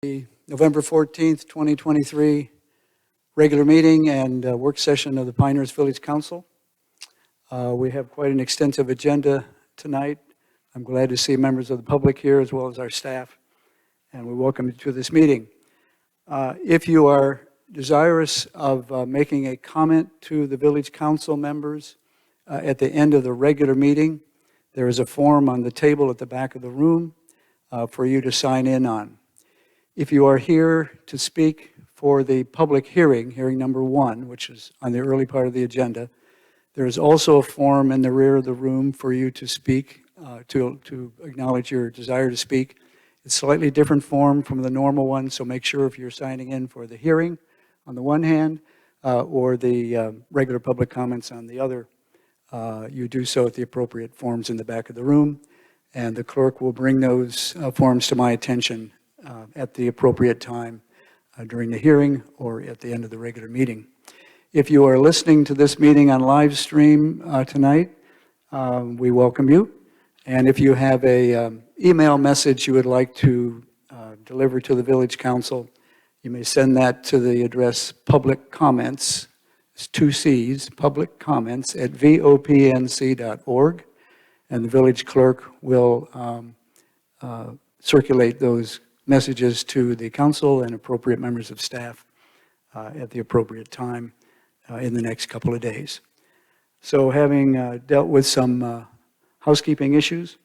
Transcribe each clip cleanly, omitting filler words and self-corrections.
The November 14th, 2023 regular meeting and work session of the Pinehurst Village Council. We have quite an extensive agenda tonight. I'm glad to see members of the public here as well as our staff, and we welcome you to this meeting. If you are desirous of making a comment to the Village Council members at the end of the regular meeting, there is a form on the table at the back of the room for you to sign in on. If you are here to speak for the public hearing, hearing number 1, which is on the early part of the agenda, there is also a form in the rear of the room for you to speak, to acknowledge your desire to speak. It's a slightly different form from the normal one, so make sure if you're signing in for the hearing on the one hand, or the regular public comments on the other, you do so at the appropriate forms in the back of the room, and the clerk will bring those forms to my attention at the appropriate time during the hearing or at the end of the regular meeting. If you are listening to this meeting on live stream tonight, we welcome you. And if you have a email message you would like to deliver to the Village Council, you may send that to the address public comments, it's 2 C's, public comments at vopnc.org, and the village clerk will circulate those messages to the council and appropriate members of staff at the appropriate time in the next couple of days. So having dealt with some housekeeping issues,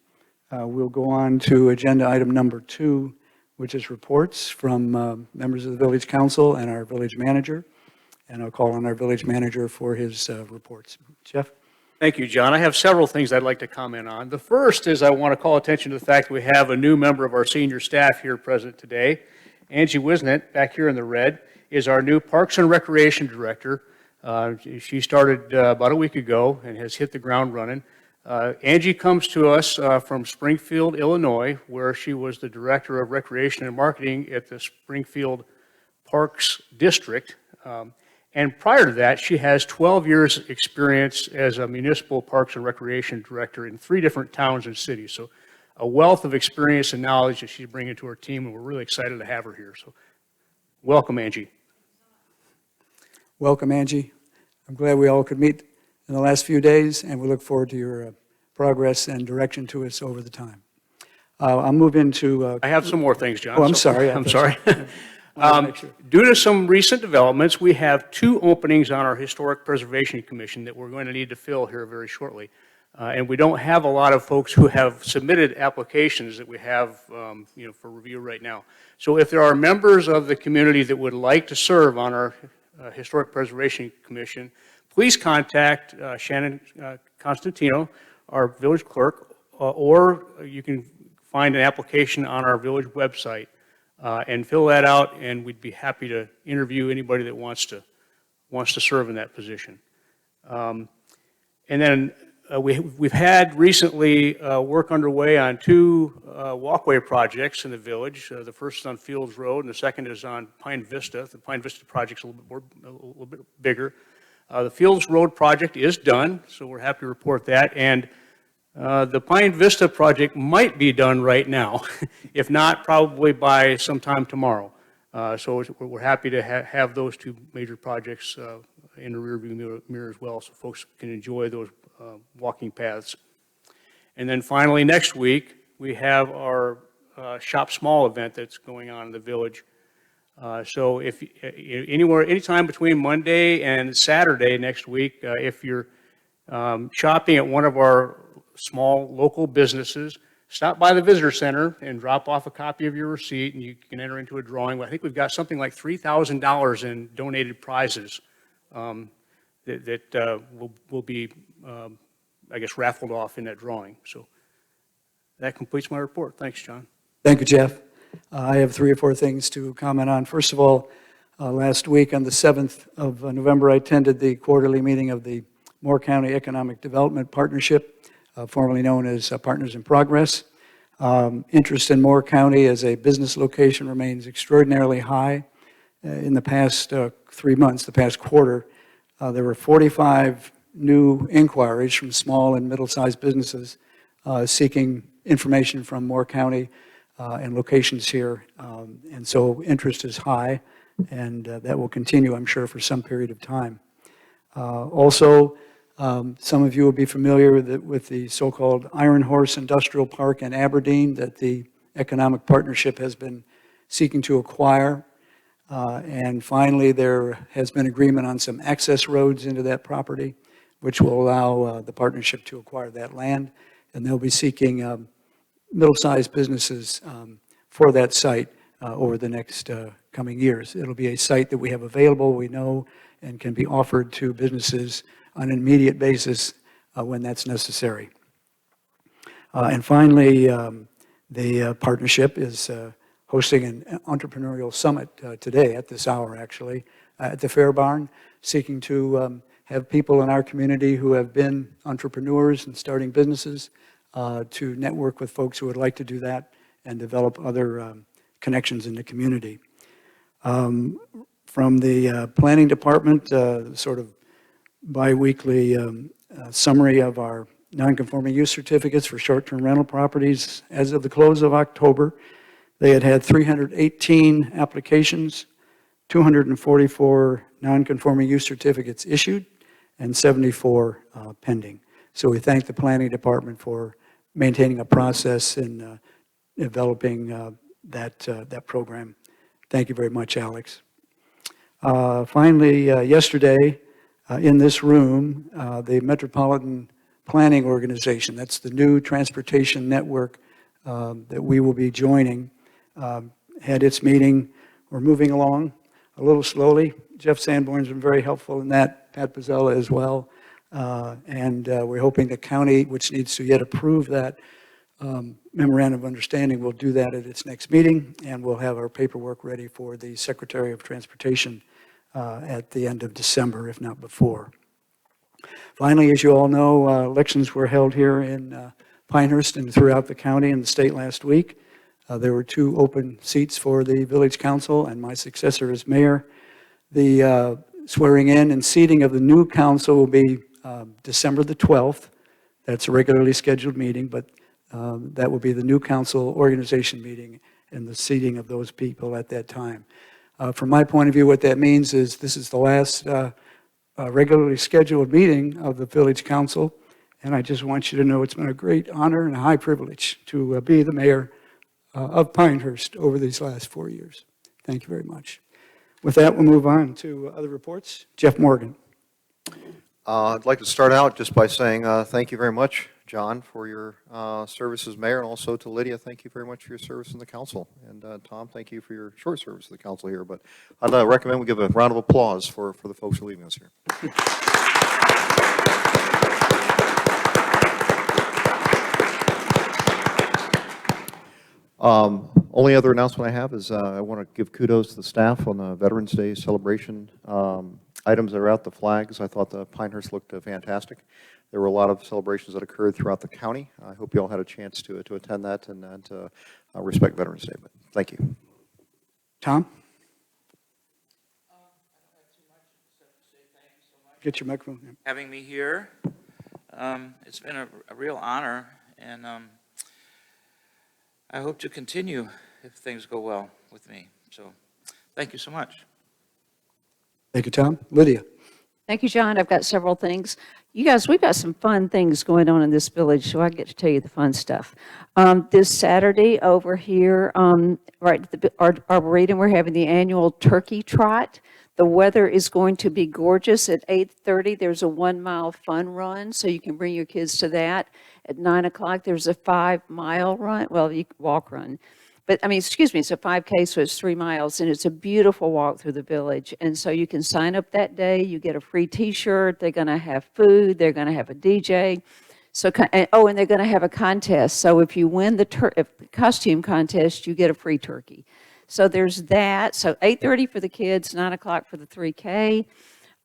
we'll go on to agenda item number 2, which is reports from members of the Village Council and our village manager. And I'll call on our village manager for his reports. Jeff? Thank you, John. I have several things I'd like to comment on. The first is I want to call attention to the fact that we have a new member of our senior staff here present today. Angie Wisnett, back here in the red, is our new Parks and Recreation Director. She started about a week ago and has hit the ground running. Angie comes to us from Springfield, Illinois, where she was the Director of Recreation and Marketing at the Springfield Parks District. And prior to that, she has 12 years experience as a municipal parks and recreation director in 3 different towns and cities. So a wealth of experience and knowledge that she's bringing to our team, and we're really excited to have her here. So welcome, Angie. Welcome, Angie. I'm glad we all could meet in the last few days, and we look forward to your progress and direction to us over the time. I'll move into... I have some more things, John. Oh, I'm sorry. I'm sorry. Due to some recent developments, we have 2 openings on our Historic Preservation Commission that we're going to need to fill here very shortly. And we don't have a lot of folks who have submitted applications that we have for review right now. So if there are members of the community that would like to serve on our Historic Preservation Commission, please contact Shannon Constantino, our village clerk, or you can find an application on our village website. And fill that out, and we'd be happy to interview anybody that wants to serve in that position. And then we've had recently work underway on 2 walkway projects in the village. The first is on Fields Road, and the second is on Pine Vista. The Pine Vista project's a little bit bigger. The Fields Road project is done, so we're happy to report that. And the Pine Vista project might be done right now, if not, probably by sometime tomorrow. So we're happy to have those 2 major projects in the rearview mirror as well, so folks can enjoy those walking paths. And then finally, next week, we have our Shop Small event that's going on in the village. So if anytime between Monday and Saturday next week, if you're shopping at one of our small local businesses, stop by the visitor center and drop off a copy of your receipt, and you can enter into a drawing. I think we've got something like $3,000 in donated prizes that will be, I guess, raffled off in that drawing. So that completes my report. Thanks, John. Thank you, Jeff. I have 3 or 4 things to comment on. First of all, last week on the 7th of November, I attended the quarterly meeting of the Moore County Economic Development Partnership, formerly known as Partners in Progress. Interest in Moore County as a business location remains extraordinarily high. In the past 3 months, the past quarter, there were 45 new inquiries from small and middle-sized businesses seeking information from Moore County and locations here. And so interest is high, and that will continue, I'm sure, for some period of time. Also, some of you will be familiar with the so-called Iron Horse Industrial Park in Aberdeen that the Economic Partnership has been seeking to acquire. And finally, there has been agreement on some access roads into that property, which will allow the partnership to acquire that land. And they'll be seeking middle-sized businesses for that site over the next coming years. It'll be a site that we have available, we know, and can be offered to businesses on an immediate basis when that's necessary. And finally, the partnership is hosting an entrepreneurial summit today at this hour, actually, at the Fair Barn, seeking to have people in our community who have been entrepreneurs and starting businesses to network with folks who would like to do that and develop other connections in the community. From the planning department, sort of biweekly summary of our non-conforming use certificates for short-term rental properties. As of the close of October, they had 318 applications, 244 non-conforming use certificates issued, and 74 pending. So we thank the planning department for maintaining a process in developing that program. Thank you very much, Alex. Finally, yesterday, in this room, the Metropolitan Planning Organization, that's the new transportation network that we will be joining, had its meeting. We're moving along a little slowly. Jeff Sanborn's been very helpful in that, Pat Pizzella as well. And we're hoping the county, which needs to yet approve that memorandum of understanding, will do that at its next meeting, and we'll have our paperwork ready for the Secretary of Transportation at the end of December, if not before. Finally, as you all know, elections were held here in Pinehurst and throughout the county and the state last week. There were 2 open seats for the village council and my successor as mayor. The swearing in and seating of the new council will be December the 12th. That's a regularly scheduled meeting, but that will be the new council organization meeting and the seating of those people at that time. From my point of view, what that means is this is the last regularly scheduled meeting of the village council, and I just want you to know it's been a great honor and a high privilege to be the mayor of Pinehurst over these last 4 years. Thank you very much. With that, we'll move on to other reports. Jeff Morgan. I'd like to start out just by saying thank you very much, John, for your service as mayor, and also to Lydia, thank you very much for your service in the council. And Tom, thank you for your short service in the council here. But I'd recommend we give a round of applause for the folks who are leaving us here. Only other announcement I have is I want to give kudos to the staff on the Veterans Day celebration items that are out, the flags. I thought the Pinehurst looked fantastic. There were a lot of celebrations that occurred throughout the county. I hope you all had a chance to attend that and to respect Veterans Day. But thank you. Tom? Get your microphone. Having me here. It's been a real honor, and I hope to continue if things go well with me. So thank you so much. Thank you, Tom. Lydia? Thank you, John. I've got several things. You guys, we've got some fun things going on in this village, so I get to tell you the fun stuff. This Saturday over here, right at the Arboretum, we're having the annual Turkey Trot. The weather is going to be gorgeous. At 8:30, there's a 1-mile fun run, so you can bring your kids to that. At 9 o'clock, there's a 5-mile run. Well, you can walk run. But, I mean, excuse me, it's a 5K, so it's 3 miles, and it's a beautiful walk through the village. And so you can sign up that day. You get a free T-shirt. They're going to have food. They're going to have a DJ. So, and they're going to have a contest. So if you win the costume contest, you get a free turkey. So there's that. So 8:30 for the kids, 9 o'clock for the 3K.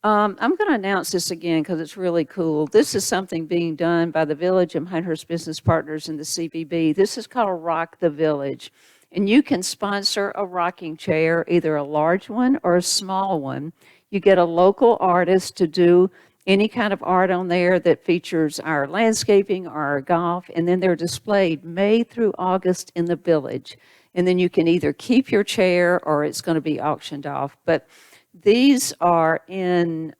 I'm going to announce this again because it's really cool. This is something being done by the Village and Pinehurst Business Partners and the CVB. This is called Rock the Village. And you can sponsor a rocking chair, either a large one or a small one. You get a local artist to do any kind of art on there that features our landscaping or our golf, and then they're displayed May through August in the village. And then you can either keep your chair or it's going to be auctioned off. But these are in,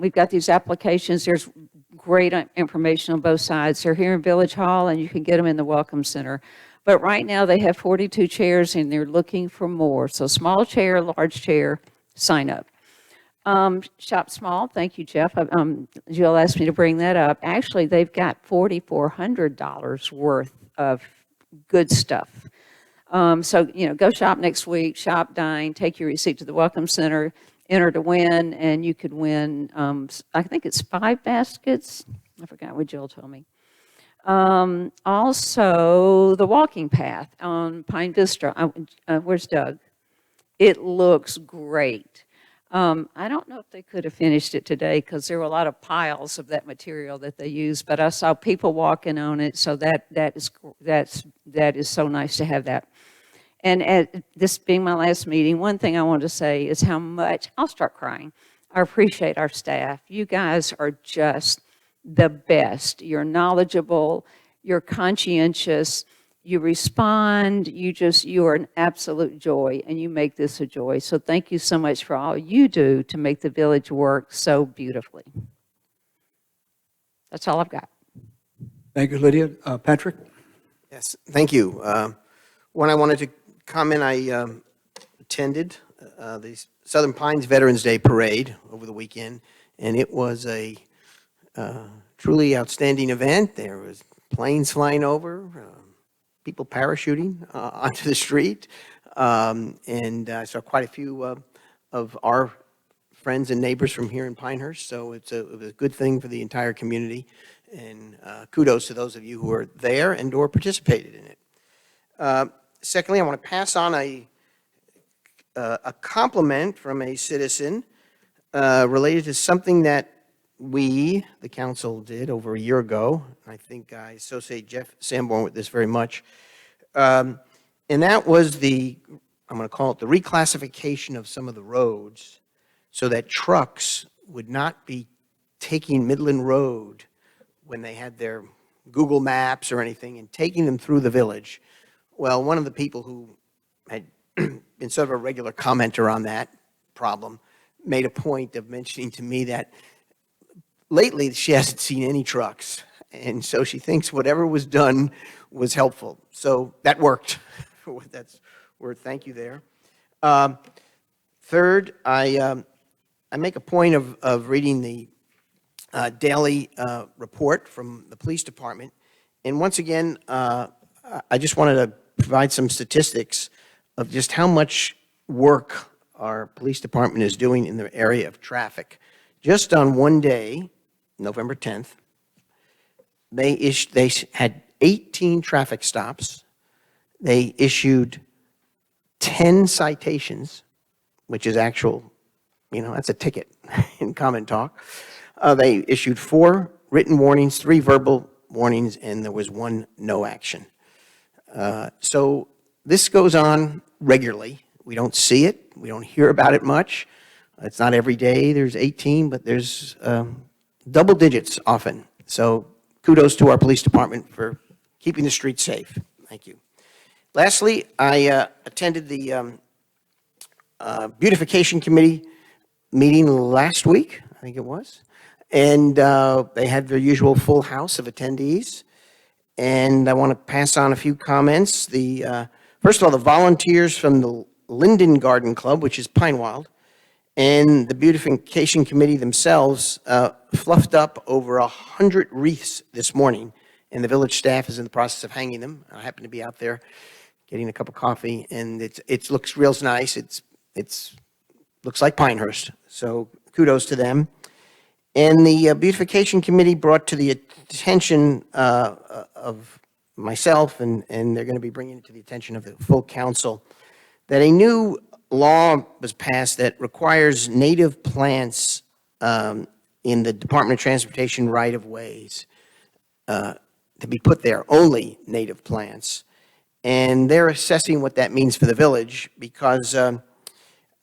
we've got these applications. There's great information on both sides. They're here in Village Hall, and you can get them in the Welcome Center. But right now, they have 42 chairs, and they're looking for more. So small chair, large chair, sign up. Shop Small, thank you, Jeff. Jill asked me to bring that up. Actually, they've got $4,400 worth of good stuff. So, go shop next week, shop, dine, take your receipt to the Welcome Center, enter to win, and you could win, I think it's 5 baskets. I forgot what Jill told me. Also, the walking path on Pine Vista. Where's Doug? It looks great. I don't know if they could have finished it today because there were a lot of piles of that material that they used, but I saw people walking on it, so that is so nice to have that. And this being my last meeting, one thing I want to say is how much, I'll start crying, I appreciate our staff. You guys are just the best. You're knowledgeable, you're conscientious, you respond, you are an absolute joy, and you make this a joy. So thank you so much for all you do to make the village work so beautifully. That's all I've got. Thank you, Lydia. Patrick? Yes, thank you. One, I wanted to comment, I attended the Southern Pines Veterans Day Parade over the weekend, and it was a truly outstanding event. There was planes flying over, people parachuting onto the street, and I saw quite a few of our friends and neighbors from here in Pinehurst, so it was a good thing for the entire community, and kudos to those of you who were there and or participated in it. Secondly, I want to pass on a compliment from a citizen related to something that we, the council, did over a year ago. I think I associate Jeff Sanborn with this very much. And that was I'm going to call it the reclassification of some of the roads so that trucks would not be taking Midland Road when they had their Google Maps or anything and taking them through the village. Well, one of the people who had been sort of a regular commenter on that problem made a point of mentioning to me that lately she hasn't seen any trucks, and so she thinks whatever was done was helpful. So that worked. That's word. Thank you there. Third, I make a point of reading the daily report from the police department, and once again, I just wanted to provide some statistics of just how much work our police department is doing in the area of traffic. Just on one day, November 10th, they had 18 traffic stops. They issued 10 citations, which is actual, that's a ticket in common talk. They issued 4 written warnings, 3 verbal warnings, and there was 1 no action. So this goes on regularly. We don't see it. We don't hear about it much. It's not every day there's 18, but there's double digits often. So kudos to our police department for keeping the streets safe. Thank you. Lastly, I attended the beautification committee meeting last week, I think it was, and they had their usual full house of attendees. And I want to pass on a few comments. First of all, the volunteers from the Linden Garden Club, which is Pinewild, and the beautification committee themselves fluffed up over 100 wreaths this morning, and the village staff is in the process of hanging them. I happen to be out there getting a cup of coffee, and it looks real nice. It's looks like Pinehurst, so kudos to them. And the beautification committee brought to the attention of myself, and they're going to be bringing it to the attention of the full council, that a new law was passed that requires native plants in the Department of Transportation right-of-ways to be put there, only native plants. And they're assessing what that means for the village, because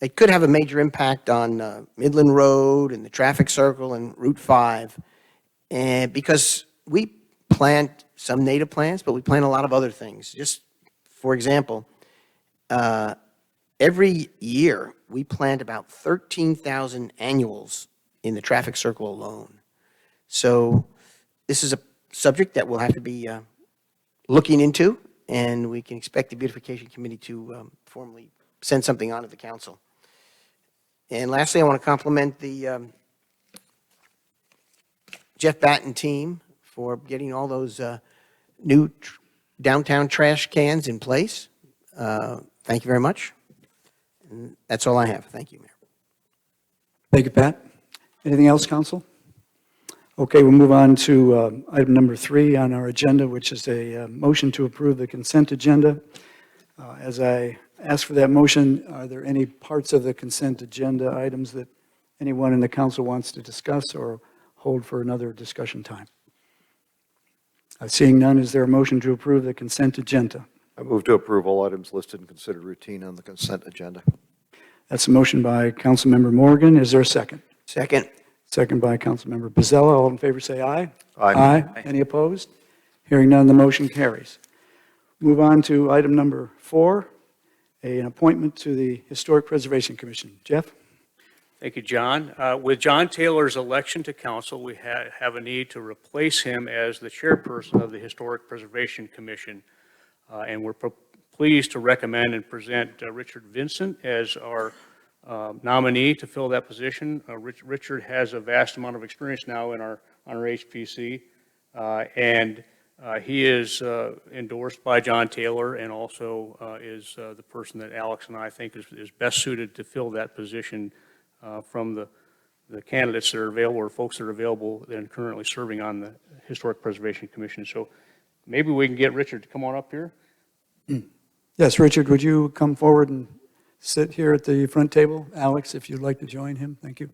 it could have a major impact on Midland Road and the traffic circle and Route 5. And because we plant some native plants, but we plant a lot of other things. Just for example, every year we plant about 13,000 annuals in the traffic circle alone. So this is a subject that we'll have to be looking into, and we can expect the beautification committee to formally send something on to the council. And lastly, I want to compliment the Jeff Batten team for getting all those new downtown trash cans in place. Thank you very much. And that's all I have. Thank you, Mayor. Thank you, Pat. Anything else, council? Okay, we'll move on to item number 3 on our agenda, which is a motion to approve the consent agenda. As I ask for that motion, are there any parts of the consent agenda items that anyone in the council wants to discuss or hold for another discussion time? Seeing none, is there a motion to approve the consent agenda? I move to approve all items listed and considered routine on the consent agenda. That's a motion by Councilmember Morgan. Is there a second? Second. Second by Councilmember Pizzella. All in favor say aye. Aye. Any opposed? Hearing none, the motion carries. Move on to item number 4, an appointment to the Historic Preservation Commission. Jeff? Thank you, John. With John Taylor's election to council, we have a need to replace him as the chairperson of the Historic Preservation Commission. And we're pleased to recommend and present Richard Vincent as our nominee to fill that position. Richard has a vast amount of experience now on our HPC, and he is endorsed by John Taylor, and also is the person that Alex and I think is best suited to fill that position from the candidates that are available, or folks that are available and currently serving on the Historic Preservation Commission. So maybe we can get Richard to come on up here. Yes, Richard, would you come forward and sit here at the front table? Alex, if you'd like to join him, thank you.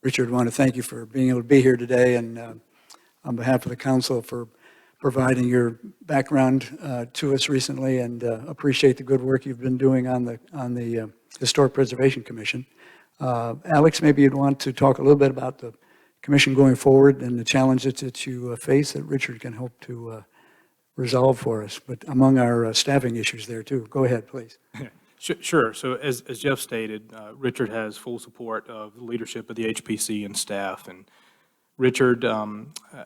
Richard, I want to thank you for being able to be here today, and on behalf of the council for providing your background to us recently, and appreciate the good work you've been doing on the Historic Preservation Commission. Alex, maybe you'd want to talk a little bit about the commission going forward and the challenges that you face that Richard can help to resolve for us, but among our staffing issues there too. Go ahead, please. Sure. So as Jeff stated, Richard has full support of the leadership of the HPC and staff. And Richard,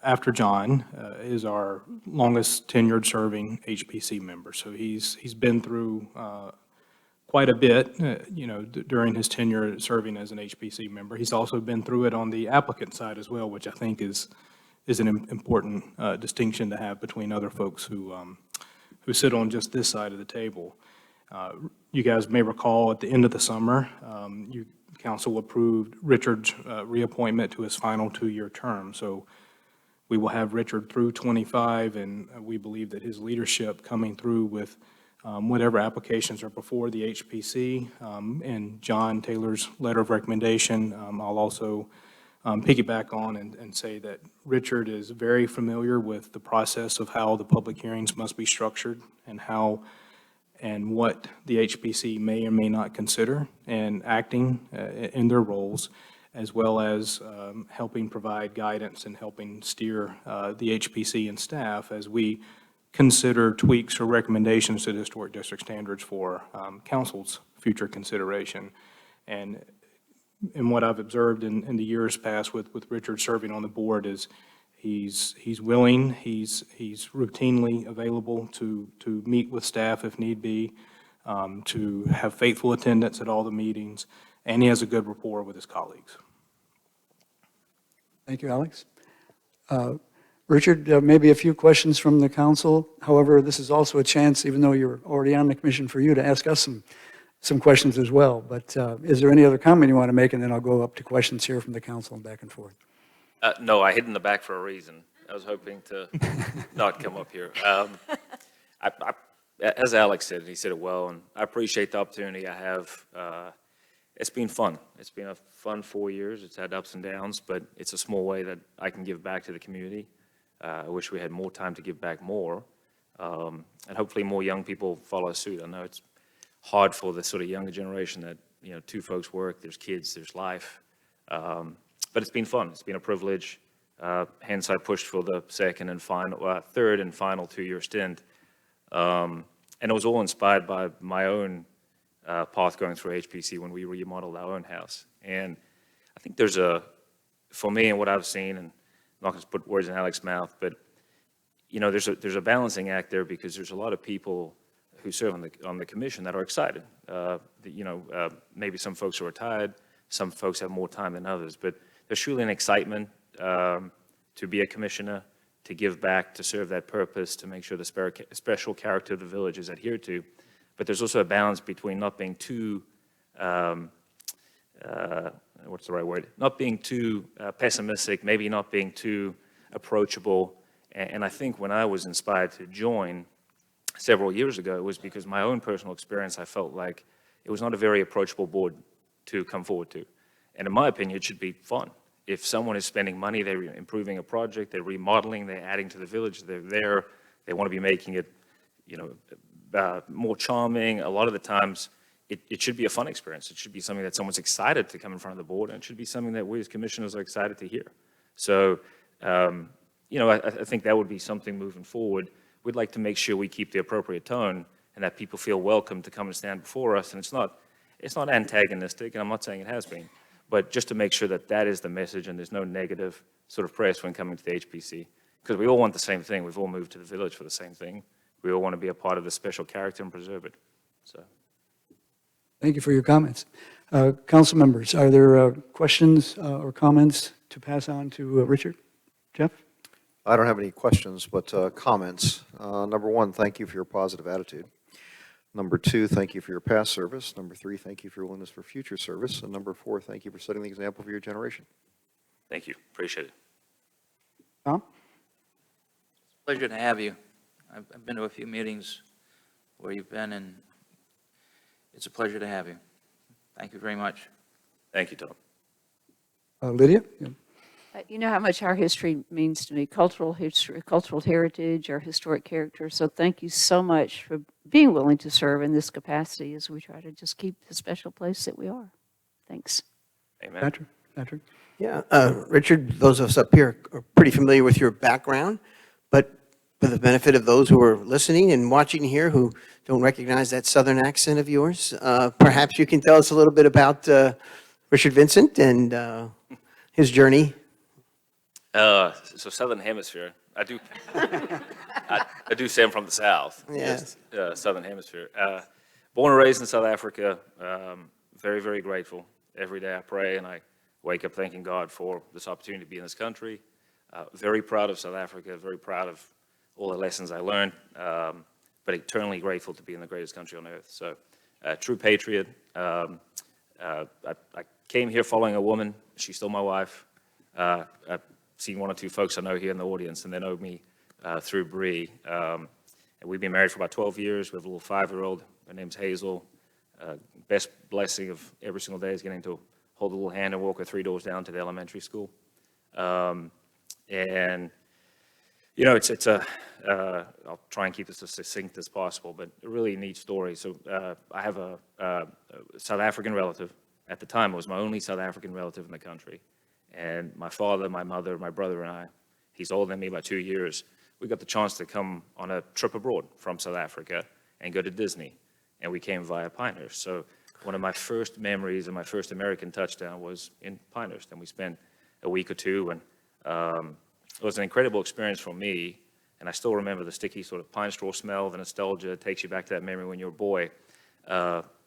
after John, is our longest tenured serving HPC member. So he's been through quite a bit, during his tenure serving as an HPC member. He's also been through it on the applicant side as well, which I think is an important distinction to have between other folks who sit on just this side of the table. You guys may recall at the end of the summer, council approved Richard's reappointment to his final 2-year term. So we will have Richard through 25, and we believe that his leadership coming through with whatever applications are before the HPC and John Taylor's letter of recommendation. I'll also piggyback on and say that Richard is very familiar with the process of how the public hearings must be structured and how and what the HPC may or may not consider, and acting in their roles, as well as helping provide guidance and helping steer the HPC and staff as we consider tweaks or recommendations to the historic district standards for council's future consideration. And what I've observed in the years past with Richard serving on the board is he's willing, he's routinely available to meet with staff if need be, to have faithful attendance at all the meetings, and he has a good rapport with his colleagues. Thank you, Alex. Richard, maybe a few questions from the council. However, this is also a chance, even though you're already on the commission, for you to ask us some questions as well. But is there any other comment you want to make? And then I'll go up to questions here from the council and back and forth. No, I hid in the back for a reason. I was hoping to not come up here. As Alex said, and he said it well, and I appreciate the opportunity I have it's been fun. It's been a fun 4 years. It's had ups and downs, but it's a small way that I can give back to the community. I wish we had more time to give back more, and hopefully more young people follow suit. I know it's hard for the sort of younger generation that, you know, two folks work, there's kids, there's life, but it's been fun. It's been a privilege. Hence, I pushed for the third and final 2-year stint, and it was all inspired by my own path going through HPC when we remodeled our own house. And I think for me and what I've seen, and I'm not going to put words in Alex's mouth, but you know, there's a balancing act there, because there's a lot of people who serve on the commission that are excited. Maybe some folks are retired, some folks have more time than others, but there's truly an excitement to be a commissioner, to give back, to serve that purpose, to make sure the special character of the village is adhered to. But there's also a balance between not being too, what's the right word? Not being too pessimistic, maybe not being too approachable. And I think when I was inspired to join several years ago, it was because my own personal experience, I felt like it was not a very approachable board to come forward to. And in my opinion, it should be fun. If someone is spending money, they're improving a project, they're remodeling, they're adding to the village, they're there, they want to be making it, more charming. A lot of the times, it should be a fun experience. It should be something that someone's excited to come in front of the board, and it should be something that we as commissioners are excited to hear. So, I think that would be something moving forward. We'd like to make sure we keep the appropriate tone and that people feel welcome to come and stand before us. And it's not antagonistic, and I'm not saying it has been, but just to make sure that that is the message and there's no negative sort of press when coming to the HPC. Because we all want the same thing. We've all moved to the village for the same thing. We all want to be a part of the special character and preserve it. So, Thank you for your comments. Council members, are there questions or comments to pass on to Richard? Jeff? I don't have any questions, but comments. Number one, thank you for your positive attitude. Number two, thank you for your past service. Number three, thank you for your willingness for future service. And number four, thank you for setting the example for your generation. thank you. Appreciate it. Tom? Pleasure to have you. I've been to a few meetings where you've been, and it's a pleasure to have you. Thank you very much. Thank you, Tom. Lydia? Yeah. You know how much our history means to me, cultural history, cultural heritage, our historic character. So thank you so much for being willing to serve in this capacity as we try to just keep the special place that we are. Thanks. Amen. Patrick? Yeah, Richard, those of us up here are pretty familiar with your background, but for the benefit of those who are listening and watching here who don't recognize that Southern accent of yours, perhaps you can tell us a little bit about Richard Vincent and his journey. So Southern Hemisphere, I do say I'm from the South. Yes. Southern Hemisphere. Born and raised in South Africa, very, very grateful. Every day I pray and I wake up thanking God for this opportunity to be in this country. Very proud of South Africa, very proud of all the lessons I learned, but eternally grateful to be in the greatest country on earth. So, true patriot. I came here following a woman. She's still my wife. I've seen one or two folks I know here in the audience, and they know me through Bree. And we've been married for about 12 years. We have a little 5-year-old. Her name's Hazel. Best blessing of every single day is getting to hold a little hand and walk her 3 doors down to the elementary school. And, you know, I'll try and keep this as succinct as possible, but a really neat story. So I have a South African relative. At the time, it was my only South African relative in the country. And my father, my mother, my brother, and I, he's older than me by 2 years, we got the chance to come on a trip abroad from South Africa and go to Disney. And we came via Pinehurst. So one of my first memories and my first American touchdown was in Pinehurst. And we spent a week or two, and it was an incredible experience for me. And I still remember the sticky sort of pine straw smell, the nostalgia. It takes you back to that memory when you were a boy.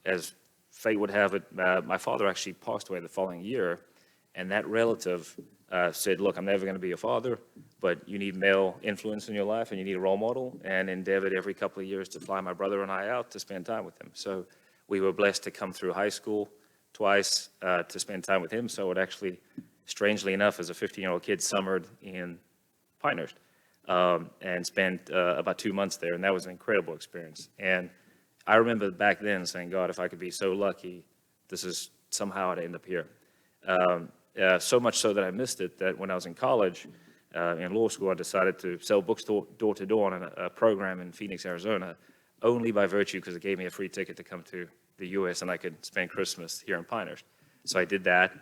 As fate would have it, my father actually passed away the following year. And that relative said, look, I'm never going to be your father, but you need male influence in your life and you need a role model, and endeavored every couple of years to fly my brother and I out to spend time with him. So we were blessed to come through high school twice to spend time with him. So it actually, strangely enough, as a 15-year-old kid, summered in Pinehurst and spent about 2 months there, and that was an incredible experience. And I remember back then saying, God, if I could be so lucky, this is somehow I'd end up here. So much so that I missed it, that when I was in college, in law school, I decided to sell books door to door on a program in Phoenix, Arizona, only by virtue because it gave me a free ticket to come to the U.S. and I could spend Christmas here in Pinehurst. So I did that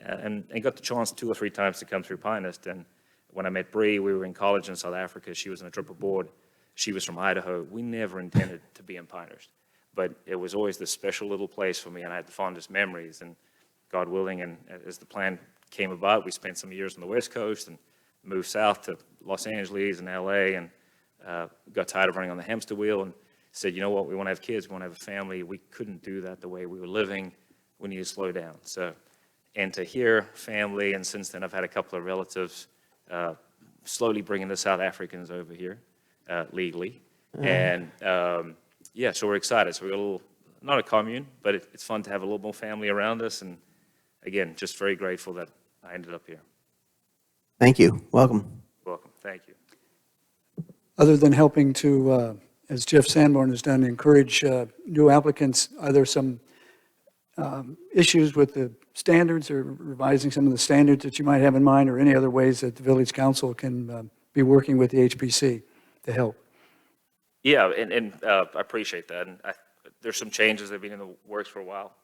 and got the chance 2 or 3 times to come through Pinehurst. And when I met Bree, we were in college in South Africa. She was in a triple board. She was from Idaho. We never intended to be in Pinehurst, but it was always this special little place for me, and I had the fondest memories. And God willing, and as the plan came about, we spent some years on the West Coast and moved south to Los Angeles and LA, and got tired of running on the hamster wheel and said, you know what, we want to have kids, we want to have a family. We couldn't do that the way we were living. We need to slow down. So, and to hear family, and since then I've had a couple of relatives slowly bringing the South Africans over here legally. And yeah, so we're excited. So we're a little, not a commune, but it's fun to have a little more family around us. And again, just very grateful that I ended up here. Thank you. Welcome. Welcome. Thank you. Other than helping to, as Jeff Sanborn has done, encourage new applicants, are there some issues with the standards or revising some of the standards that you might have in mind, or any other ways that the Village Council can be working with the HPC to help? Yeah, and I appreciate that. And there's some changes that have been in the works for a while.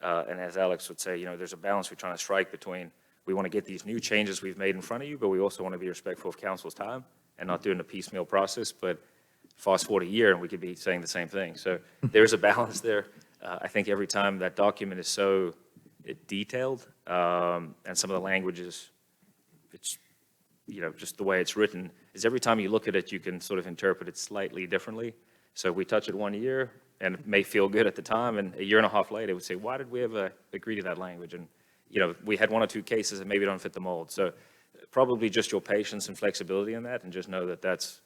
And as Alex would say, you know, there's a balance we're trying to strike between, we want to get these new changes we've made in front of you, but we also want to be respectful of council's time and not doing a piecemeal process. But fast forward a year and we could be saying the same thing. So there's a balance there. I think every time that document is so detailed, and some of the language is, it's, you know, just the way it's written, is every time you look at it, you can sort of interpret it slightly differently. So we touch it 1 year, and it may feel good at the time, and a year and a half later, we say, why did we ever agree to that language? And, you know, we had 1 or 2 cases that maybe don't fit the mold. So probably just your patience and flexibility in that, and just know that that's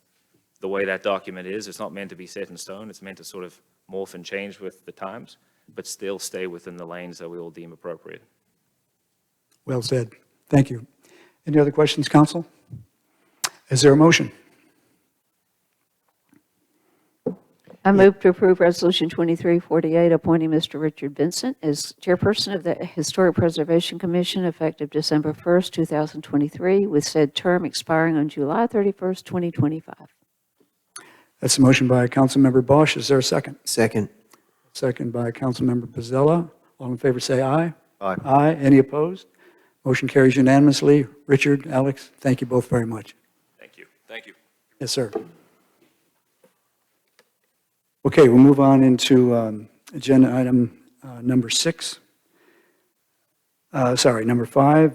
the way that document is. It's not meant to be set in stone. It's meant to sort of morph and change with the times, but still stay within the lanes that we all deem appropriate. Well said. Thank you. Any other questions, Council? Is there a motion? I move to approve Resolution 2348, appointing Mr. Richard Vincent as chairperson of the Historic Preservation Commission effective December 1st, 2023, with said term expiring on July 31st, 2025. That's a motion by Councilmember Bosch. Is there a second? Second. Second by Councilmember Pizzella. All in favor say aye. Aye. Aye. Any opposed? Motion carries unanimously. Richard, Alex, thank you both very much. Thank you. Thank you. Yes, sir. Okay, we'll move on into agenda item number 5,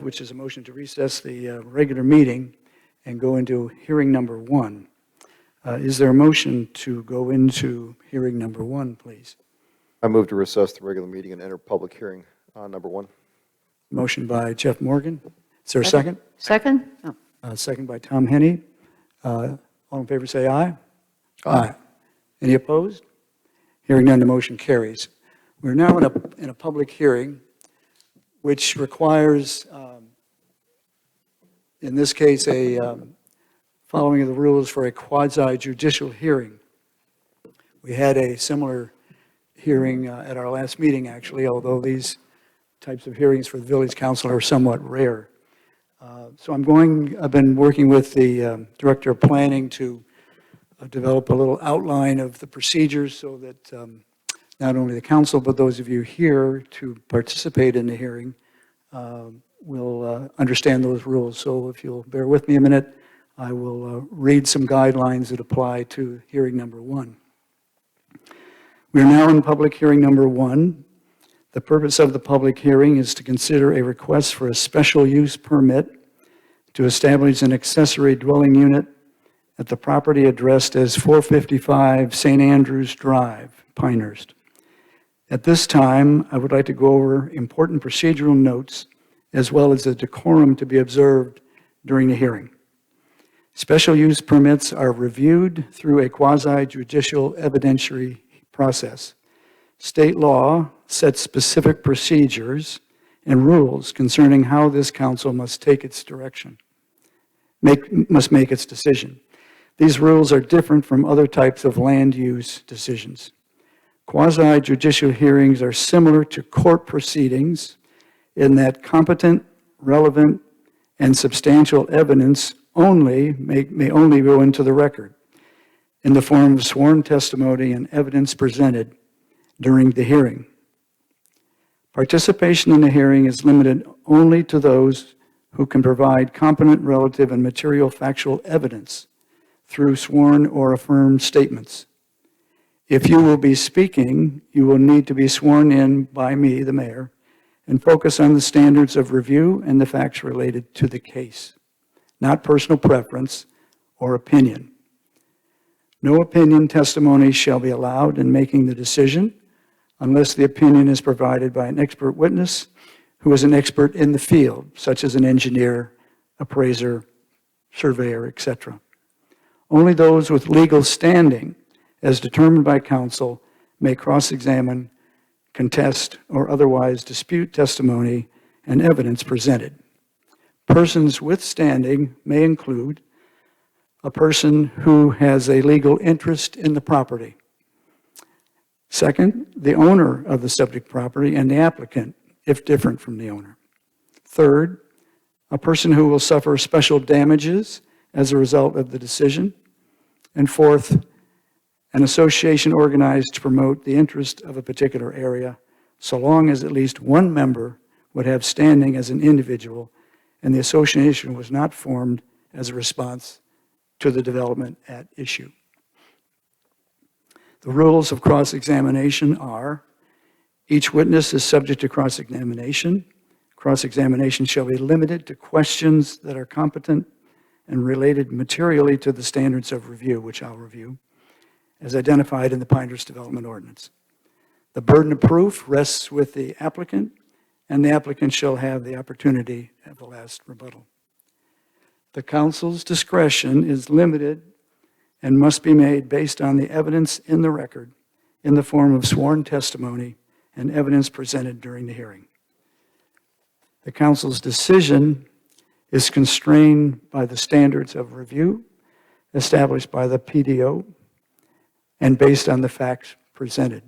which is a motion to recess the regular meeting and go into hearing number 1. Is there a motion to go into hearing number 1, please? I move to recess the regular meeting and enter public hearing on number 1. Motion by Jeff Morgan. Is there a second? Second? Oh. Second by Tom Henney. All in favor say aye. Aye. Any opposed? Hearing none, the motion carries. We're now in a public hearing, which requires, in this case, a following of the rules for a quasi-judicial hearing. We had a similar hearing at our last meeting, actually, although these types of hearings for the Village Council are somewhat rare. So I've been working with the Director of Planning to develop a little outline of the procedures so that not only the council, but those of you here to participate in the hearing will understand those rules. So if you'll bear with me a minute, I will read some guidelines that apply to hearing number 1. We are now in public hearing number 1. The purpose of the public hearing is to consider a request for a special use permit to establish an accessory dwelling unit at the property addressed as 455 St. Andrews Drive, Pinehurst. At this time, I would like to go over important procedural notes as well as the decorum to be observed during the hearing. Special use permits are reviewed through a quasi-judicial evidentiary process. State law sets specific procedures and rules concerning how this council must take its direction, must make its decision. These rules are different from other types of land use decisions. Quasi-judicial hearings are similar to court proceedings in that competent, relevant, and substantial evidence may only go into the record in the form of sworn testimony and evidence presented during the hearing. Participation in the hearing is limited only to those who can provide competent, relative, and material factual evidence through sworn or affirmed statements. If you will be speaking, you will need to be sworn in by me, the mayor, and focus on the standards of review and the facts related to the case, not personal preference or opinion. No opinion testimony shall be allowed in making the decision unless the opinion is provided by an expert witness who is an expert in the field, such as an engineer, appraiser, surveyor, etc. Only those with legal standing, as determined by counsel, may cross-examine, contest, or otherwise dispute testimony and evidence presented. Persons with standing may include a person who has a legal interest in the property. Second, the owner of the subject property and the applicant, if different from the owner. Third, a person who will suffer special damages as a result of the decision. And fourth, an association organized to promote the interest of a particular area, so long as at least one member would have standing as an individual and the association was not formed as a response to the development at issue. The rules of cross-examination are: each witness is subject to cross-examination. Cross-examination shall be limited to questions that are competent and related materially to the standards of review, which I'll review, as identified in the Pinehurst Development Ordinance. The burden of proof rests with the applicant, and the applicant shall have the opportunity at the last rebuttal. The council's discretion is limited and must be made based on the evidence in the record in the form of sworn testimony and evidence presented during the hearing. The council's decision is constrained by the standards of review established by the PDO and based on the facts presented.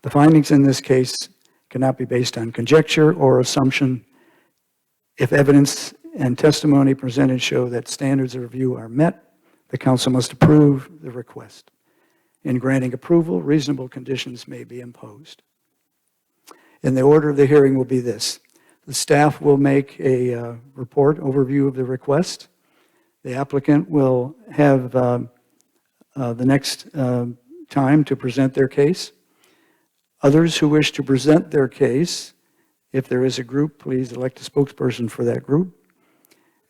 The findings in this case cannot be based on conjecture or assumption. If evidence and testimony presented show that standards of review are met, the council must approve the request. In granting approval, reasonable conditions may be imposed. And the order of the hearing will be this. The staff will make a report overview of the request. The applicant will have the next time to present their case. Others who wish to present their case, if there is a group, please elect a spokesperson for that group.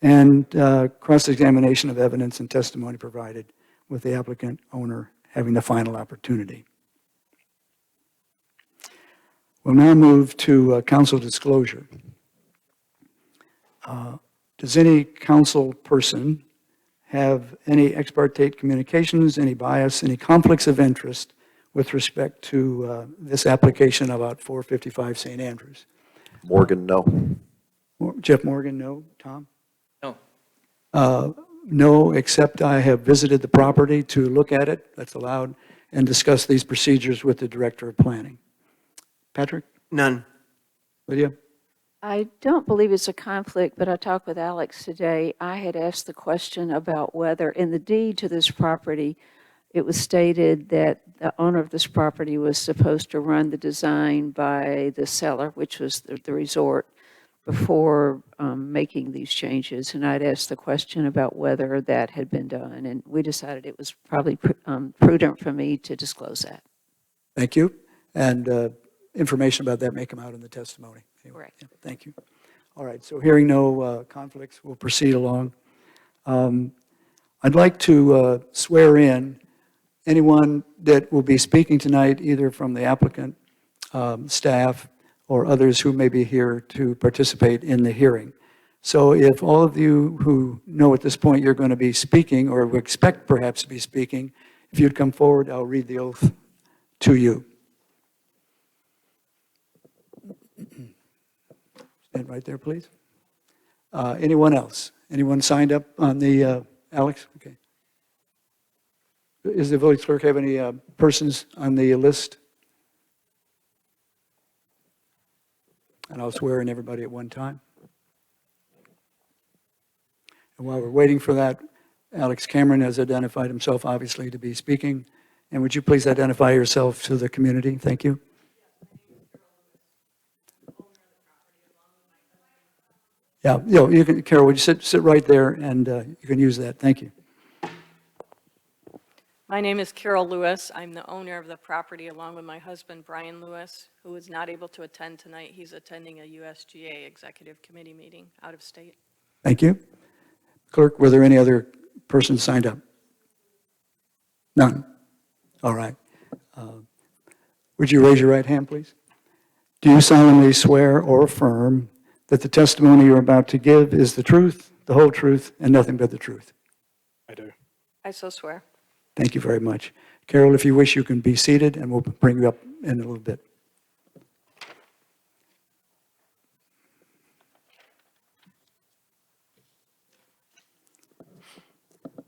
And cross-examination of evidence and testimony provided with the applicant owner having the final opportunity. We'll now move to council disclosure. Does any council person have any ex parte communications, any bias, any conflicts of interest with respect to this application about 455 St. Andrews? Morgan, no. Jeff Morgan, no. Tom? No. No, except I have visited the property to look at it, that's allowed, and discuss these procedures with the Director of Planning. Patrick? None. Lydia? I don't believe it's a conflict, but I talked with Alex today. I had asked the question about whether in the deed to this property, it was stated that the owner of this property was supposed to run the design by the seller, which was the resort, before making these changes. And I'd asked the question about whether that had been done. And we decided it was probably prudent for me to disclose that. Thank you. And information about that may come out in the testimony. Anyway, Correct. yeah, thank you. All right, so hearing no conflicts, we'll proceed along. I'd like to swear in anyone that will be speaking tonight, either from the applicant, staff, or others who may be here to participate in the hearing. So if all of you who know at this point you're going to be speaking, or expect perhaps to be speaking, if you'd come forward, I'll read the oath to you. Stand right there, please. Anyone else? Anyone signed up on the, Alex? Okay. Does the village clerk have any persons on the list? And I'll swear in everybody at one time. And while we're waiting for that, Alex Cameron has identified himself, obviously, to be speaking. And would you please identify yourself to the community? Thank you. Yeah, you can, Carol, would you sit right there, and you can use that. Thank you. My name is Carol Lewis. I'm the owner of the property along with my husband, Brian Lewis, who is not able to attend tonight. He's attending a USGA Executive Committee meeting out of state. Thank you. Clerk, were there any other persons signed up? None? All right. Would you raise your right hand, please? Do you solemnly swear or affirm that the testimony you're about to give is the truth, the whole truth, and nothing but the truth? I do. I so swear. Thank you very much. Carol, if you wish, you can be seated, and we'll bring you up in a little bit.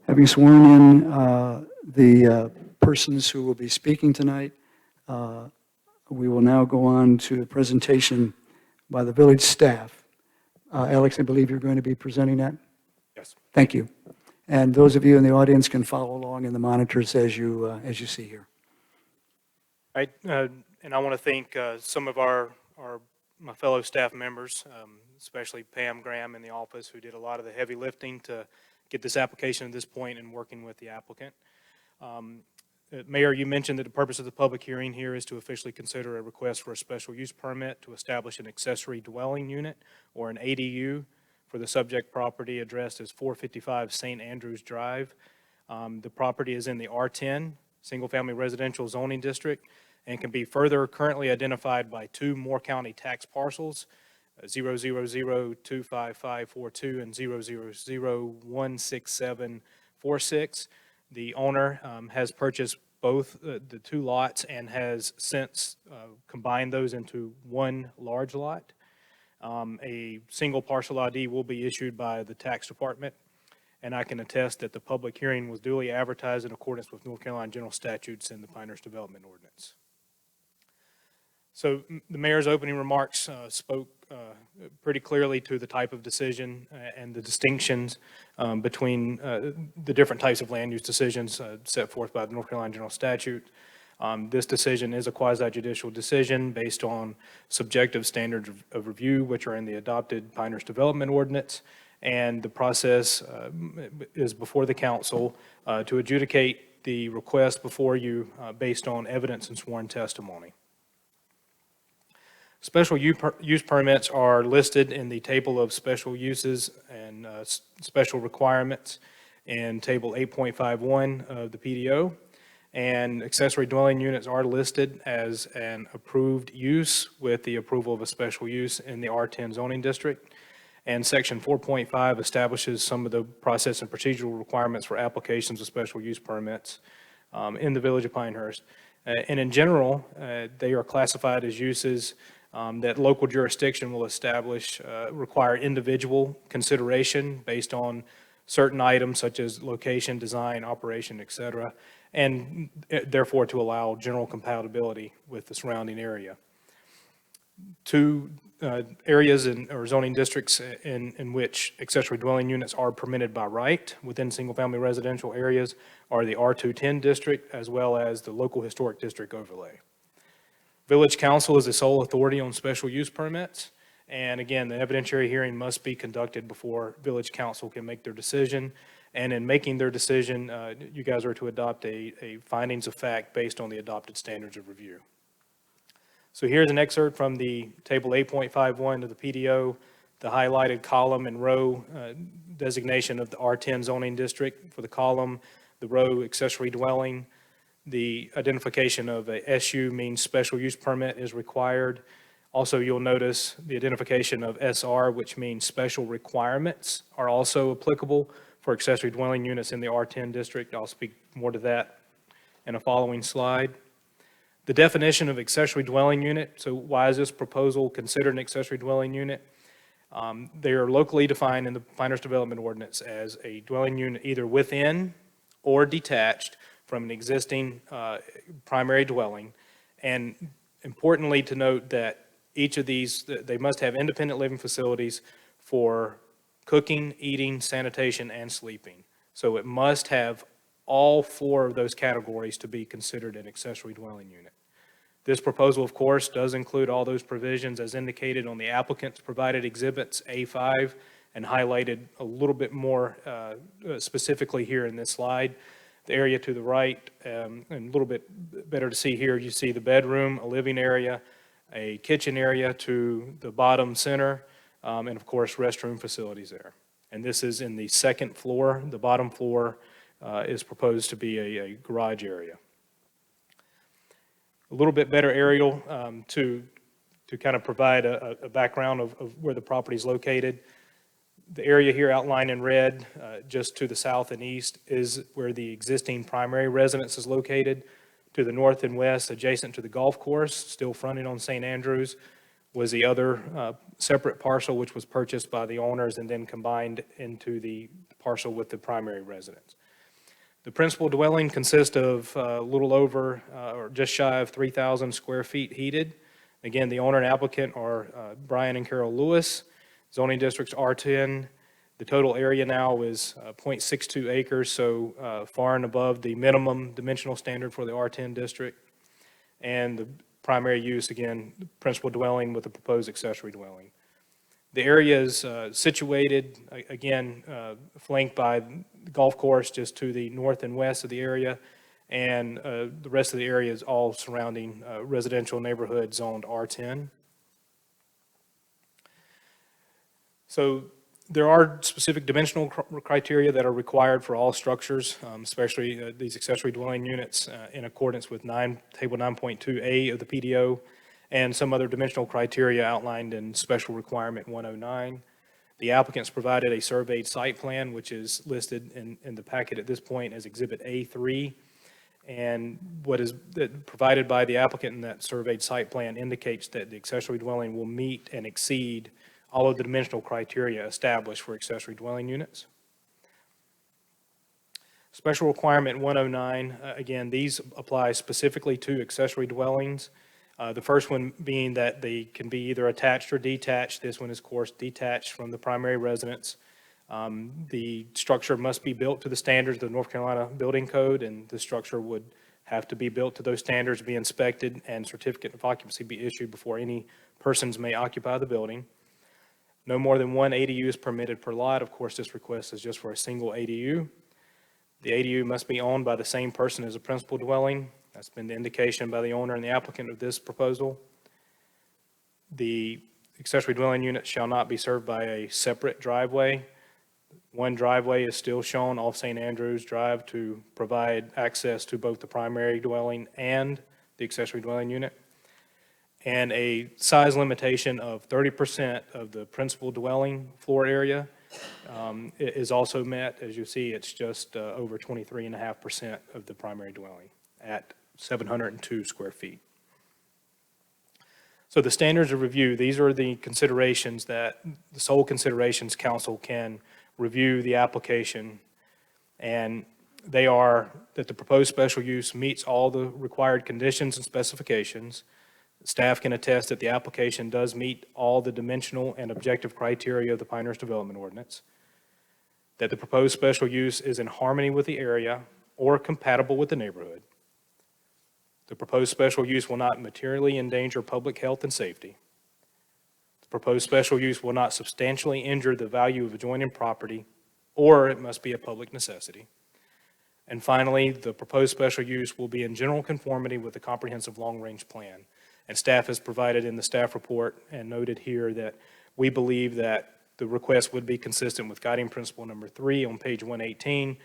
Having sworn in the persons who will be speaking tonight, we will now go on to a presentation by the village staff. Alex, I believe you're going to be presenting that? Yes. Thank you. And those of you in the audience can follow along in the monitors as you see here. Right, and I want to thank some of my fellow staff members, especially Pam Graham in the office, who did a lot of the heavy lifting to get this application at this point and working with the applicant. Mayor, you mentioned that the purpose of the public hearing here is to officially consider a request for a special use permit to establish an accessory dwelling unit, or an ADU, for the subject property addressed as 455 St. Andrews Drive. The property is in the R10, Single Family Residential Zoning District, and can be further currently identified by two Moore County tax parcels, 000-25542 and 000-16746. The owner has purchased both the two lots and has since combined those into one large lot. A single parcel ID will be issued by the tax department, and I can attest that the public hearing was duly advertised in accordance with North Carolina general statutes and the Pinehurst Development Ordinance. So the mayor's opening remarks spoke pretty clearly to the type of decision and the distinctions between the different types of land use decisions set forth by the North Carolina general statute. This decision is a quasi-judicial decision based on subjective standards of review, which are in the adopted Pinehurst Development Ordinance, and the process is before the council to adjudicate the request before you based on evidence and sworn testimony. Special use permits are listed in the table of special uses and special requirements in table 8.51 of the PDO. And accessory dwelling units are listed as an approved use with the approval of a special use in the R10 zoning district. And section 4.5 establishes some of the process and procedural requirements for applications of special use permits in the village of Pinehurst. And in general, they are classified as uses that local jurisdiction will establish, require individual consideration based on certain items such as location, design, operation, et cetera, and therefore to allow general compatibility with the surrounding area. Two areas or zoning districts in which accessory dwelling units are permitted by right within single-family residential areas are the R210 district as well as the local historic district overlay. Village Council is the sole authority on special use permits, and again, the evidentiary hearing must be conducted before Village Council can make their decision. And in making their decision, you guys are to adopt a findings of fact based on the adopted standards of review. So here's an excerpt from the table 8.51 of the PDO, the highlighted column and row designation of the R10 zoning district for the column, the row accessory dwelling. The identification of a SU means special use permit is required. Also, you'll notice the identification of SR, which means special requirements, are also applicable for accessory dwelling units in the R10 district. I'll speak more to that in a following slide. The definition of accessory dwelling unit, so why is this proposal considered an accessory dwelling unit? They are locally defined in the Pinehurst Development Ordinance as a dwelling unit either within or detached from an existing primary dwelling. And importantly to note that each of these, they must have independent living facilities for cooking, eating, sanitation, and sleeping. So it must have all 4 of those categories to be considered an accessory dwelling unit. This proposal, of course, does include all those provisions as indicated on the applicant's provided exhibits A5 and highlighted a little bit more specifically here in this slide. The area to the right, and a little bit better to see here, you see the bedroom, a living area, a kitchen area to the bottom center, and of course, restroom facilities there. And this is in the 2nd floor. The bottom floor is proposed to be a garage area. A little bit better aerial to kind of provide a background of where the property is located. The area here outlined in red, just to the south and east, is where the existing primary residence is located. To the north and west, adjacent to the golf course, still fronting on St. Andrews, was the other separate parcel which was purchased by the owners and then combined into the parcel with the primary residence. The principal dwelling consists of a little over or just shy of 3,000 square feet heated. Again, the owner and applicant are Brian and Carol Lewis. Zoning districts R10. The total area now is 0.62 acres, so far and above the minimum dimensional standard for the R10 district. And the primary use, again, principal dwelling with a proposed accessory dwelling. The area is situated, again, flanked by the golf course just to the north and west of the area, and the rest of the area is all surrounding residential neighborhood zoned R10. So there are specific dimensional criteria that are required for all structures, especially these accessory dwelling units in accordance with Table 9.2A of the PDO, and some other dimensional criteria outlined in Special Requirement 109. The applicants provided a surveyed site plan, which is listed in the packet at this point as Exhibit A3. And what is provided by the applicant in that surveyed site plan indicates that the accessory dwelling will meet and exceed all of the dimensional criteria established for accessory dwelling units. Special Requirement 109, again, these apply specifically to accessory dwellings. The first one being that they can be either attached or detached. This one is, of course, detached from the primary residence. The structure must be built to the standards of the North Carolina Building Code, and the structure would have to be built to those standards, be inspected, and certificate of occupancy be issued before any persons may occupy the building. No more than one ADU is permitted per lot. Of course, this request is just for a single ADU. The ADU must be owned by the same person as a principal dwelling. That's been the indication by the owner and the applicant of this proposal. The accessory dwelling unit shall not be served by a separate driveway. One driveway is still shown off St. Andrews Drive to provide access to both the primary dwelling and the accessory dwelling unit. And a size limitation of 30% of the principal dwelling floor area is also met. As you see, it's just over 23.5% of the primary dwelling at 702 square feet. So the standards of review, these are the considerations that the sole considerations council can review the application, and they are that the proposed special use meets all the required conditions and specifications. Staff can attest that the application does meet all the dimensional and objective criteria of the Pinehurst Development Ordinance, that the proposed special use is in harmony with the area or compatible with the neighborhood. The proposed special use will not materially endanger public health and safety. The proposed special use will not substantially injure the value of adjoining property, or it must be a public necessity. And finally, the proposed special use will be in general conformity with the comprehensive long-range plan. And staff has provided in the staff report and noted here that we believe that the request would be consistent with guiding principle number 3 on page 118,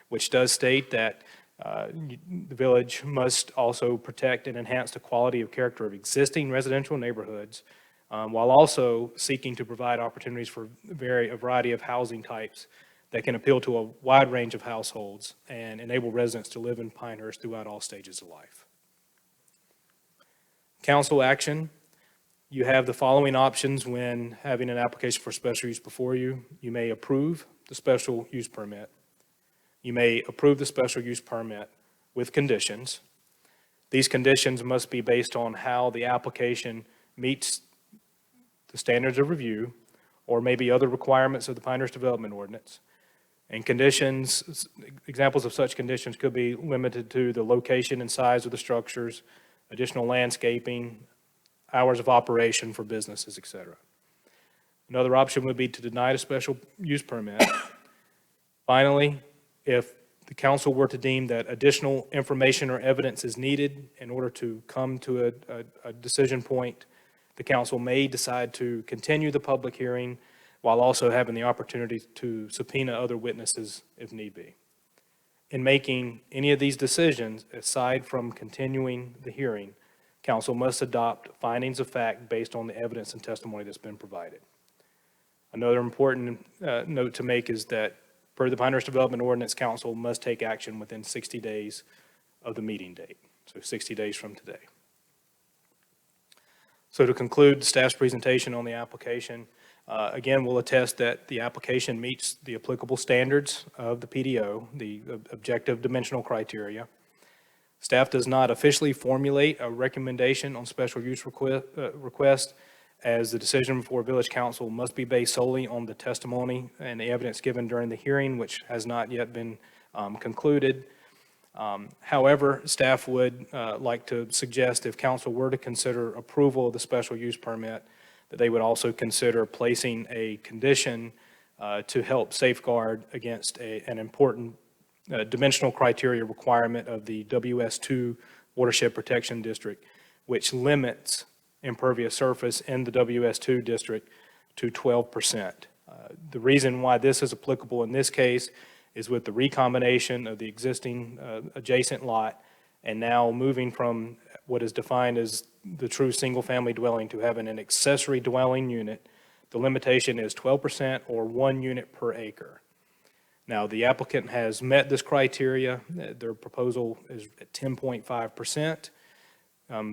which does state that the village must also protect and enhance the quality of character of existing residential neighborhoods, while also seeking to provide opportunities for a variety of housing types that can appeal to a wide range of households and enable residents to live in Pinehurst throughout all stages of life. Council action, you have the following options when having an application for special use before you. You may approve the special use permit. You may approve the special use permit with conditions. These conditions must be based on how the application meets the standards of review or maybe other requirements of the Pinehurst Development Ordinance. And conditions, examples of such conditions could be limited to the location and size of the structures, additional landscaping, hours of operation for businesses, et cetera. Another option would be to deny a special use permit. Finally, if the council were to deem that additional information or evidence is needed in order to come to a decision point, the council may decide to continue the public hearing while also having the opportunity to subpoena other witnesses if need be. In making any of these decisions, aside from continuing the hearing, council must adopt findings of fact based on the evidence and testimony that's been provided. Another important note to make is that per the Pinehurst Development Ordinance, council must take action within 60 days of the meeting date, so 60 days from today. So to conclude the staff's presentation on the application, again, we'll attest that the application meets the applicable standards of the PDO, the objective dimensional criteria. Staff does not officially formulate a recommendation on special use request, as the decision before Village Council must be based solely on the testimony and the evidence given during the hearing, which has not yet been concluded. However, staff would like to suggest if council were to consider approval of the special use permit, that they would also consider placing a condition to help safeguard against an important dimensional criteria requirement of the WS2 Watershed Protection District, which limits impervious surface in the WS2 district to 12%. The reason why this is applicable in this case is with the recombination of the existing adjacent lot and now moving from what is defined as the true single-family dwelling to having an accessory dwelling unit. The limitation is 12% or 1 unit per acre. Now, the applicant has met this criteria. Their proposal is at 10.5%.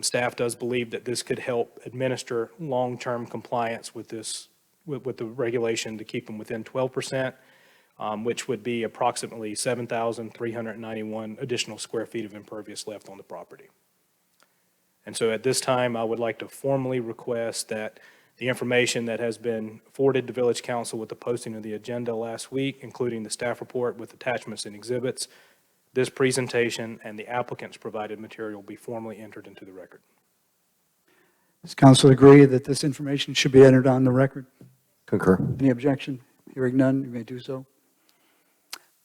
Staff does believe that this could help administer long-term compliance with this, with the regulation to keep them within 12%, which would be approximately 7,391 additional square feet of impervious left on the property. And so at this time, I would like to formally request that the information that has been forwarded to Village Council with the posting of the agenda last week, including the staff report with attachments and exhibits, this presentation and the applicant's provided material be formally entered into the record. Does council agree that this information should be entered on the record? Concur. Any objection? Hearing none, you may do so.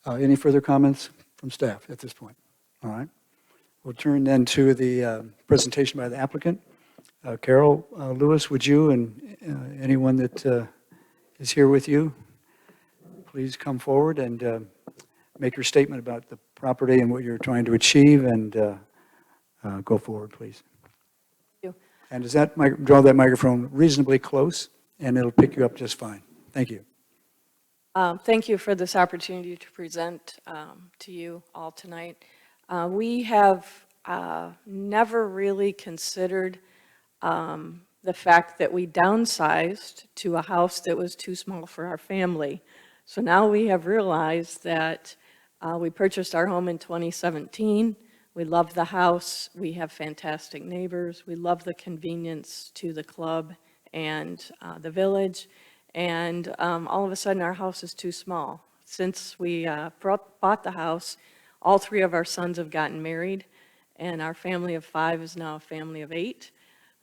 Any further comments from staff at this point? All right. We'll turn then to the presentation by the applicant. Carol Lewis, would you and anyone that is here with you, please come forward and make your statement about the property and what you're trying to achieve, and go forward, please. Thank you. And does that draw that microphone reasonably close, and it'll pick you up just fine. Thank you. Thank you for this opportunity to present to you all tonight. We have never really considered the fact that we downsized to a house that was too small for our family. So now we have realized that we purchased our home in 2017. We love the house. We have fantastic neighbors. We love the convenience to the club and the village. And all of a sudden, our house is too small. Since we bought the house, all 3 of our sons have gotten married, and our family of 5 is now a family of 8.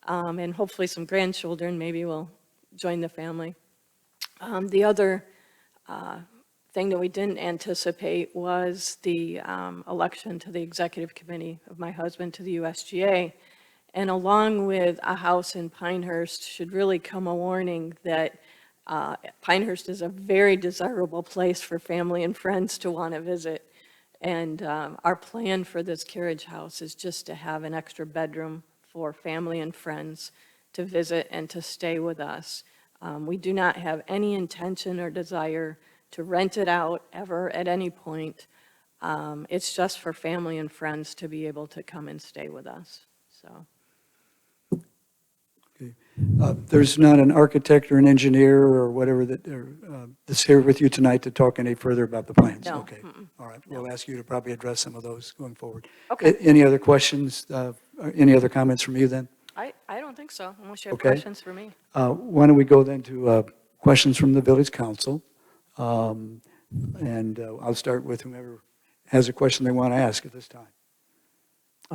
And hopefully some grandchildren maybe will join the family. The other thing that we didn't anticipate was the election to the executive committee of my husband to the USGA. And along with a house in Pinehurst should really come a warning that Pinehurst is a very desirable place for family and friends to want to visit. And our plan for this carriage house is just to have an extra bedroom for family and friends to visit and to stay with us. We do not have any intention or desire to rent it out ever at any point. It's just for family and friends to be able to come and stay with us. So. Okay. There's not an architect or an engineer or whatever that's here with you tonight to talk any further about the plans? No, Okay, all right. We'll ask you to probably address some of those going forward. Okay. Any other questions, or any other comments from you then? I don't think so, unless you have Okay. questions for me. Why don't we go then to questions from the village council? And I'll start with whomever has a question they want to ask at this time.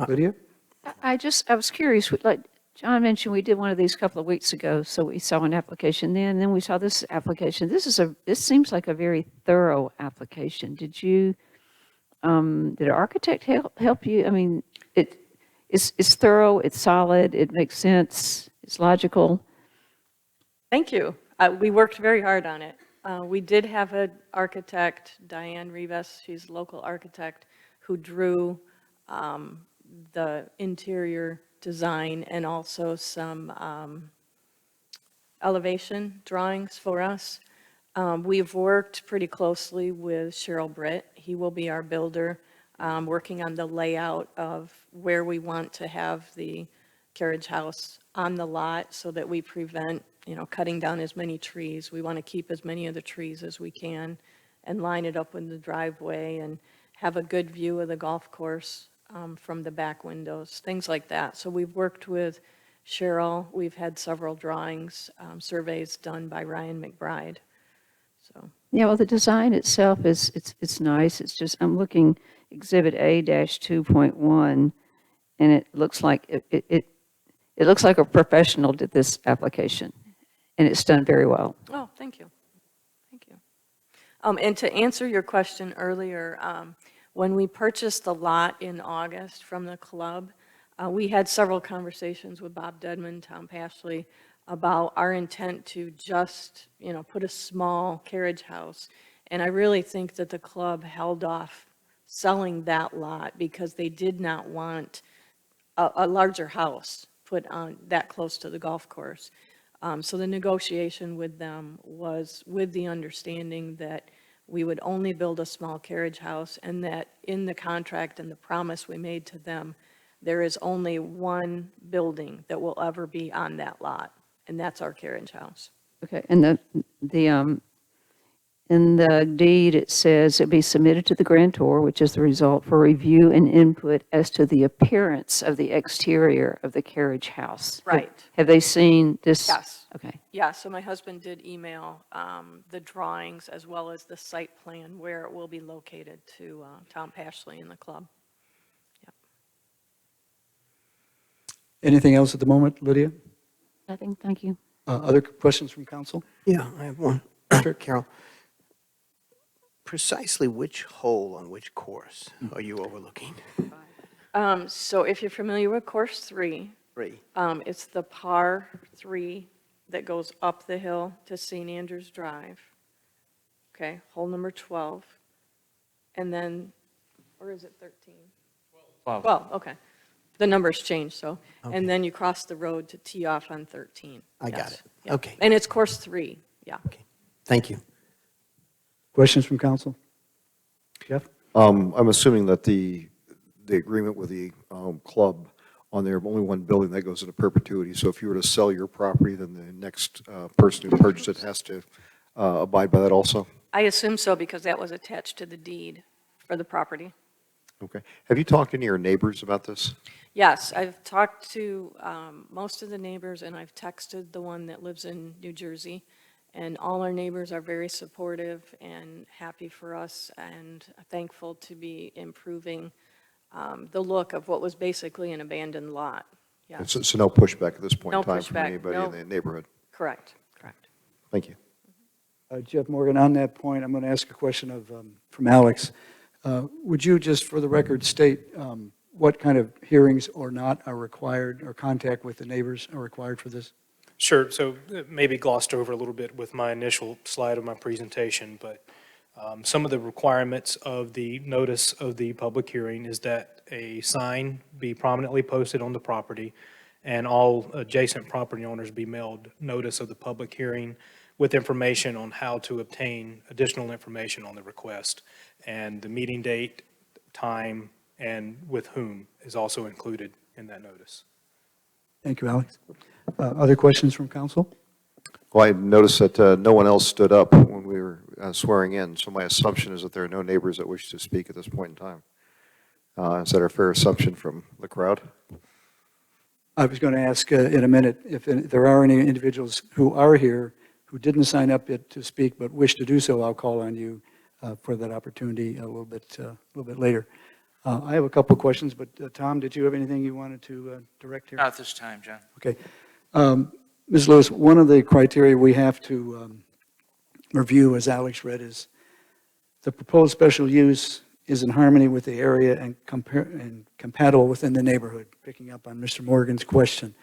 Lydia? I was curious, like John mentioned, we did one of these a couple of weeks ago, so we saw an application then, and then we saw this application. This seems like a very thorough application. Did an architect help you? I mean, it's thorough, it's solid, it makes sense, it's logical. Thank you. We worked very hard on it. We did have an architect, Diane Rivas, she's a local architect, who drew the interior design and also some elevation drawings for us. We've worked pretty closely with Cheryl Britt. He will be our builder, working on the layout of where we want to have the carriage house on the lot so that we prevent, cutting down as many trees. We want to keep as many of the trees as we can and line it up with the driveway and have a good view of the golf course from the back windows, things like that. So we've worked with Cheryl. We've had several drawings, surveys done by Ryan McBride. So Yeah, well, the design itself it's nice. It's just, I'm looking Exhibit A-2.1, and it looks like it looks like a professional did this application, and it's done very well. Oh, thank you. Thank you. And to answer your question earlier, when we purchased the lot in August from the club, we had several conversations with Bob Dedman, Tom Pashley, about our intent to just, put a small carriage house. And I really think that the club held off selling that lot because they did not want a larger house put on that close to the golf course. So the negotiation with them was with the understanding that we would only build a small carriage house, and that in the contract and the promise we made to them, there is only one building that will ever be on that lot, and that's our carriage house. Okay, and in the deed, it says it be submitted to the grantor, which is the result, for review and input as to the appearance of the exterior of the carriage house. Right. Have they seen this? Yes. Okay. Yeah, so my husband did email the drawings as well as the site plan where it will be located to Tom Pashley and the club. Anything else at the moment, Lydia? Nothing, thank you. Other questions from council? Yeah, I have one. Carol, precisely which hole on which course are you overlooking? So if you're familiar with course 3, 3. it's the par 3 that goes up the hill to St. Andrews Drive. Okay, hole number 12. And then, or is it 13? 12, okay. The numbers changed, so. Okay. And then you cross the road to tee off on 13. I got Yes. it. Yeah. Okay. And it's course 3, yeah. Okay, thank you. Questions from council? Jeff? I'm assuming that the agreement with the club on there, only one building, that goes into perpetuity. So if you were to sell your property, then the next person who purchased it has to abide by that also? I assume so because that was attached to the deed for the property. Okay. Have you talked to any of your neighbors about this? Yes, I've talked to most of the neighbors, and I've texted the one that lives in New Jersey, and all our neighbors are very supportive and happy for us and thankful to be improving the look of what was basically an abandoned lot. Yeah, So no pushback at this point No in time from pushback, anybody no. in the neighborhood? correct. Thank you. Jeff Morgan, on that point, I'm going to ask a question from Alex. Would you just, for the record, state what kind of hearings or not are required, or contact with the neighbors are required for this? Sure, so maybe glossed over a little bit with my initial slide of my presentation, but some of the requirements of the notice of the public hearing is that a sign be prominently posted on the property, and all adjacent property owners be mailed notice of the public hearing with information on how to obtain additional information on the request. And the meeting date, time, and with whom is also included in that notice. Thank you, Alex. Other questions from council? Well, I noticed that no one else stood up when we were swearing in, so my assumption is that there are no neighbors that wish to speak at this point in time. Is that a fair assumption from the crowd? I was going to ask in a minute if there are any individuals who are here who didn't sign up yet to speak but wish to do so. I'll call on you for that opportunity a little bit later. I have a couple of questions, but Tom, did you have anything you wanted to direct here? Not at this time, John. Okay. Ms. Lewis, one of the criteria we have to review, as Alex read, is the proposed special use is in harmony with the area and compatible within the neighborhood, picking up on Mr. Morgan's question.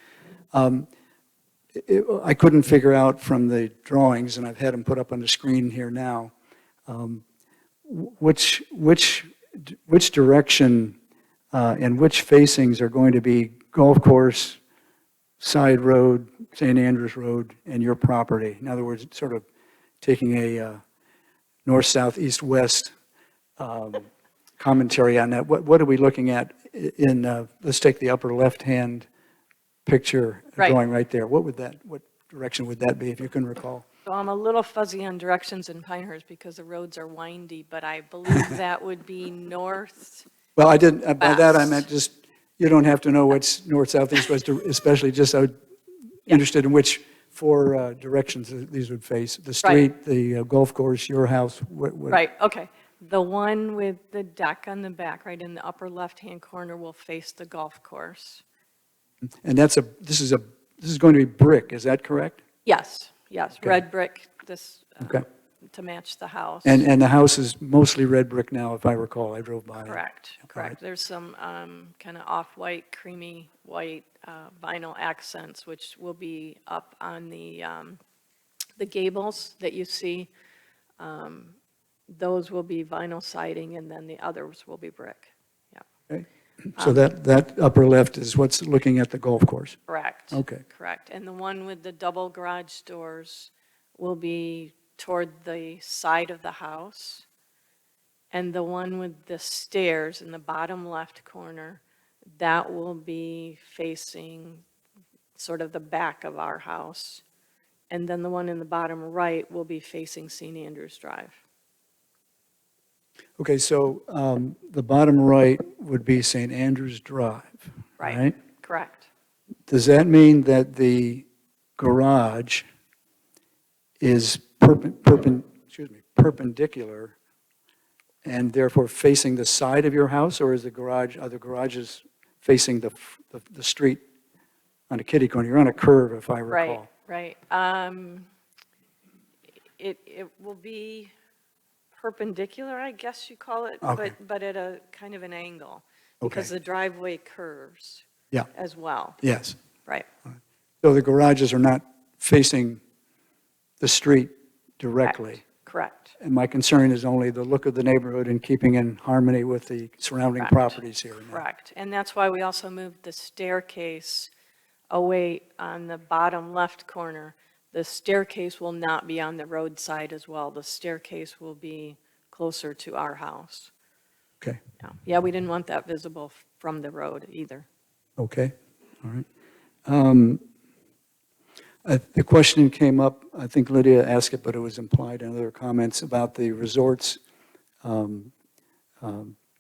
I couldn't figure out from the drawings, and I've had them put up on the screen here now, which direction and which facings are going to be golf course, side road, St. Andrews Road, and your property. In other words, sort of taking a north, south, east, west commentary on that. What are we looking at in, let's take the upper left-hand picture Right. drawing right there. What direction would that be, if you can recall? So I'm a little fuzzy on directions in Pinehurst because the roads are windy, but I believe that would be north. Well, I didn't, by that I West. meant just, you don't have to know what's north, south, east, west, especially just I'm interested in which four directions these would face. The street, the golf course, your house. Right, okay. The one with the deck on the back, right in the upper left-hand corner, will face the golf course. And this is going to be brick, is that correct? Yes, yes, Okay. red brick, this, Okay. to match the house. And the house is mostly red brick now, if I recall. I drove by it. Correct, All right. correct. There's some kind of off-white, creamy white vinyl accents, which will be up on the gables that you see. Those will be vinyl siding, and then the others will be brick. Yeah, Okay. So that upper left is what's looking at the golf course. correct. Okay. Correct. And the one with the double garage doors will be toward the side of the house. And the one with the stairs in the bottom left corner, that will be facing sort of the back of our house. And then the one in the bottom right will be facing St. Andrews Drive. Okay, so the bottom right would be St. Andrews Drive, right? Correct. Does that mean that the garage is perpendicular and therefore facing the side of your house, or are the garages facing the street on a kitty corner? You're on a curve, if I recall. Right. It will be perpendicular, I guess you call it, Okay. but at a kind of an angle. Okay. Because the driveway curves Yeah, as well. yes. Right, So the garages are not facing the street directly. correct. And my concern is only the look of the neighborhood and keeping in harmony with the surrounding Correct. properties here. Correct. And that's why we also moved the staircase away on the bottom left corner. The staircase will not be on the roadside as well. The staircase will be closer to our house. Okay, Yeah, we didn't want that visible from the road either. okay, all right. The question came up, I think Lydia asked it, but it was implied in other comments about the resort's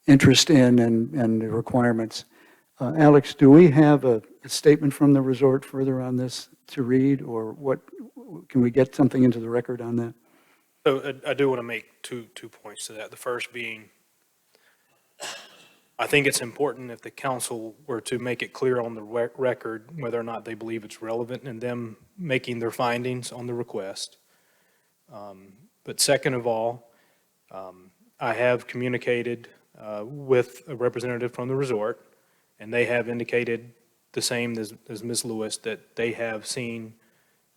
interest in and the requirements. Alex, do we have a statement from the resort further on this to read, or what, can we get something into the record on that? So I do want to make two points to that. The first being, I think it's important if the council were to make it clear on the record whether or not they believe it's relevant in them making their findings on the request. But second of all, I have communicated with a representative from the resort, and they have indicated the same as Ms. Lewis, that they have seen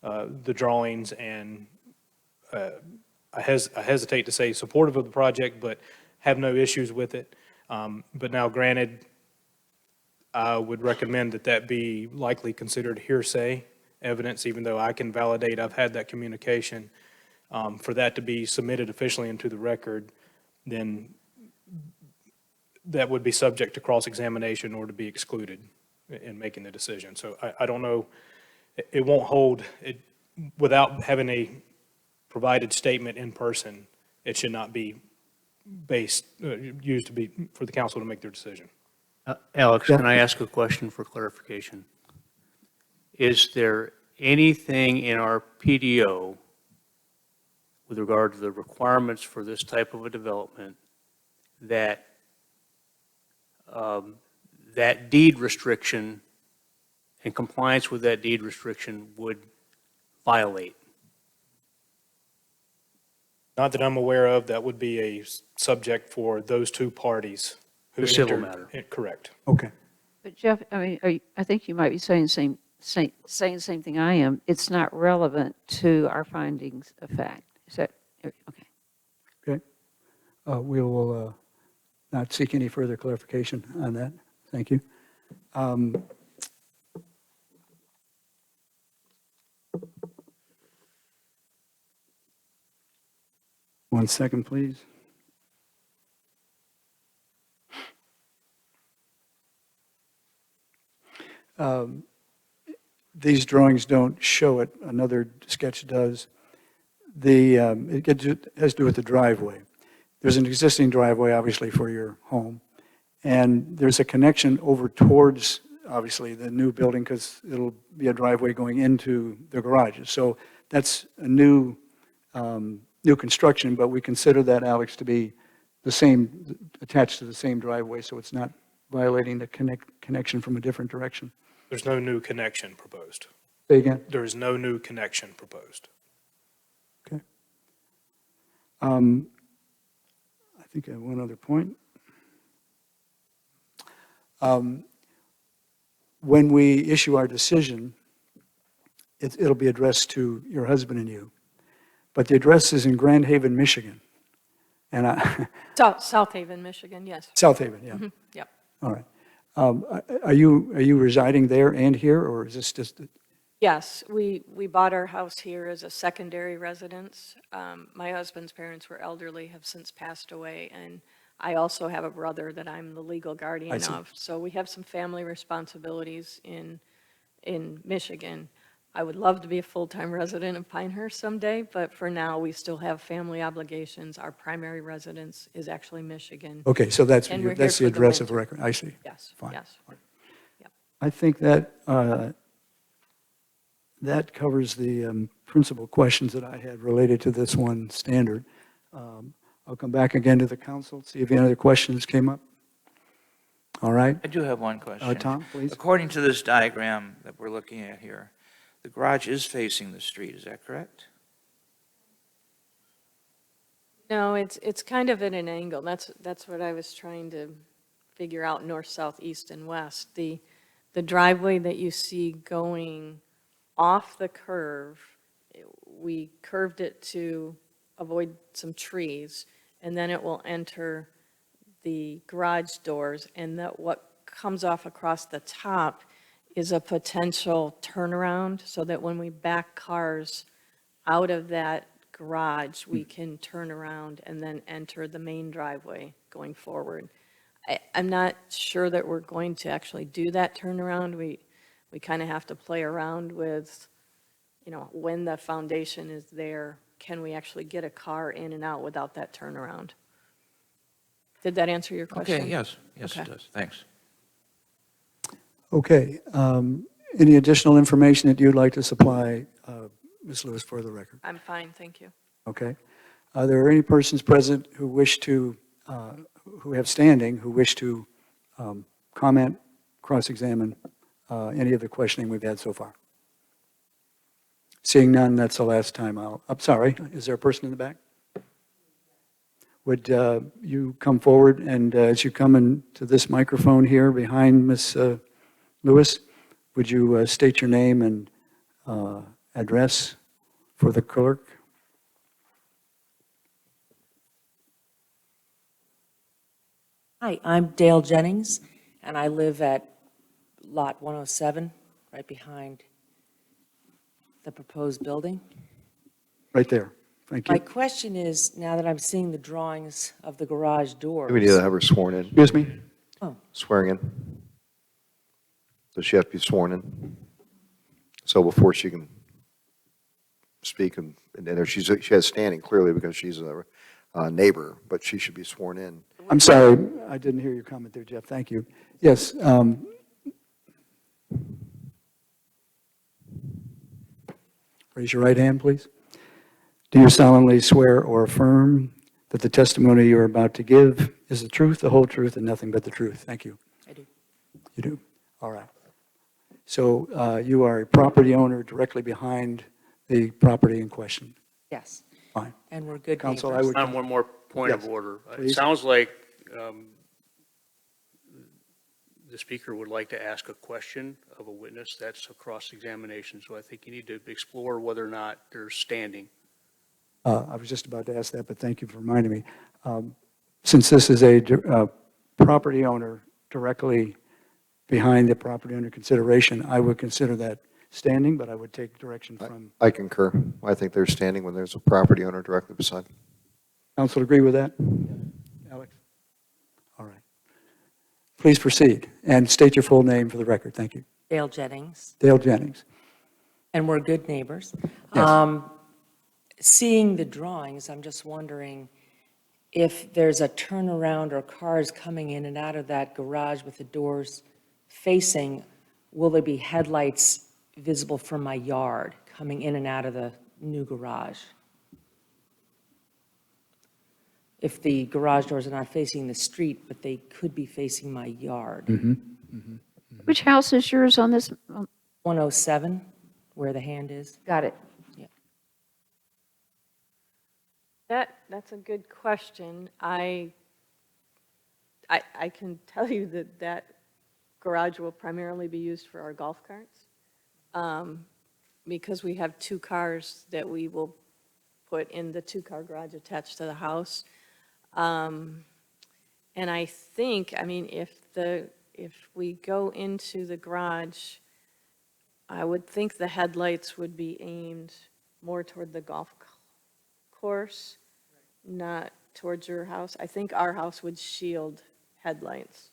the drawings and I hesitate to say supportive of the project, but have no issues with it. But now granted, I would recommend that be likely considered hearsay evidence, even though I can validate I've had that communication. For that to be submitted officially into the record, then that would be subject to cross-examination or to be excluded. in making the decision. So I don't know, it won't hold, without having a provided statement in person, it should not be used to be, for the council to make their decision. Alex, can I ask a question for clarification? Is there anything in our PDO with regard to the requirements for this type of a development that that deed restriction and compliance with that deed restriction would violate? Not that I'm aware of, that would be a subject for those two parties. who The civil entered- matter. Correct. Okay. But Jeff, I mean, I think you might be saying saying the same thing I am. It's not relevant to our findings of fact. Is that, okay. Okay. We will not seek any further clarification on that. Thank you. One second, please. These drawings don't show it. Another sketch does. It has to do with the driveway. There's an existing driveway, obviously, for your home. And there's a connection over towards, obviously, the new building, because it'll be a driveway going into the garages. So that's a new construction, but we consider that, Alex, to be the same, attached to the same driveway, so it's not violating the connection from a different direction. There's no new connection proposed. Say again? There is no new connection proposed. Okay. I think I have one other point. When we issue our decision, it'll be addressed to your husband and you, but the address is in Grand Haven, Michigan. And South Haven, Michigan, yes. South Haven, yeah. Yep. All right. Are you residing there and here, or is this just? Yes, we bought our house here as a secondary residence. My husband's parents were elderly, have since passed away, and I also have a brother that I'm the legal guardian see. of. So we have some family responsibilities in Michigan. I would love to be a full-time resident of Pinehurst someday, but for now, we still have family obligations. Our primary residence is actually Michigan. Okay, so that's And we're the here for the address of winter. record. I see. Yes, Fine. yes. I think that that covers the principal questions that I had related to this one standard. I'll come back again to the council, see if any other questions came up. All right. I do have one question. Tom, please. According to this diagram that we're looking at here, the garage is facing the street, is that correct? No, it's kind of at an angle. That's what I was trying to figure out, north, south, east, and west. The driveway that you see going off the curve, we curved it to avoid some trees, and then it will enter the garage doors, and that what comes off across the top is a potential turnaround, so that when we back cars out of that garage, we can turn around and then enter the main driveway going forward. I'm not sure that we're going to actually do that turnaround. We kind of have to play around with, when the foundation is there, can we actually get a car in and out without that turnaround? Did that answer your question? Okay, yes, it Okay. does, thanks. Okay. Any additional information that you'd like to supply, Ms. Lewis, for the record? I'm fine, thank you. Okay. Are there any persons present who wish to, who have standing, who wish to comment, cross-examine any of the questioning we've had so far? Seeing none, that's the last time I'm sorry, is there a person in the back? Would you come forward, and as you come into this microphone here behind Ms. Lewis, would you state your name and address for the clerk? Hi, I'm Dale Jennings, and I live at Lot 107, right behind the proposed building. Right there. Thank My you. question is, now that I'm seeing the drawings of the garage doors. We need to have her sworn in, Excuse me? swearing in. Does she have to be sworn in? So before she can speak, and she has standing clearly because she's a neighbor, but she should be sworn in. I'm sorry, I didn't hear your comment there, Jeff. Thank you. Yes. Raise your right hand, please. Do you solemnly swear or affirm that the testimony you are about to give is the truth, the whole truth, and nothing but the truth? Thank you. I do. You do? All right. So you are a property owner directly behind the property in question? Yes. Fine. And we're good Counsel, I neighbors. would- On one more point of Yes, order. It please. sounds like the speaker would like to ask a question of a witness. That's a cross-examination, so I think you need to explore whether or not they're standing. I was just about to ask that, but thank you for reminding me. Since this is a property owner directly behind the property under consideration, I would consider that standing, but I would take direction from. I concur. I think they're standing when there's a property owner directly beside. Counsel agree with that? Alex? All right. Please proceed and state your full name for the record. Thank you. Dale Jennings, Dale Jennings. and we're good neighbors. Yes. Seeing the drawings, I'm just wondering if there's a turnaround or cars coming in and out of that garage with the doors facing, will there be headlights visible from my yard coming in and out of the new garage? If the garage doors are not facing the street, but they could be facing my yard. Which house is yours on this? 107, where the hand is. Got it. That's a good question. I can tell you that garage will primarily be used for our golf carts, because we have 2 cars that we will put in the 2-car garage attached to the house. And I think, I mean, if we go into the garage, I would think the headlights would be aimed more toward the golf course, not towards your house. I think our house would shield headlights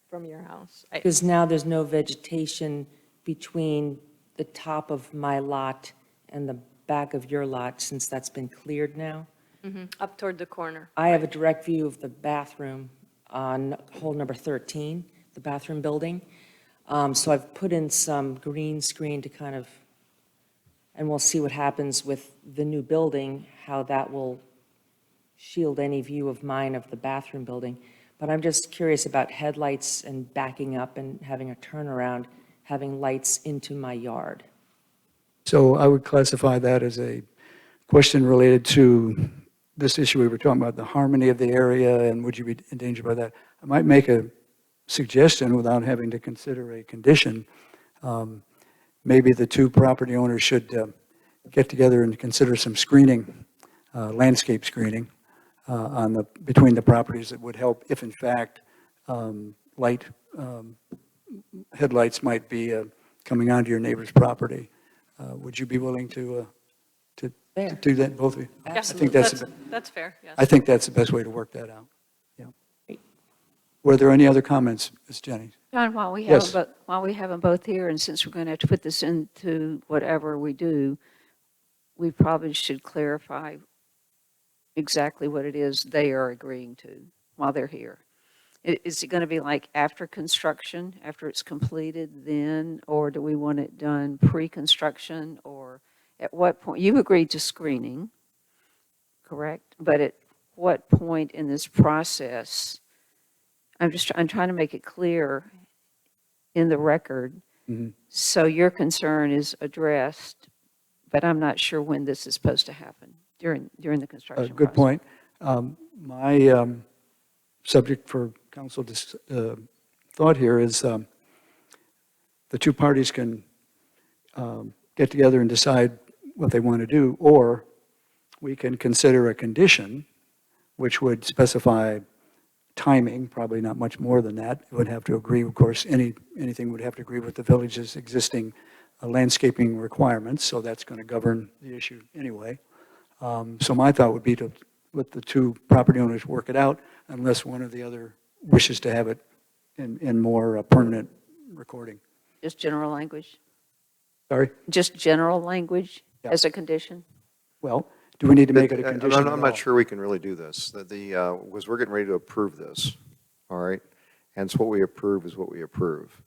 from your house. Because now there's no vegetation between the top of my lot and the back of your lot, since that's been cleared now. Up toward the corner. I have a direct view of the bathroom on hole number 13, the bathroom building. So I've put in some green screen to kind of, and we'll see what happens with the new building, how that will shield any view of mine of the bathroom building. But I'm just curious about headlights and backing up and having a turnaround, having lights into my yard. So I would classify that as a question related to this issue we were talking about, the harmony of the area, and would you be in danger by that? I might make a suggestion without having to consider a condition. Maybe the 2 property owners should get together and consider some screening, landscape screening, between the properties that would help if, in fact, headlights might be coming onto your neighbor's property. Would you be willing to Fair. do that, both of you? Yeah, I think that's fair, yes. I think that's the best way to work that out. Yeah. Were there any other comments, Ms. Jennings? John, while we Yes. have them both here, and since we're going to have to put this into whatever we do, we probably should clarify exactly what it is they are agreeing to while they're here. Is it going to be like after construction, after it's completed then, or do we want it done pre-construction, or at what point? You agreed to screening, correct? But at what point in this process? I'm trying to make it clear in the record. Mhm. So your concern is addressed, but I'm not sure when this is supposed to happen during the construction Good process. point. My subject for council thought here is the 2 parties can get together and decide what they want to do, or we can consider a condition which would specify timing, probably not much more than that. It would have to agree, of course, anything would have to agree with the village's existing landscaping requirements, so that's going to govern the issue anyway. So my thought would be to let the 2 property owners work it out, unless one or the other wishes to have it in more permanent recording. Just general language? Sorry? Just general language Yeah. as a condition? Well, do we need to make it a condition at I'm all? not sure we can really do this. Was we're getting ready to approve this, all right? Hence, what we approve is what we approve.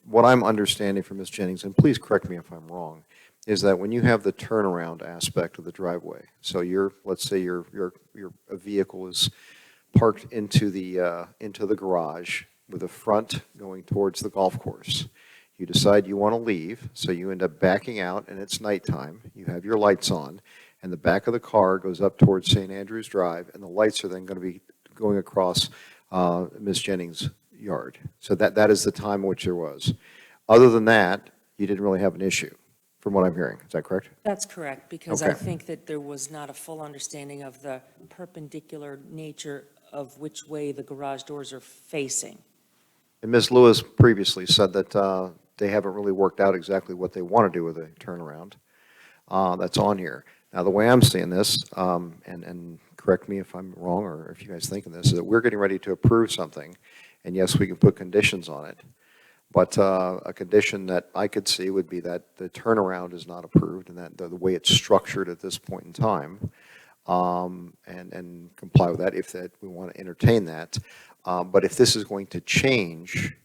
What I'm understanding from Ms. Jennings, and please correct me if I'm wrong, is that when you have the turnaround aspect of the driveway, so let's say a vehicle is parked into the garage with the front going towards the golf course. You decide you want to leave, so you end up backing out, and it's nighttime. You have your lights on, and the back of the car goes up towards St. Andrews Drive, and the lights are then going to be going across Ms. Jennings' yard. So that is the time in which there was. Other than that, you didn't really have an issue, from what I'm hearing. Is that correct? That's correct, because I Okay. think that there was not a full understanding of the perpendicular nature of which way the garage doors are facing. And Ms. Lewis previously said that they haven't really worked out exactly what they want to do with a turnaround. That's on here. Now, the way I'm seeing this, and correct me if I'm wrong or if you guys think of this, is that we're getting ready to approve something, and yes, we can put conditions on it, but a condition that I could see would be that the turnaround is not approved and that the way it's structured at this point in time, and comply with that if we want to entertain that. But if this is going to change,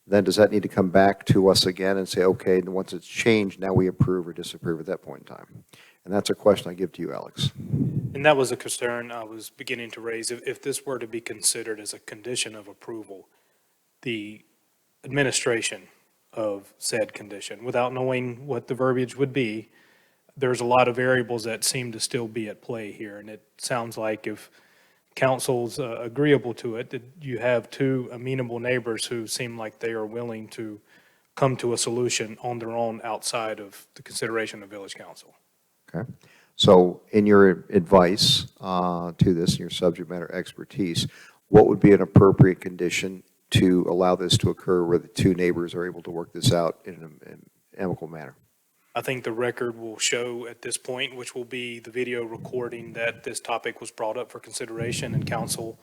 then does that need to come back to us again and say, okay, and once it's changed, now we approve or disapprove at that point in time? And that's a question I give to you, Alex. And that was a concern I was beginning to raise. If this were to be considered as a condition of approval, the administration of said condition, without knowing what the verbiage would be, there's a lot of variables that seem to still be at play here. And it sounds like if council's agreeable to it, that you have two amenable neighbors who seem like they are willing to come to a solution on their own outside of the consideration of village council. Okay. So in your advice to this, your subject matter expertise, what would be an appropriate condition to allow this to occur where the two neighbors are able to work this out in an amicable manner? I think the record will show at this point, which will be the video recording, that this topic was brought up for consideration and council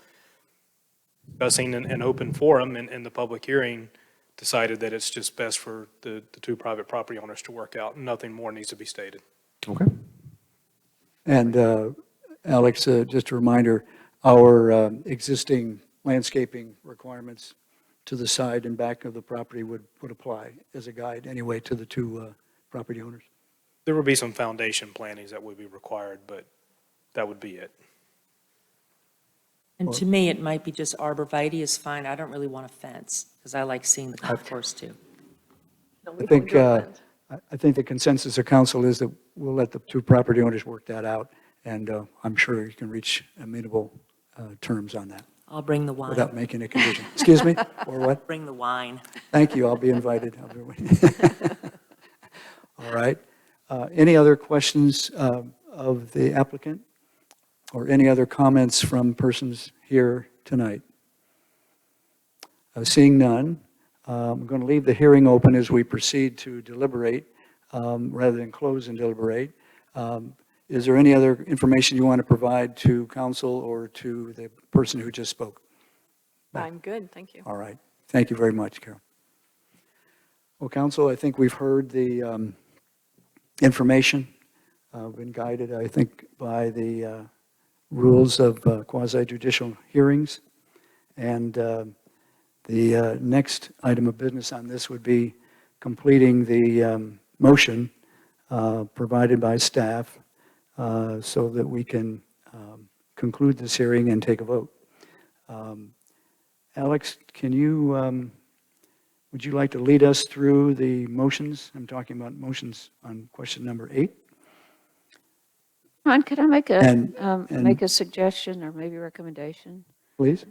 discussing an open forum in the public hearing decided that it's just best for the two private property owners to work out. Nothing more needs to be stated. Okay. And Alex, just a reminder, our existing landscaping requirements to the side and back of the property would apply as a guide anyway to the two property owners. There would be some foundation plantings that would be required, but that would be it. And to me, it might be just arborvitae is fine. I don't really want a fence, because I like seeing the golf course too. I think the consensus of council is that we'll let the two property owners work that out, and I'm sure you can reach amenable terms on that I'll bring the wine. without making a condition. Excuse me, or what? Bring the wine. Thank you, I'll be invited. All right. Any other questions of the applicant? Or any other comments from persons here tonight? Seeing none, I'm going to leave the hearing open as we proceed to deliberate, rather than close and deliberate. Is there any other information you want to provide to council or to the person who just spoke? I'm good, thank you. All right. Thank you very much, Carol. Well, council, I think we've heard the information, been guided, I think, by the rules of quasi-judicial hearings. And the next item of business on this would be completing the motion provided by staff so that we can conclude this hearing and take a vote. Alex, can you, would you like to lead us through the motions? I'm talking about motions on question number 8. Ron, could I make And- make a suggestion or maybe recommendation? Please.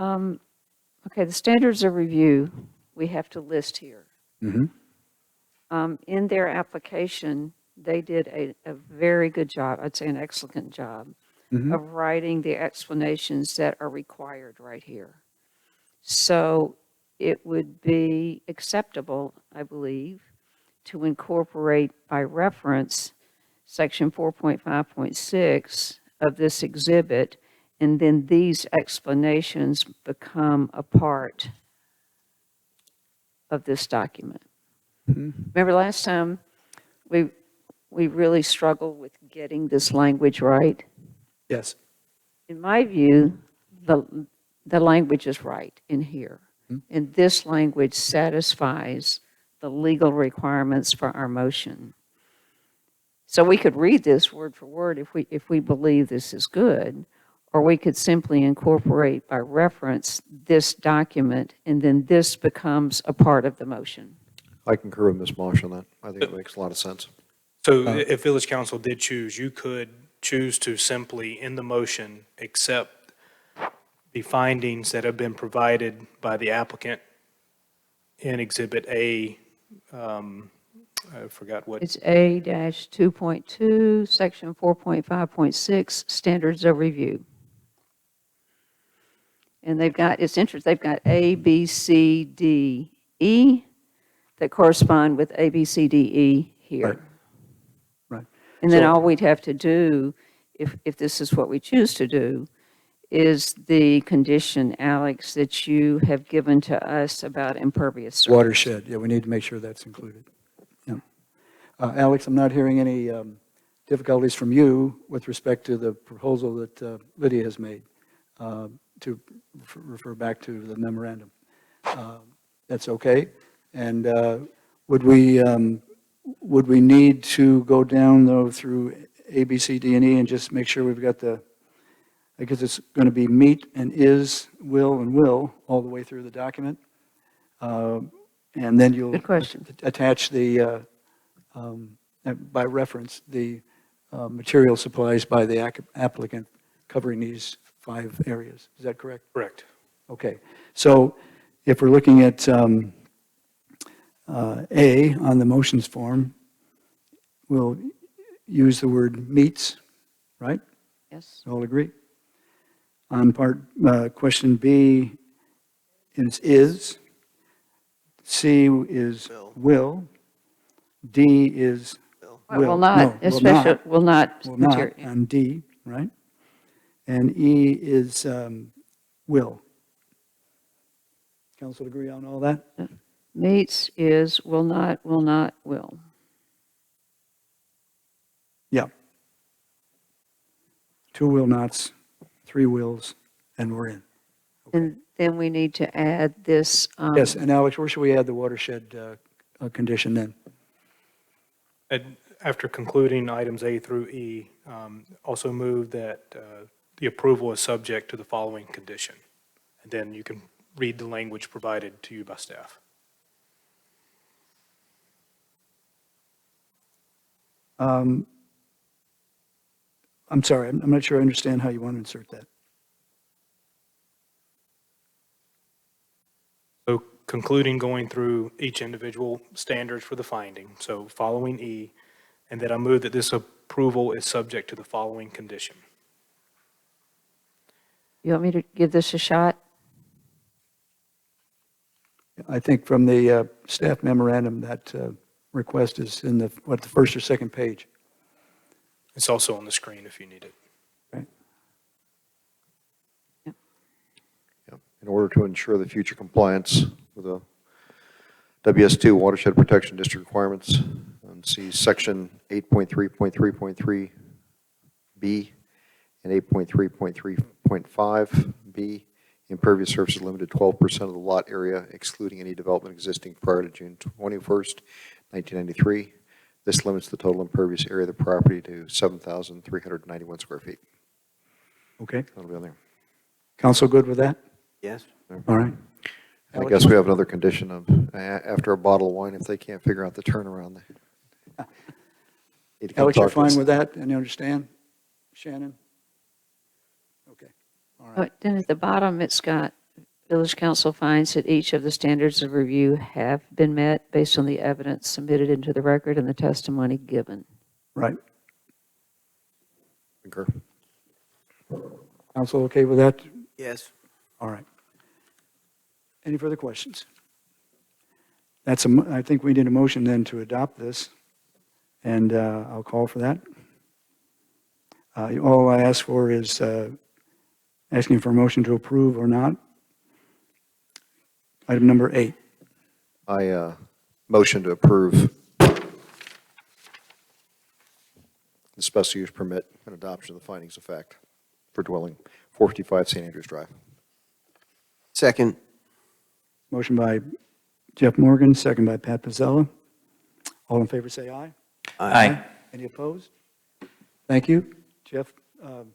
Okay, the standards of review we have to list here. Mm-hmm. In their application, they did a very good job, I'd say an excellent job, Mhm. of writing the explanations that are required right here. So it would be acceptable, I believe, to incorporate by reference section 4.5.6 of this exhibit, and then these explanations become a part of this document. Remember last time, we really struggled with getting this language right? Yes. In my view, the language is right in here. And this language satisfies the legal requirements for our motion. So we could read this word for word if we believe this is good, or we could simply incorporate by reference this document, and then this becomes a part of the motion. I concur with Ms. Marsh on that. I think it makes a lot of sense. So if Village Council did choose, you could choose to simply, in the motion, accept the findings that have been provided by the applicant in Exhibit A, I forgot what. It's A-2.2, Section 4.5.6, Standards of Review. And they've got, it's interesting, they've got A, B, C, D, E that correspond with A, B, C, D, E here. Right. Right. And then So- all we'd have to do, if this is what we choose to do, is the condition, Alex, that you have given to us about impervious surface. Watershed, yeah, we need to make sure that's included. Yeah. Alex, I'm not hearing any difficulties from you with respect to the proposal that Lydia has made to refer back to the memorandum. That's okay? And would we need to go down, though, through A, B, C, D, and E and just make sure we've got because it's going to be meet and is, will, and will all the way through the document? And then you'll Good question. attach the, by reference, the material supplies by the applicant covering these 5 areas. Is that correct? Correct. Okay. So if we're looking at A on the motions form, we'll use the word meets, right? Yes. All agree? On question B is, C is will, D is Will not, especially, will not. will not material. on D, right? And E is will. Council agree on all that? Meets, is, will not, will. Yeah. 2 will nots, 3 wills, and we're in. And then we need to add this. Yes, and Alex, where should we add the watershed condition then? And after concluding items A through E, also move that the approval is subject to the following condition. And then you can read the language provided to you by staff. I'm sorry, I'm not sure I understand how you want to insert that. So concluding going through each individual standards for the finding, so following E, and then I move that this approval is subject to the following condition. You want me to give this a shot? I think from the staff memorandum, that request is in the first or second page. It's also on the screen if you need it. Right? Yep. In order to ensure the future compliance with the WS2 Watershed Protection District requirements, see Section 8.3.3.3B and 8.3.3.5B, impervious surface is limited to 12% of the lot area, excluding any development existing prior to June 21st, 1993. This limits the total impervious area of the property to 7,391 square feet. Okay. That'll be on there. Council good with that? Yes. All right. I guess we have another condition of, after a bottle of wine, if they can't figure out the turnaround. Need to come Alex, you're talk to us. fine with that, and you understand? Shannon? Okay, all right. Then at the bottom, it's got, Village Council finds that each of the standards of review have been met based on the evidence submitted into the record and the testimony given. Right. Concur. Council okay with that? Yes. All right. Any further questions? I think we need a motion then to adopt this, and I'll call for that. All I ask for is asking for a motion to approve or not. Item number 8. I motion to approve the special use permit and adoption of the findings of fact for dwelling 455 St. Andrews Drive. Second. Motion by Jeff Morgan, second by Pat Pizzella. All in favor, say aye. Aye. Any opposed? Thank you. Jeff,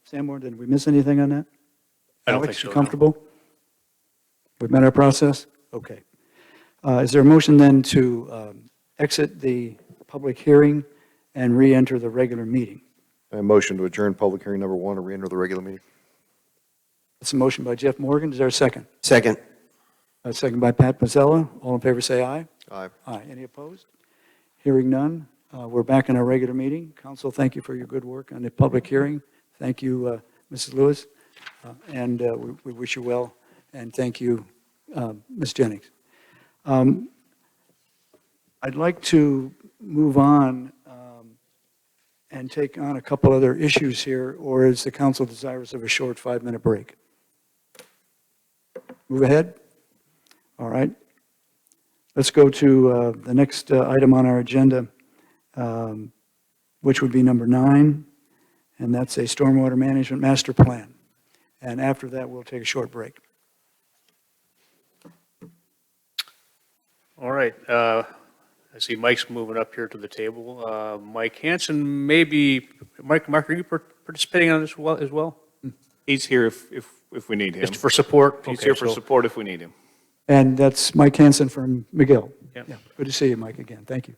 Sanborn, did we miss anything on that? I don't Alex, think so, you no. comfortable? We've met our process? Okay. Is there a motion then to exit the public hearing and re-enter the regular meeting? A motion to adjourn public hearing number 1 and re-enter the regular meeting. That's a motion by Jeff Morgan. Is there a second? Second. A second by Pat Pizzella. All in favor, say aye. Aye. Aye. Any opposed? Hearing none. We're back in our regular meeting. Council, thank you for your good work on the public hearing. Thank you, Mrs. Lewis, and we wish you well, and thank you, Ms. Jennings. I'd like to move on and take on a couple other issues here, or is the council desirous of a short 5-minute break? Move ahead? All right. Let's go to the next item on our agenda, which would be number 9, and that's a stormwater management master plan. And after that, we'll take a short break. All right. I see Mike's moving up here to the table. Mike Hanson, maybe, Mark, are you participating on this as well? He's here if we need him. Just for support? He's Okay, here for so- support if we need him. And that's Mike Hanson from McGill. Yep. Yeah, good to see you, Mike, again. Thank you.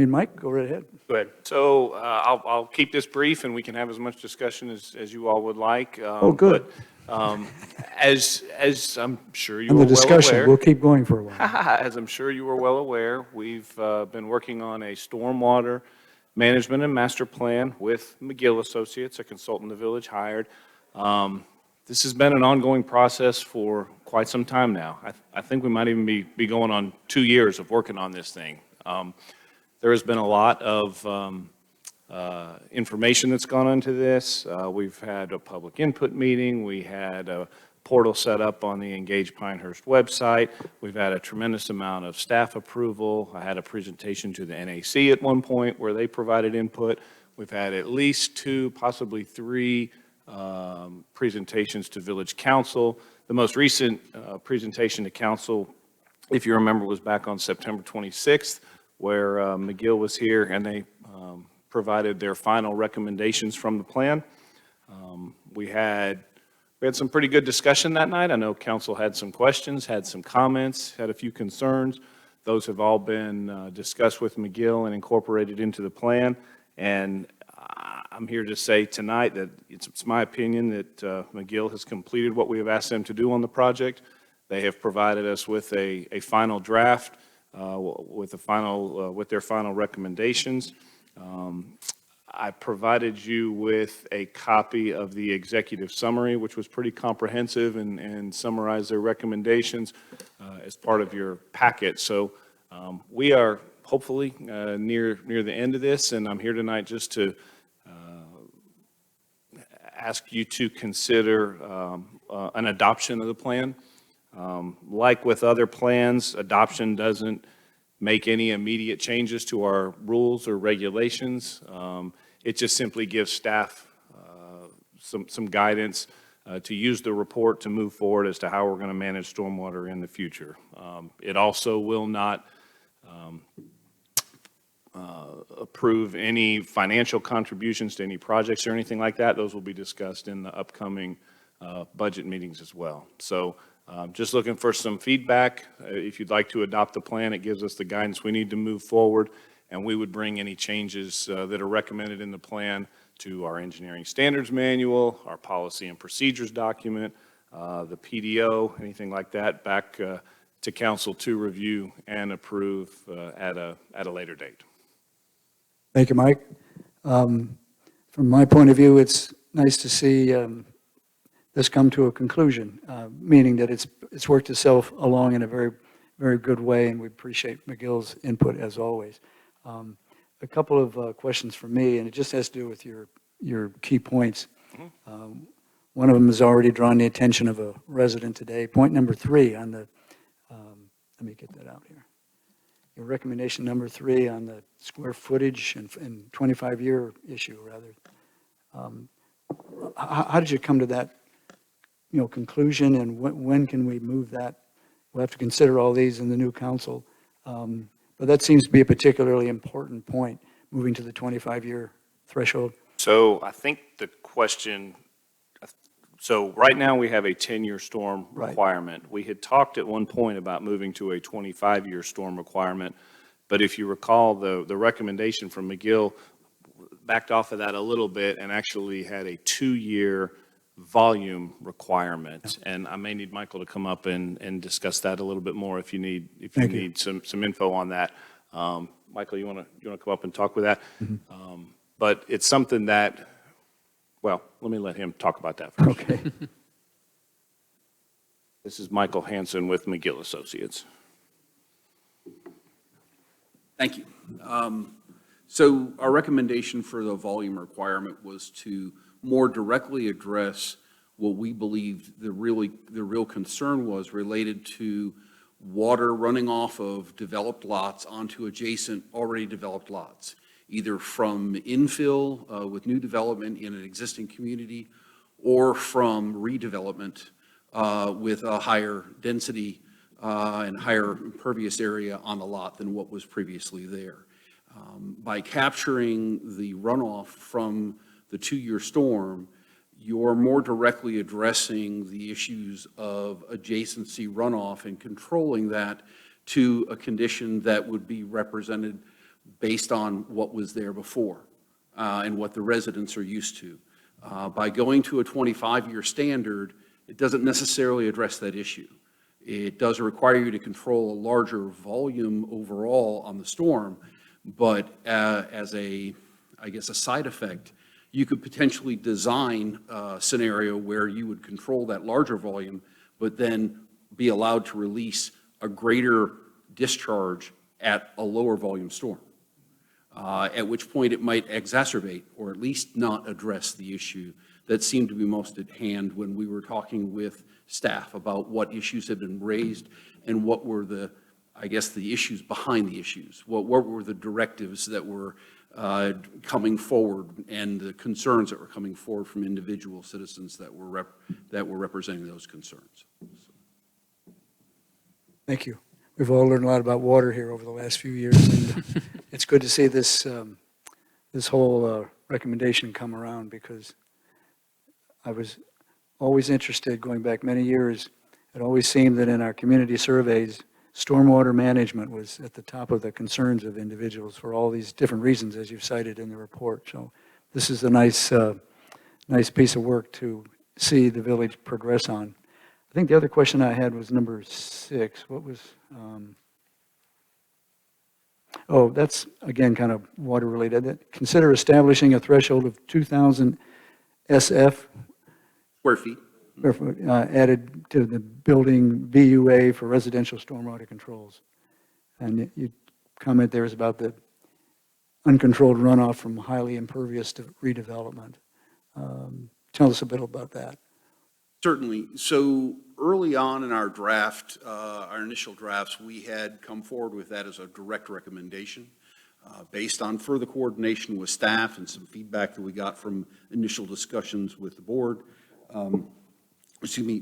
Mike, go right ahead. Go ahead. So I'll keep this brief, and we can have as much discussion as you all would like. Oh, good. But, as I'm sure you And are the well discussion, aware, we'll keep going for a while. as I'm sure you are well aware, we've been working on a stormwater management and master plan with McGill Associates, a consultant the village hired. This has been an ongoing process for quite some time now. I think we might even be going on 2 years of working on this thing. There has been a lot of information that's gone into this. We've had a public input meeting. We had a portal set up on the Engage Pinehurst website. We've had a tremendous amount of staff approval. I had a presentation to the NAC at one point where they provided input. We've had at least 2, possibly 3 presentations to Village Council. The most recent presentation to Council, if you remember, was back on September 26th, where McGill was here and they provided their final recommendations from the plan. We had some pretty good discussion that night. I know Council had some questions, had some comments, had a few concerns. Those have all been discussed with McGill and incorporated into the plan. And I'm here to say tonight that it's my opinion that McGill has completed what we have asked them to do on the project. They have provided us with a final draft with their final recommendations. I provided you with a copy of the executive summary, which was pretty comprehensive and summarized their recommendations as part of your packet. So we are hopefully near the end of this, and I'm here tonight just to ask you to consider an adoption of the plan. Like with other plans, adoption doesn't make any immediate changes to our rules or regulations. It just simply gives staff some guidance to use the report to move forward as to how we're going to manage stormwater in the future. It also will not approve any financial contributions to any projects or anything like that. Those will be discussed in the upcoming budget meetings as well. So just looking for some feedback. If you'd like to adopt the plan, it gives us the guidance we need to move forward, and we would bring any changes that are recommended in the plan to our engineering standards manual, our policy and procedures document, the PDO, anything like that, back to council to review and approve at a later date. Thank you, Mike. From my point of view, it's nice to see this come to a conclusion, meaning that it's worked itself along in a very, very good way, and we appreciate McGill's input as always. A couple of questions from me, and it just has to do with your key points. One of them has already drawn the attention of a resident today. Point number 3 on the let me get that out here. Your recommendation number 3 on the square footage and 25-year issue, rather. How did you come to that, conclusion, and when can we move that? We'll have to consider all these in the new council. But that seems to be a particularly important point, moving to the 25-year threshold. So I think the question, so right now we have a 10-year storm Right. requirement. We had talked at one point about moving to a 25-year storm requirement, but if you recall, the recommendation from McGill backed off of that a little bit and actually had a 2-year volume requirement. And I may need Michael to come up and discuss that a little bit more if you need, Thank you. some info on that. Michael, you want to come up and talk with that? But it's something that, well, let me let him talk about that first. Okay. This is Michael Hansen with McGill Associates. Thank you. So our recommendation for the volume requirement was to more directly address what we believed the real concern was related to water running off of developed lots onto adjacent already developed lots, either from infill with new development in an existing community or from redevelopment with a higher density and higher impervious area on the lot than what was previously there. By capturing the runoff from the 2-year storm, you're more directly addressing the issues of adjacency runoff and controlling that to a condition that would be represented based on what was there before and what the residents are used to. By going to a 25-year standard, it doesn't necessarily address that issue. It does require you to control a larger volume overall on the storm, but as a side effect, you could potentially design a scenario where you would control that larger volume, but then be allowed to release a greater discharge at a lower volume storm, at which point it might exacerbate or at least not address the issue that seemed to be most at hand when we were talking with staff about what issues had been raised and what were the issues behind the issues. What were the directives that were coming forward and the concerns that were coming forward from individual citizens that were representing those concerns. Thank you. We've all learned a lot about water here over the last few years, and it's good to see this whole recommendation come around, because I was always interested, going back many years. It always seemed that in our community surveys, stormwater management was at the top of the concerns of individuals for all these different reasons, as you've cited in the report. So this is a nice piece of work to see the village progress on. I think the other question I had was number 6. What was, that's again kind of water related. Consider establishing a threshold of 2,000 SF Square feet. Added to the building BUA for residential stormwater controls. And you comment there is about the uncontrolled runoff from highly impervious to redevelopment. Tell us a bit about that. Certainly. So early on in our draft, our initial drafts, we had come forward with that as a direct recommendation based on further coordination with staff and some feedback that we got from initial discussions with the board.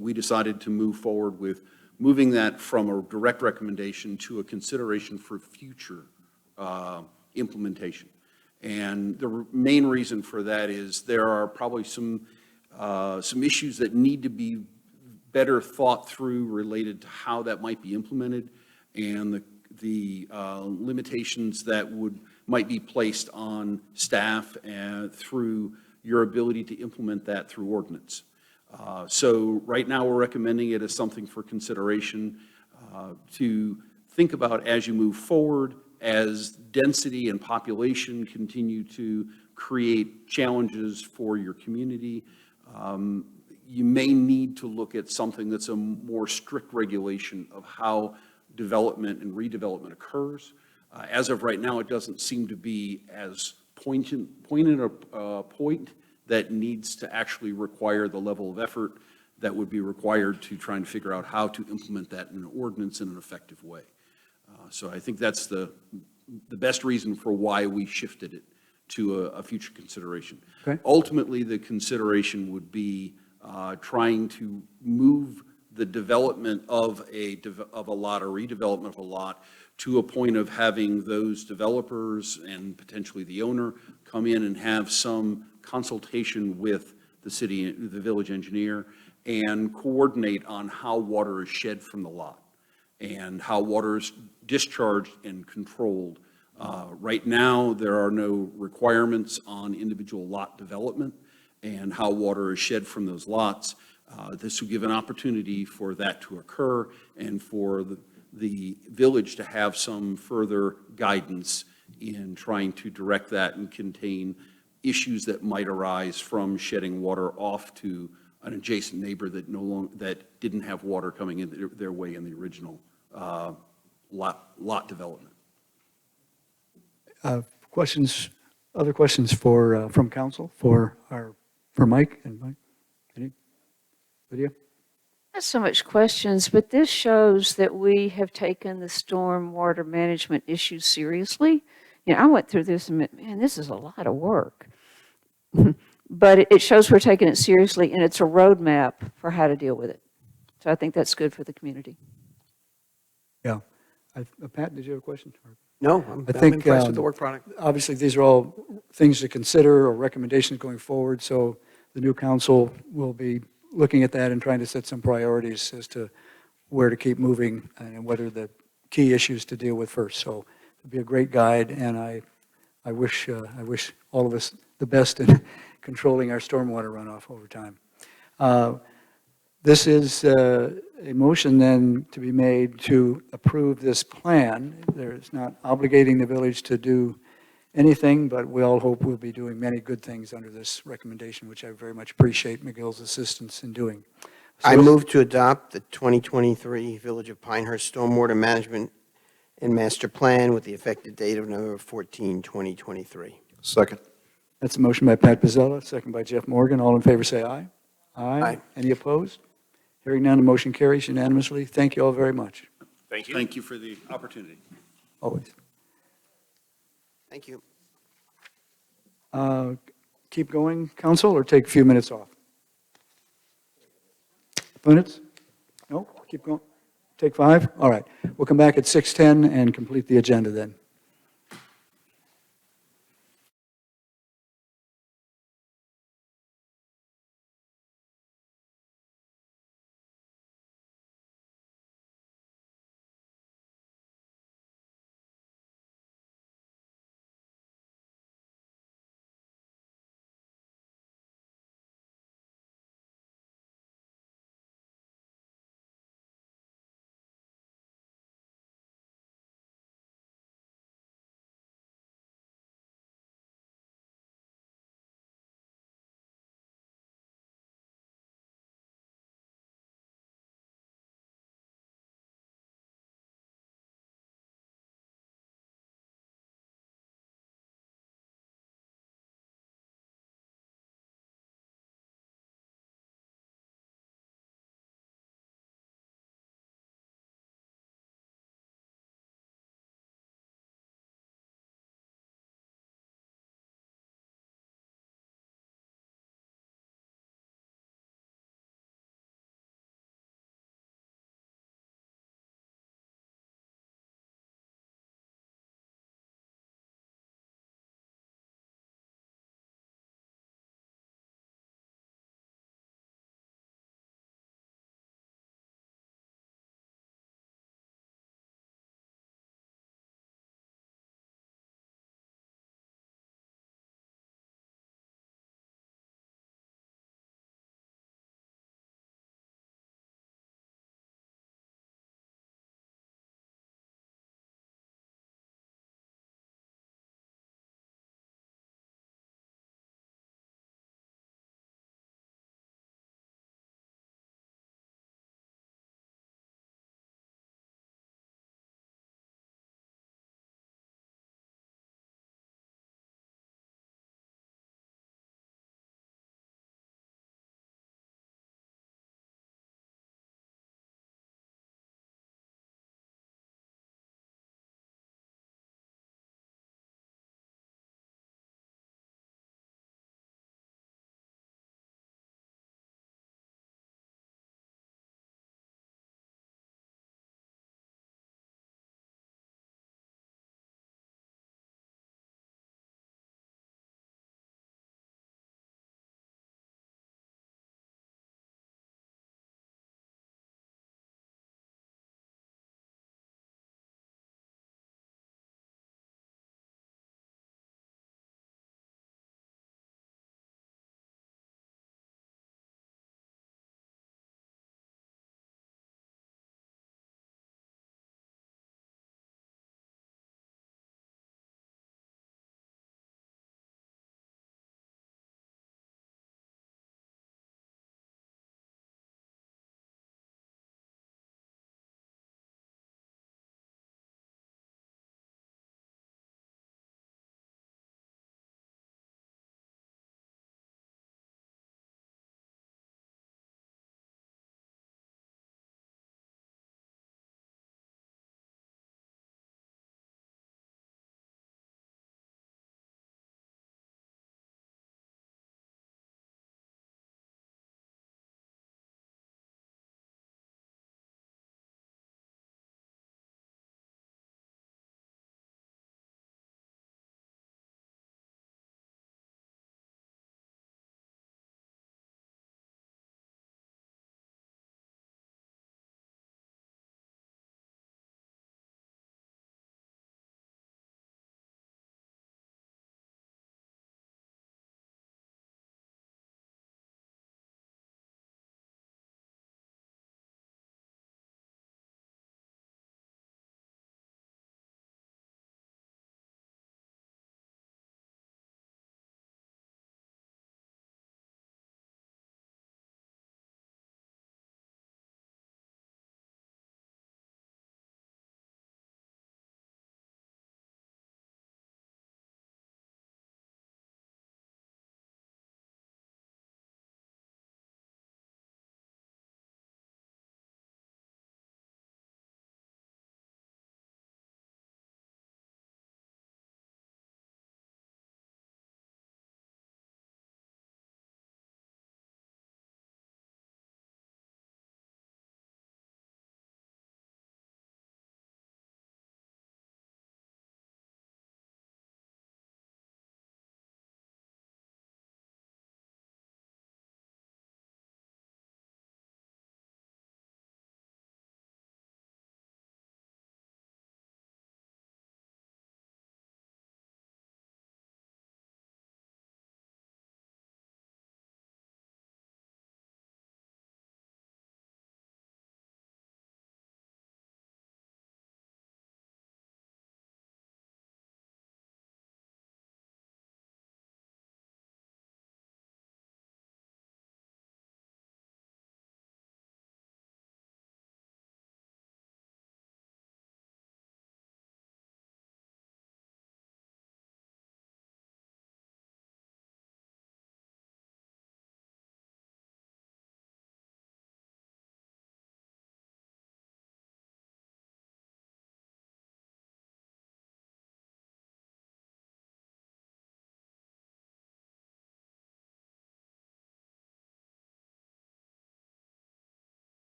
We decided to move forward with moving that from a direct recommendation to a consideration for future implementation. And the main reason for that is there are probably some issues that need to be better thought through related to how that might be implemented and the limitations that might be placed on staff through your ability to implement that through ordinance. So right now we're recommending it as something for consideration to think about as you move forward, as density and population continue to create challenges for your community. You may need to look at something that's a more strict regulation of how development and redevelopment occurs. As of right now, it doesn't seem to be as pointed a point that needs to actually require the level of effort that would be required to try and figure out how to implement that in an ordinance in an effective way. So I think that's the best reason for why we shifted it to a future consideration. Okay. Ultimately, the consideration would be trying to move the development of a lot or redevelopment of a lot to a point of having those developers and potentially the owner come in and have some consultation with the city, the village engineer, and coordinate on how water is shed from the lot and how water is discharged and controlled. Right now, there are no requirements on individual lot development and how water is shed from those lots. This would give an opportunity for that to occur and for the village to have some further guidance in trying to direct that and contain issues that might arise from shedding water off to an adjacent neighbor that didn't have water coming in their way in the original lot development. Questions, other questions from council for Mike and Mike? Any? Lydia? Not so much questions, but this shows that we have taken the stormwater management issue seriously. You know, I went through this and went, man, this is a lot of work. But it shows we're taking it seriously, and it's a roadmap for how to deal with it. So I think that's good for the community. Yeah. Pat, did you have a question? No, I'm I think, impressed with the work product. Obviously, these are all things to consider or recommendations going forward, so the new council will be looking at that and trying to set some priorities as to where to keep moving and what are the key issues to deal with first. So it'll be a great guide, and I wish all of us the best in controlling our stormwater runoff over time. This is a motion then to be made to approve this plan. There's not obligating the village to do anything, but we all hope we'll be doing many good things under this recommendation, which I very much appreciate McGill's assistance in doing. So I move to adopt the 2023 Village of Pinehurst Stormwater Management and Master Plan with the effective date of November 14, 2023. Second. That's a motion by Pat Pizzella, second by Jeff Morgan. All in favor say aye. Aye. Any opposed? Hearing none, the motion carries unanimously. Thank you all very much. Thank you. Thank you for the opportunity. Always. Thank you. Keep going, council, or take a few minutes off? Minutes? No? Keep going? Take 5? All right. We'll come back at 6:10 and complete the agenda then.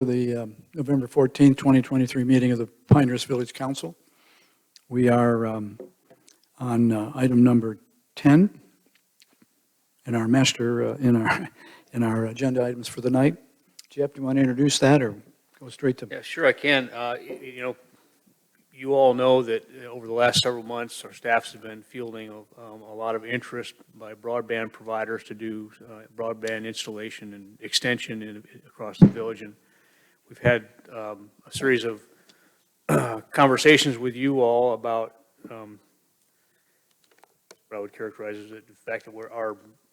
The November 14th, 2023 meeting of the Pinehurst Village Council. We are on item number 10 in our in our agenda items for the night. Jeff, do you want to introduce that or go straight to? Yeah, sure I can. You all know that over the last several months, our staffs have been fielding a lot of interest by broadband providers to do broadband installation and extension across the village. And we've had a series of conversations with you all about what I would characterize as the fact that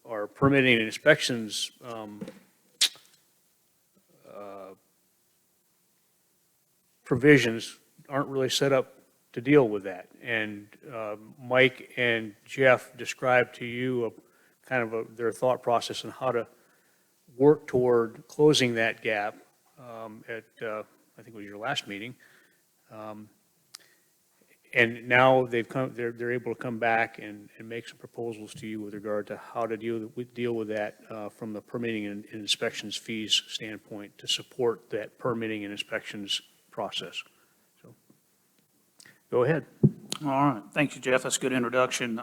our permitting and inspections provisions aren't really set up to deal with that. And Mike and Jeff described to you their thought process on how to work toward closing that gap at, I think it was your last meeting. And now they're able to come back and make some proposals to you with regard to how to deal with that from the permitting and inspections fees standpoint to support that permitting and inspections process. So, go ahead. All right. Thank you, Jeff. That's a good introduction.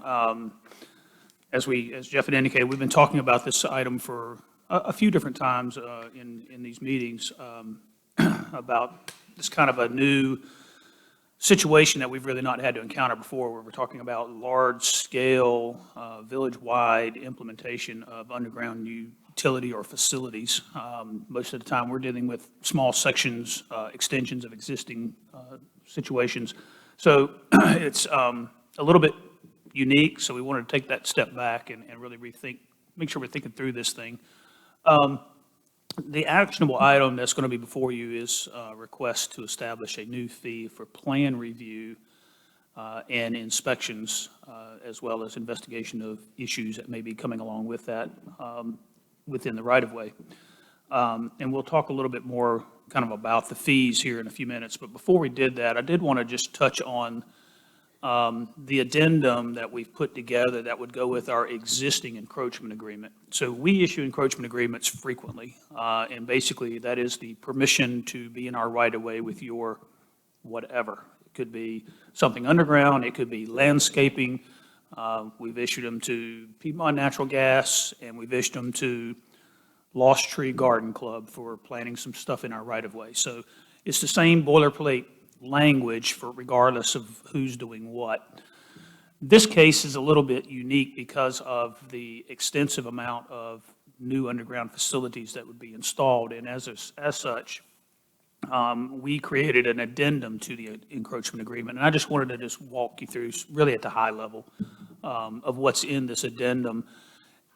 As Jeff had indicated, we've been talking about this item for a few different times in these meetings about this kind of a new situation that we've really not had to encounter before, where we're talking about large-scale, village-wide implementation of underground utility or facilities. Most of the time, we're dealing with small sections, extensions of existing situations. So it's a little bit unique, so we wanted to take that step back and really rethink, make sure we're thinking through this thing. The actionable item that's going to be before you is a request to establish a new fee for plan review and inspections, as well as investigation of issues that may be coming along with that within the right-of-way. And we'll talk a little bit more kind of about the fees here in a few minutes. But before we did that, I did want to just touch on the addendum that we've put together that would go with our existing encroachment agreement. So we issue encroachment agreements frequently, and basically that is the permission to be in our right-of-way with your whatever. It could be something underground, it could be landscaping. We've issued them to Piedmont Natural Gas, and we've issued them to Lost Tree Garden Club for planting some stuff in our right-of-way. So it's the same boilerplate language for regardless of who's doing what. This case is a little bit unique because of the extensive amount of new underground facilities that would be installed, and as such, we created an addendum to the encroachment agreement, and I just wanted to just walk you through, really at the high level, of what's in this addendum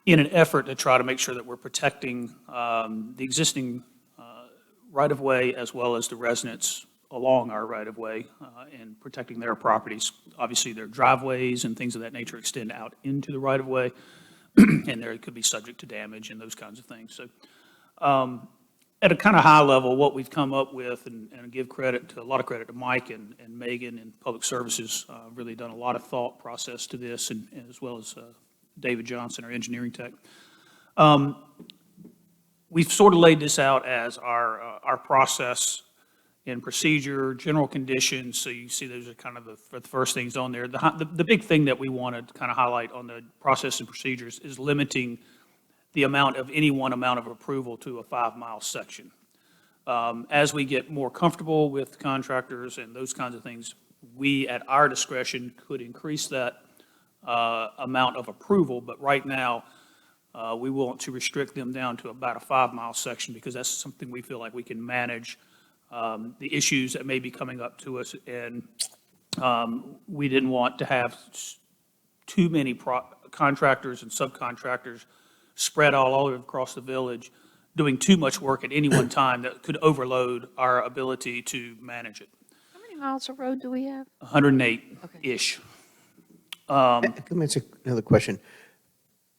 in an effort to try to make sure that we're protecting the existing right-of-way as well as the residents along our right-of-way and protecting their properties. Obviously, their driveways and things of that nature extend out into the right-of-way, and there could be subject to damage and those kinds of things. So at a kind of high level, what we've come up with, and give a lot of credit to Mike and Megan and Public Services, really done a lot of thought process to this, and as well as David Johnson, our engineering tech. We've sort of laid this out as our process and procedure, general conditions. So you see those are kind of the first things on there. The big thing that we wanted to kind of highlight on the process and procedures is limiting the amount of any one amount of approval to a 5-mile section. As we get more comfortable with contractors and those kinds of things, we, at our discretion, could increase that amount of approval, but right now, we want to restrict them down to about a 5-mile section because that's something we feel like we can manage the issues that may be coming up to us, and we didn't want to have too many contractors and subcontractors spread all over across the village doing too much work at any one time that could overload our ability to manage it. How many miles of road do we have? 108-ish. Let me ask another question.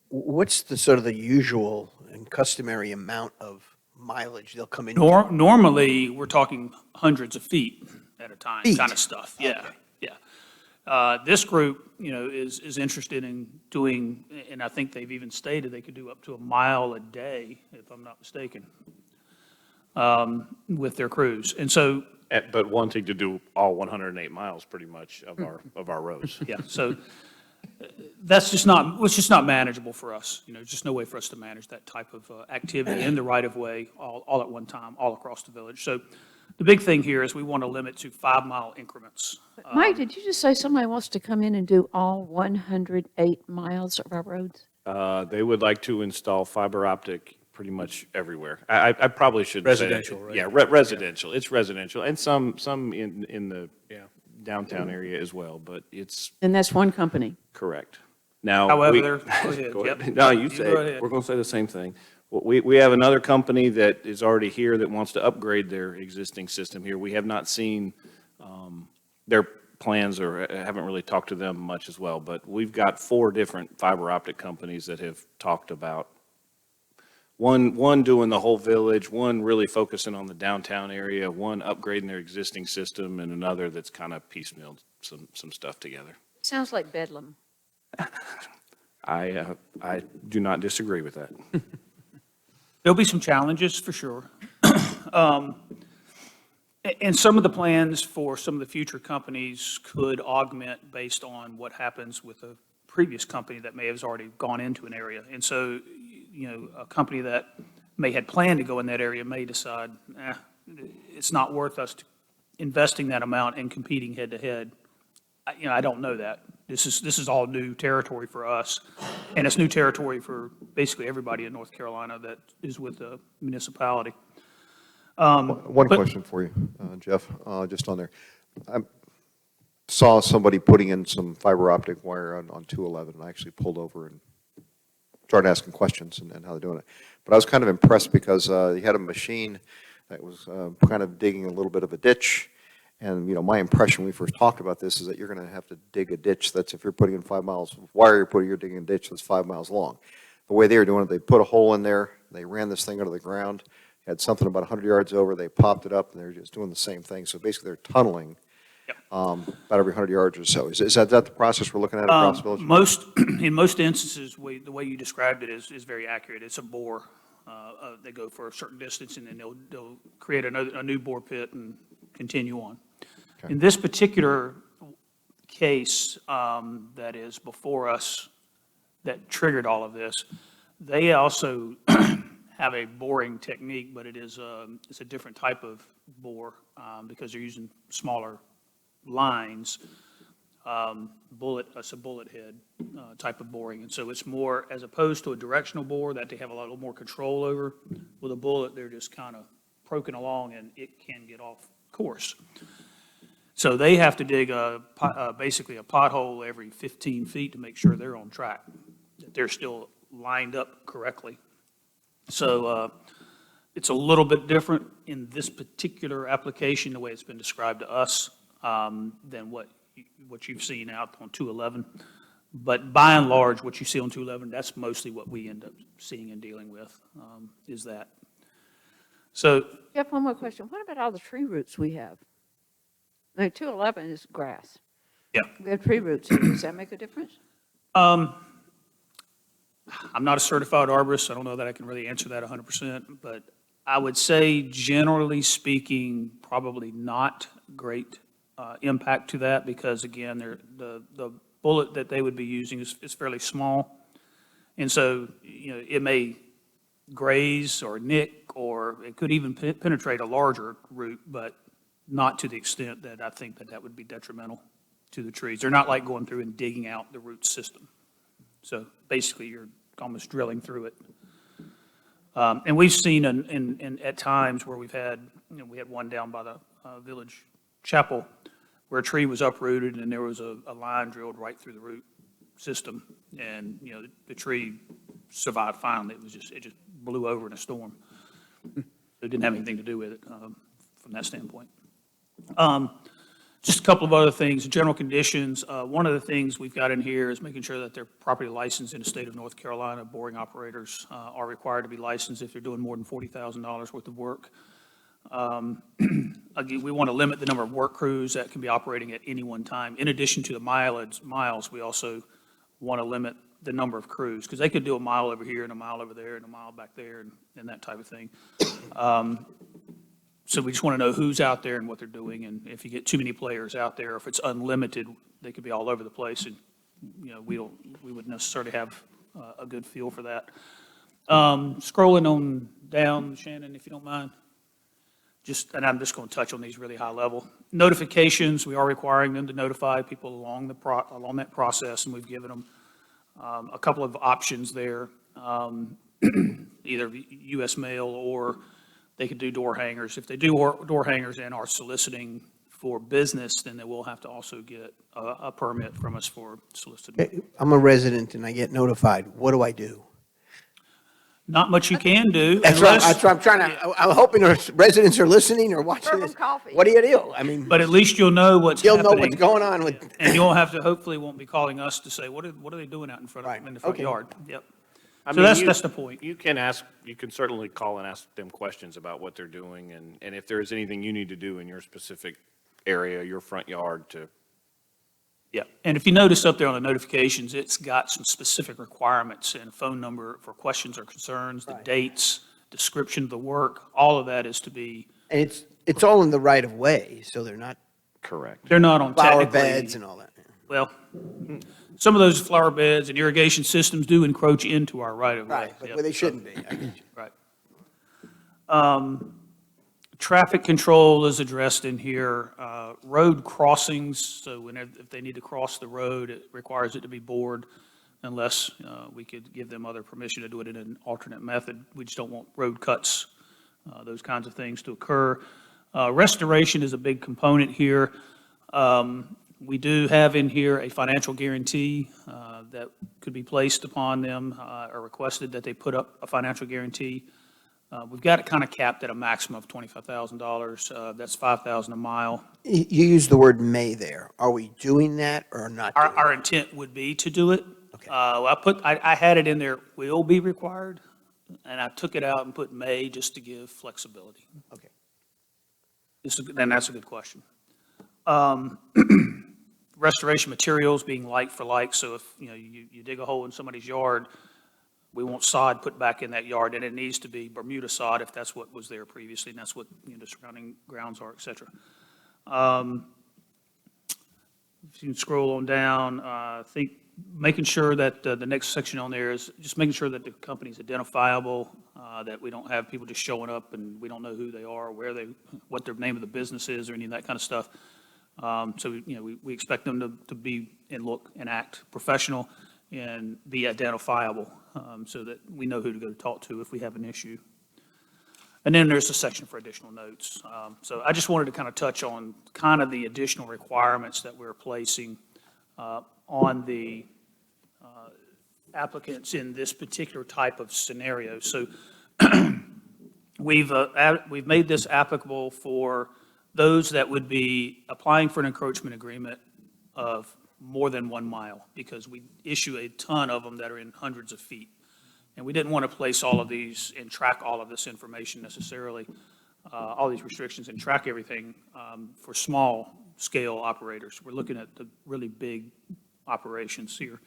What's the sort of the usual and customary amount of mileage they'll come in? Normally, we're talking hundreds of feet at a time, Feet? kind of stuff. Yeah, Okay. yeah. This group, is interested in doing, and I think they've even stated they could do up to a mile a day, if I'm not mistaken. with their crews. And so, But wanting to do all 108 miles, pretty much, of our roads. yeah, so that's just not, it's just not manageable for us. You know, just no way for us to manage that type of activity in the right-of-way all at one time, all across the village. So the big thing here is we want to limit to 5-mile increments. Mike, did you just say somebody wants to come in and do all 108 miles of our roads? They would like to install fiber optic pretty much everywhere. I probably should say. Residential, right? Yeah, residential. It's residential, and some in the downtown area as well, but it's And that's one company. correct. Now, However, go ahead, Go ahead. yep. No, you You say, go it. ahead. We're going to say the same thing. We have another company that is already here that wants to upgrade their existing system here. We have not seen their plans or haven't really talked to them much as well, but we've got 4 different fiber optic companies that have talked about one doing the whole village, one really focusing on the downtown area, one upgrading their existing system, and another that's kind of piecemealed some stuff together. Sounds like Bedlam. I do not disagree with that. There'll be some challenges for sure. And some of the plans for some of the future companies could augment based on what happens with a previous company that may have already gone into an area. And so, you know, a company that may had planned to go in that area may decide, it's not worth us investing that amount and competing head to head. You know, I don't know that. This is all new territory for us, and it's new territory for basically everybody in North Carolina that is with the municipality. One question for you, Jeff, just on there. I saw somebody putting in some fiber optic wire on 211, and I actually pulled over and started asking questions and how they're doing it. But I was kind of impressed because he had a machine that was kind of digging a little bit of a ditch. And, you know, my impression when we first talked about this is that you're going to have to dig a ditch that's, if you're putting in 5 miles of wire, you're digging a ditch that's 5 miles long. The way they were doing it, they put a hole in there, they ran this thing under the ground, had something about 100 yards over, they popped it up, and they're just doing the same thing. So basically, they're tunneling about every 100 yards or so. Is that the process we're looking at across the village? In most instances, the way you described it is very accurate. It's a bore. They go for a certain distance, and then they'll create a new bore pit and continue on. Okay. In this particular case that is before us that triggered all of this, they also have a boring technique, but it's a different type of bore because they're using smaller lines. It's a bullet head type of boring, and so it's more, as opposed to a directional bore that they have a little more control over. With a bullet, they're just kind of poking along, and it can get off course. So they have to dig basically a pothole every 15 feet to make sure they're on track, that they're still lined up correctly. So it's a little bit different in this particular application, the way it's been described to us, than what you've seen out on 211. But by and large, what you see on 211, that's mostly what we end up seeing and dealing with, is that. So, Jeff, one more question. What about all the tree roots we have? Like 211 is grass. yeah. We have tree roots. Does that make a difference? I'm not a certified arborist, so I don't know that I can really answer that 100%, but I would say, generally speaking, probably not great impact to that, because again, the bullet that they would be using is fairly small. And so, you know, it may graze or nick, or it could even penetrate a larger root, but not to the extent that I think that would be detrimental to the trees. They're not like going through and digging out the root system. So basically, you're almost drilling through it. And we've seen at times where we've had, you know, we had one down by the village chapel where a tree was uprooted and there was a line drilled right through the root system. And, you know, the tree survived fine. It just blew over in a storm. It didn't have anything to do with it from that standpoint. Just a couple of other things, general conditions. One of the things we've got in here is making sure that they're properly licensed in the state of North Carolina. Boring operators are required to be licensed if they're doing more than $40,000 worth of work. Again, we want to limit the number of work crews that can be operating at any one time. In addition to the miles, we also want to limit the number of crews, because they could do a mile over here and a mile over there and a mile back there and that type of thing. So we just want to know who's out there and what they're doing, and if you get too many players out there, if it's unlimited, they could be all over the place, and, we wouldn't necessarily have a good feel for that. Scrolling on down, Shannon, if you don't mind. And I'm just going to touch on these really high level. Notifications, we are requiring them to notify people along that process, and we've given them a couple of options there, either U.S. mail or they could do door hangers. If they do door hangers and are soliciting for business, then they will have to also get a permit from us for soliciting. I'm a resident and I get notified. What do I do? Not much you can do That's unless, what I'm trying to, I'm hoping our residents are listening or watching this. What do you do? I mean, but at least you'll know what's you'll happening. know what's going on with. And you'll have to, hopefully won't be calling us to say, what are they doing out in front Right. of, in the front Okay. yard? Yep. I So mean, that's the point. You can certainly call and ask them questions about what they're doing, and if there's anything you need to do in your specific area, your front yard to. Yeah, and if you notice up there on the notifications, it's got some specific requirements and a phone number for questions or concerns, the dates, description of the work, all of that is to be, And it's all in the right of way, so they're not Correct. they're not on flower technically. beds and all that. Well, some of those flower beds and irrigation systems do encroach into our right of way. Right, but Yep. where they shouldn't be. I get you. Right. Traffic control is addressed in here. Road crossings, so if they need to cross the road, it requires it to be bored unless we could give them other permission to do it in an alternate method. We just don't want road cuts, those kinds of things to occur. Restoration is a big component here. We do have in here a financial guarantee that could be placed upon them or requested that they put up a financial guarantee. We've got it kind of capped at a maximum of $25,000. That's $5,000 a mile. You use the word may there. Are we doing that or not? Our intent would be to do it. Okay. I had it in there, will be required, and I took it out and put may just to give flexibility. Okay. And that's a good question. Restoration materials being like for like, so if, you dig a hole in somebody's yard, we want sod put back in that yard, and it needs to be Bermuda sod if that's what was there previously, and that's what, the surrounding grounds are, et cetera. If you can scroll on down, I think making sure that the next section on there is just making sure that the company's identifiable, that we don't have people just showing up and we don't know who they are, what their name of the business is, or any of that kind of stuff. So, we expect them to be and look and act professional and be identifiable, so that we know who to go talk to if we have an issue. And then there's a section for additional notes. So I just wanted to kind of touch on kind of the additional requirements that we're placing on the applicants in this particular type of scenario. So we've made this applicable for those that would be applying for an encroachment agreement of more than 1 mile, because we issue a ton of them that are in hundreds of feet. And we didn't want to place all of these and track all of this information necessarily, all these restrictions, and track everything for small scale operators. We're looking at the really big operations here.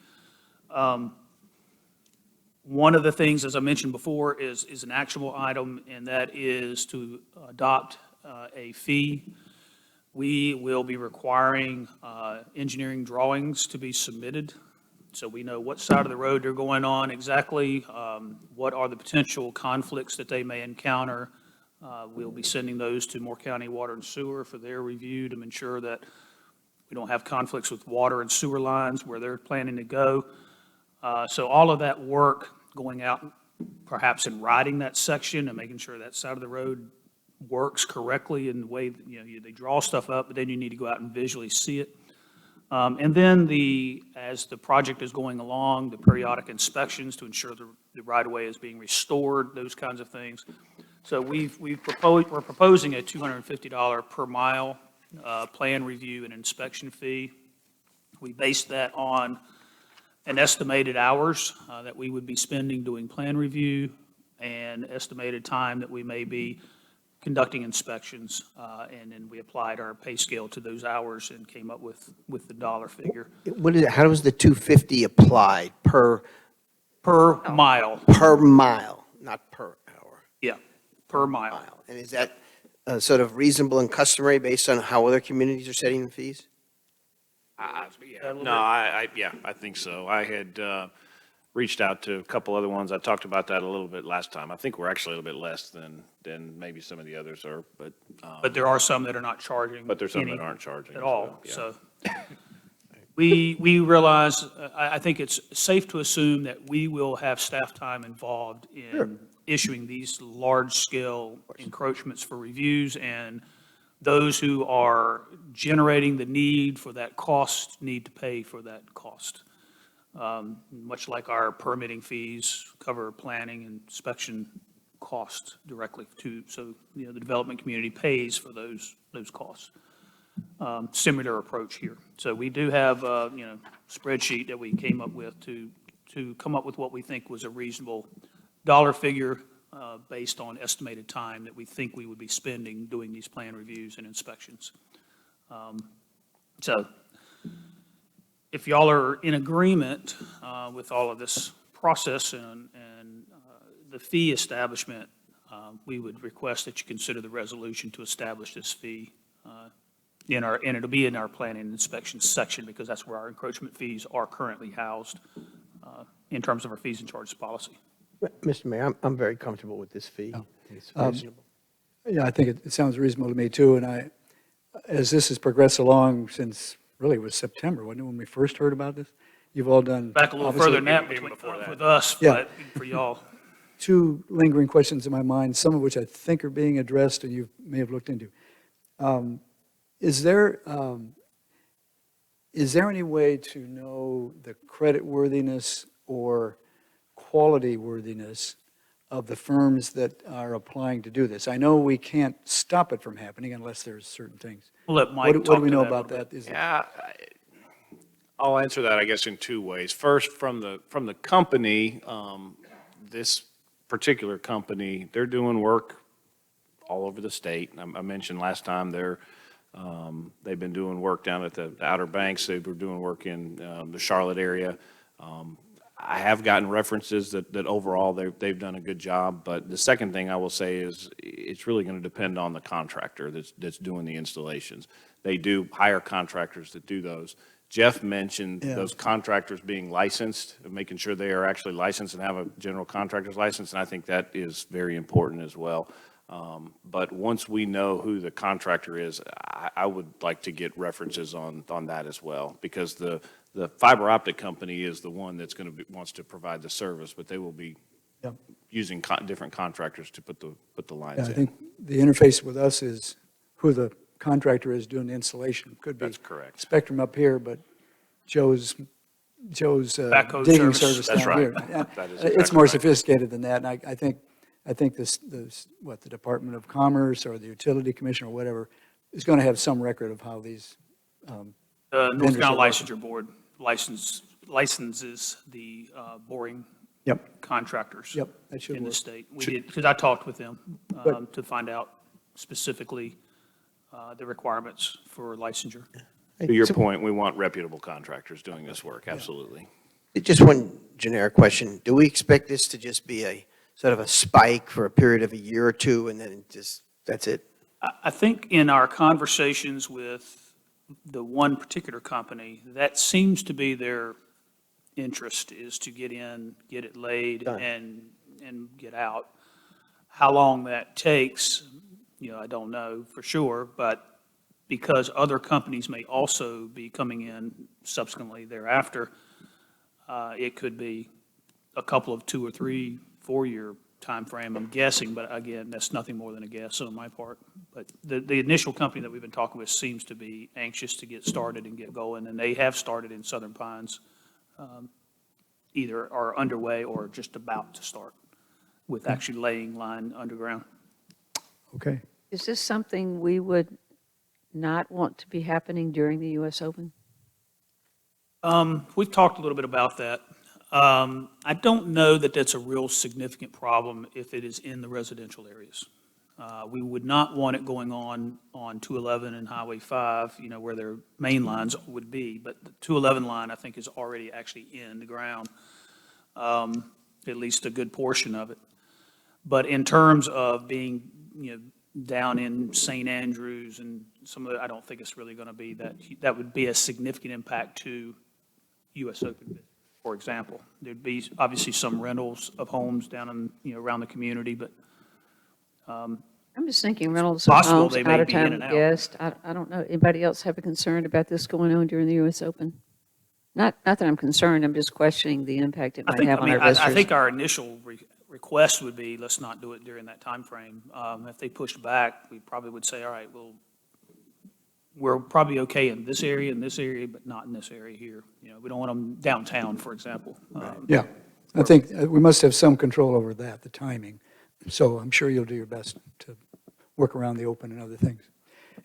One of the things, as I mentioned before, is an actionable item, and that is to adopt a fee. We will be requiring engineering drawings to be submitted, so we know what side of the road they're going on exactly, what are the potential conflicts that they may encounter. We'll be sending those to Moore County Water and Sewer for their review to ensure that we don't have conflicts with water and sewer lines where they're planning to go. So all of that work going out, perhaps in writing that section and making sure that side of the road works correctly in the way that, they draw stuff up, but then you need to go out and visually see it. And then as the project is going along, the periodic inspections to ensure the right-of-way is being restored, those kinds of things. So we're proposing a $250 per mile plan review and inspection fee. We based that on an estimated hours that we would be spending doing plan review and estimated time that we may be conducting inspections, and then we applied our pay scale to those hours and came up with the dollar figure. What is it? How does the 250 apply per mile? Per mile, not per hour. Yeah, per mile. And is that sort of reasonable and customary based on how other communities are setting the fees? I think so. I had reached out to a couple other ones. I talked about that a little bit last time. I think we're actually a little bit less than maybe some of the others are, but. But there are some that are not charging. But there's some that any aren't charging at as all. well, yeah. So we realize, I think it's safe to assume that we will have staff time involved in issuing these large-scale encroachments for reviews, and those who are generating the need for that cost need to pay for that cost. Much like our permitting fees cover planning and inspection costs directly to, so, the development community pays for those costs. Similar approach here. So we do have, spreadsheet that we came up with to come up with what we think was a reasonable dollar figure based on estimated time that we think we would be spending doing these plan reviews and inspections. So if y'all are in agreement with all of this process and the fee establishment, we would request that you consider the resolution to establish this fee and it'll be in our planning and inspection section, because that's where our encroachment fees are currently housed in terms of our fees and charges policy. Mr. Mayor, I'm very comfortable with this fee. It's reasonable. Yeah, I think it sounds reasonable to me, too, and as this has progressed along since, really, it was September, wasn't it, when we first heard about this? You've all done. Back a little obviously, further than that with us, Yeah. but for y'all. Two lingering questions in my mind, some of which I think are being addressed and you may have looked into. Is there any way to know the creditworthiness or quality worthiness of the firms that are applying to do this? I know we can't stop it from happening unless there's certain things. We'll let Mike What talk do we to know that a about little that? Is it- Yeah, I'll answer that, I guess, in two ways. First, from the company, this particular company, they're doing work all over the state. I mentioned last time they've been doing work down at the Outer Banks. They were doing work in the Charlotte area. I have gotten references that overall they've done a good job. But the second thing I will say is it's really going to depend on the contractor that's doing the installations. They do hire contractors that do those. Jeff mentioned those contractors being licensed, making sure they are actually licensed and have a general contractor's license, and I think that is very important as well. But once we know who the contractor is, I would like to get references on that as well, because the fiber optic company is the one that's wants to provide the service, but they will be using different contractors to put the lines in. I think the interface with us is who the contractor is doing the installation. Could be. That's correct. Spectrum up here, but Joe's Backhoe digging service. service That's down right. here. That is It's exactly more right. sophisticated than that, and I think the Department of Commerce or the Utility Commission or whatever is going to have some record of how these North vendors Carolina are Licensure Board licenses the boring Yep. contractors Yep, that should in the work. state. We did, because I talked with them Good. to find out specifically the requirements for licensure. To your point, we want reputable contractors doing this work, absolutely. Just one generic question. Do we expect this to just be a sort of a spike for a period of a year or two, and then that's it? I think in our conversations with the one particular company, that seems to be their interest, is to get in, get it laid, Done. and get out. How long that takes, I don't know for sure, but because other companies may also be coming in subsequently thereafter, it could be a couple of 2 or 3, 4-year timeframe, I'm guessing, but again, that's nothing more than a guess on my part. But the initial company that we've been talking with seems to be anxious to get started and get going, and they have started in Southern Pines, either are underway or just about to start with actually laying line underground. Okay. Is this something we would not want to be happening during the U.S. Open? We've talked a little bit about that. I don't know that that's a real significant problem if it is in the residential areas. We would not want it going on 211 and Highway 5, where their main lines would be. But the 211 line, I think, is already actually in the ground, at least a good portion of it. But in terms of being, down in St. Andrews and some of the, I don't think it's really going to be that would be a significant impact to US Open, for example. There'd be obviously some rentals of homes down in, around the community, but I'm just thinking rentals of Possible homes, they may be in out-of-town and out. guests. I don't know. Anybody else have a concern about this going on during the US Open? Not that I'm concerned, I'm just questioning the impact it I might think, have I on mean, our I visitors. think our initial request would be, let's not do it during that timeframe. If they pushed back, we probably would say, all right, well, we're probably okay in this area, but not in this area here. We don't want them downtown, for example. Yeah, I think we must have some control over that, the timing. So I'm sure you'll do your best to work around the open and other things.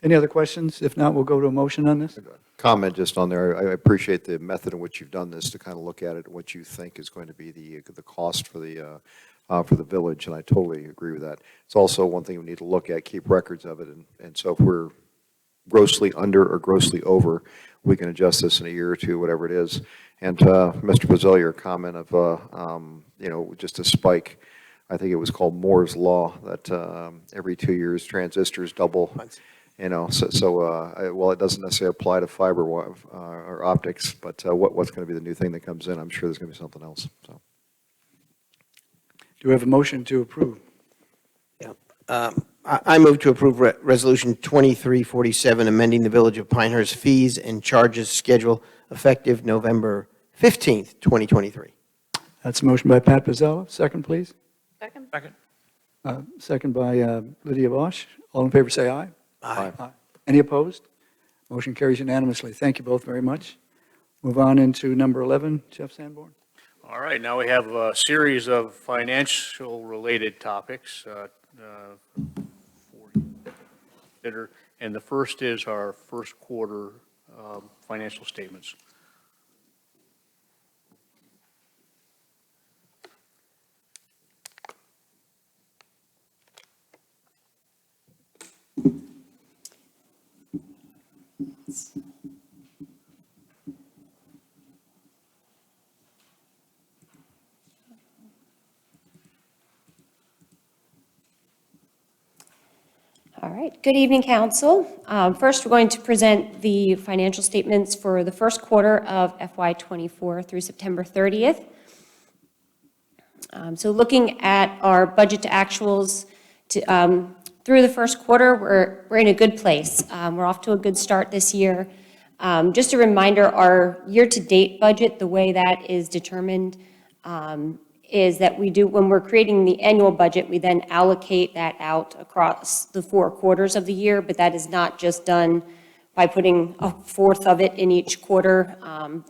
Any other questions? If not, we'll go to a motion on this. Comment just on there, I appreciate the method in which you've done this to kind of look at it, what you think is going to be the cost for the village, and I totally agree with that. It's also one thing we need to look at, keep records of it, and so if we're grossly under or grossly over, we can adjust this in a year or two, whatever it is. And Mr. Pizzella, your comment of, just a spike, I think it was called Moore's Law, that every 2 years transistors double. While it doesn't necessarily apply to fiber or optics, but what's going to be the new thing that comes in, I'm sure there's going to be something else. So, Do we have a motion to approve? Yeah. I move to approve Resolution 2347, amending the Village of Pinehurst fees and charges schedule effective November 15th, 2023. That's a motion by Pat Pizzella. Second, please. Second? Second by Lydia Bosch. All in favor, say aye. Aye. Any opposed? Motion carries unanimously. Thank you both very much. Move on into number 11, Jeff Sanborn. All right, now we have a series of financial-related topics and the first is our first quarter financial statements. All right. Good evening, Council. First, we're going to present the financial statements for the first quarter of FY24 through September 30th. So looking at our budget to actuals through the first quarter, we're in a good place. We're off to a good start this year. Just a reminder, our year-to-date budget, the way that is determined is that when we're creating the annual budget, we then allocate that out across the 4 quarters of the year, but that is not just done by putting a fourth of it in each quarter.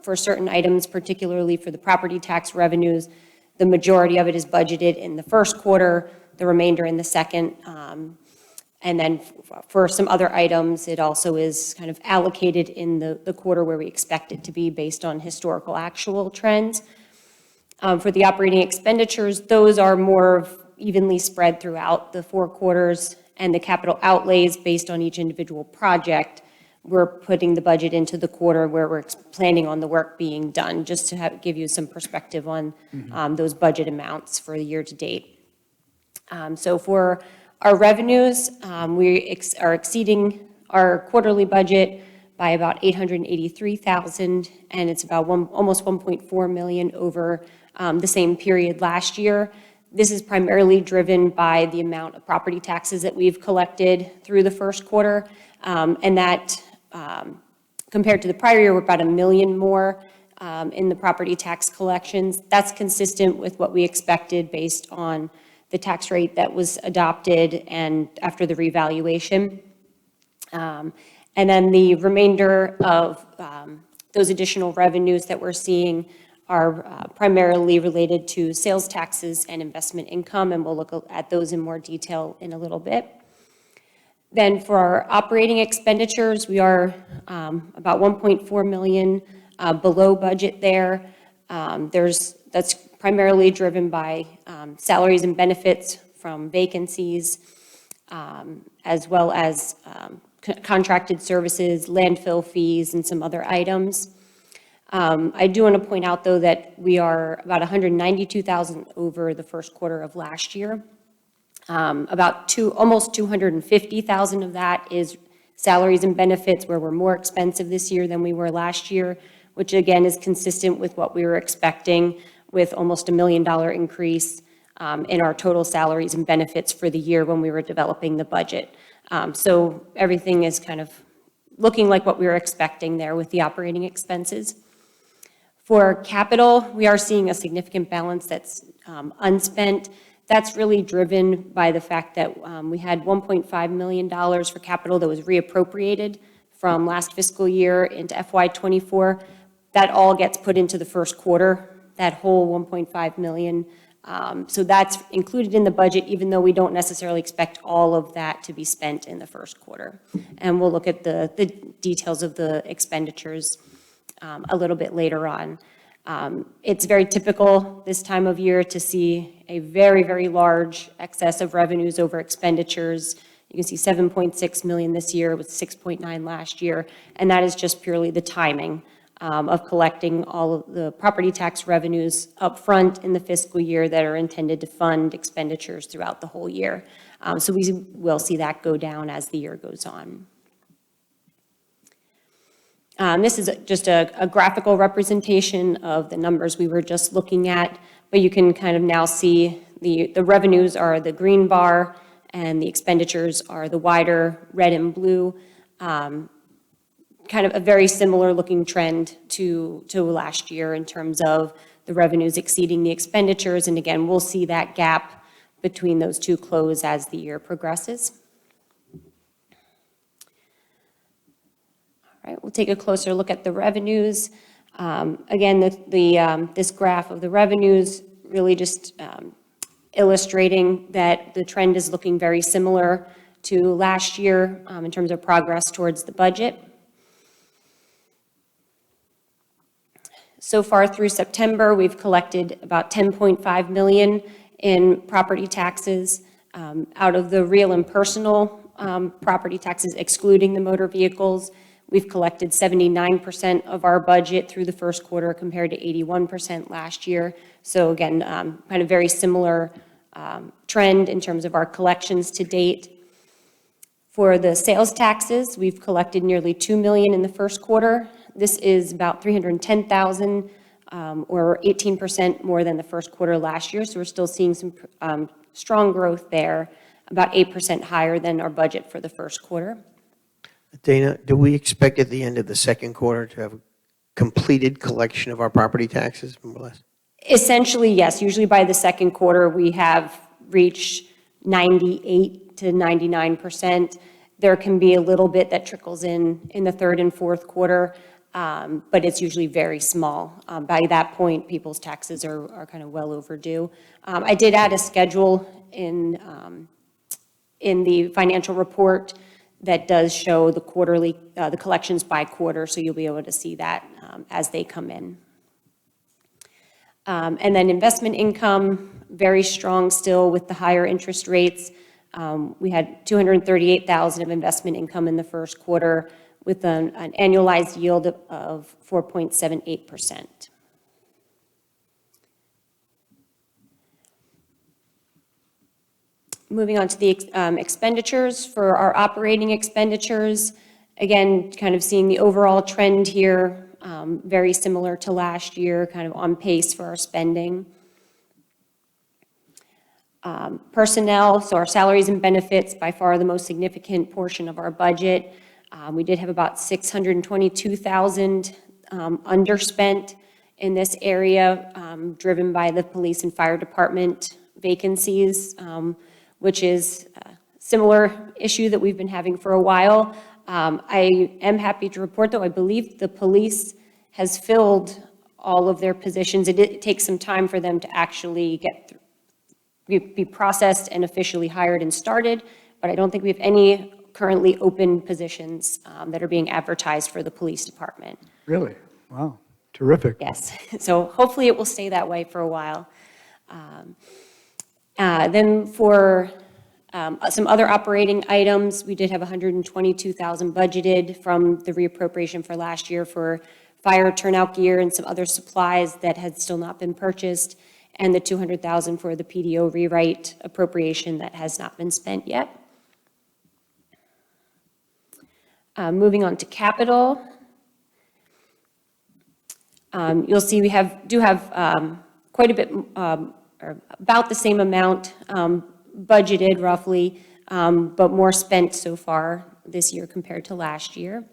For certain items, particularly for the property tax revenues, the majority of it is budgeted in the first quarter, the remainder in the second. And then for some other items, it also is kind of allocated in the quarter where we expect it to be based on historical actual trends. For the operating expenditures, those are more evenly spread throughout the 4 quarters, and the capital outlays based on each individual project, we're putting the budget into the quarter where we're planning on the work being done, just to give you some perspective on those budget amounts for the year to date. So for our revenues, we are exceeding our quarterly budget by about $883,000, and it's about almost $1.4 million over the same period last year. This is primarily driven by the amount of property taxes that we've collected through the first quarter, and that compared to the prior year, we're about $1 million more in the property tax collections. That's consistent with what we expected based on the tax rate that was adopted and after the revaluation. And then the remainder of those additional revenues that we're seeing are primarily related to sales taxes and investment income, and we'll look at those in more detail in a little bit. Then for our operating expenditures, we are about $1.4 million below budget there. That's primarily driven by salaries and benefits from vacancies, as well as contracted services, landfill fees, and some other items. I do want to point out, though, that we are about $192,000 over the first quarter of last year. Almost 250,000 of that is salaries and benefits, where we're more expensive this year than we were last year, which again is consistent with what we were expecting, with almost $1 million increase in our total salaries and benefits for the year when we were developing the budget. So everything is kind of looking like what we were expecting there with the operating expenses. For capital, we are seeing a significant balance that's unspent. That's really driven by the fact that we had $1.5 million for capital that was reappropriated from last fiscal year into FY24. That all gets put into the first quarter, that whole $1.5 million. So that's included in the budget, even though we don't necessarily expect all of that to be spent in the first quarter. And we'll look at the details of the expenditures a little bit later on. It's very typical this time of year to see a very, very large excess of revenues over expenditures. You can see 7.6 million this year with 6.9 last year, and that is just purely the timing of collecting all of the property tax revenues up front in the fiscal year that are intended to fund expenditures throughout the whole year. So we will see that go down as the year goes on. This is just a graphical representation of the numbers we were just looking at, but you can kind of now see the revenues are the green bar and the expenditures are the wider red and blue. Kind of a very similar looking trend to last year in terms of the revenues exceeding the expenditures. And again, we'll see that gap between those two close as the year progresses. All right, we'll take a closer look at the revenues. Again, this graph of the revenues really just illustrating that the trend is looking very similar to last year in terms of progress towards the budget. So far through September, we've collected about $10.5 million in property taxes. Out of the real and personal property taxes, excluding the motor vehicles, we've collected 79% of our budget through the first quarter compared to 81% last year. So again, kind of very similar trend in terms of our collections to date. For the sales taxes, we've collected nearly $2 million in the first quarter. This is about $310,000 or 18% more than the first quarter last year. So we're still seeing some strong growth there, about 8% higher than our budget for the first quarter. Dana, do we expect at the end of the second quarter to have a completed collection of our property taxes, more or less? Essentially, yes. Usually by the second quarter, we have reached 98 to 99%. There can be a little bit that trickles in the third and fourth quarter, but it's usually very small. By that point, people's taxes are kind of well overdue. I did add a schedule in the financial report that does show the quarterly, the collections by quarter, so you'll be able to see that as they come in. And then investment income, very strong still with the higher interest rates. We had $238,000 of investment income in the first quarter with an annualized yield of 4.78%. Moving on to the expenditures. For our operating expenditures, again, kind of seeing the overall trend here, very similar to last year, kind of on pace for our spending. Personnel, so our salaries and benefits, by far the most significant portion of our budget. We did have about $622,000 underspent in this area, driven by the police and fire department vacancies, which is a similar issue that we've been having for a while. I am happy to report, though, I believe the police has filled all of their positions. It takes some time for them to actually be processed and officially hired and started, but I don't think we have any currently open positions that are being advertised for the police department. Really? Wow, terrific. Yes, so hopefully it will stay that way for a while. Then for some other operating items, we did have $122,000 budgeted from the reappropriation for last year for fire turnout gear and some other supplies that had still not been purchased. and the $200,000 for the PDO rewrite appropriation that has not been spent yet. Moving on to capital. You'll see we do have quite a bit, or about the same amount budgeted roughly, but more spent so far this year compared to last year.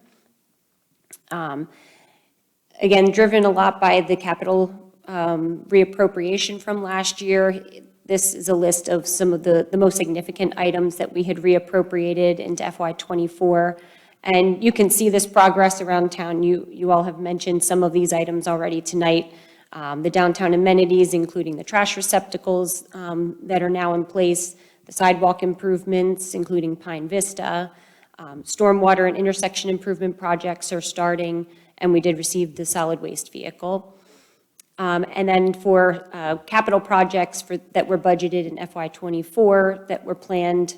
Again, driven a lot by the capital reappropriation from last year. This is a list of some of the most significant items that we had reappropriated into FY24. And you can see this progress around town. You all have mentioned some of these items already tonight. The downtown amenities, including the trash receptacles that are now in place, the sidewalk improvements, including Pine Vista, stormwater and intersection improvement projects are starting, and we did receive the solid waste vehicle. And then for capital projects that were budgeted in FY24 that were planned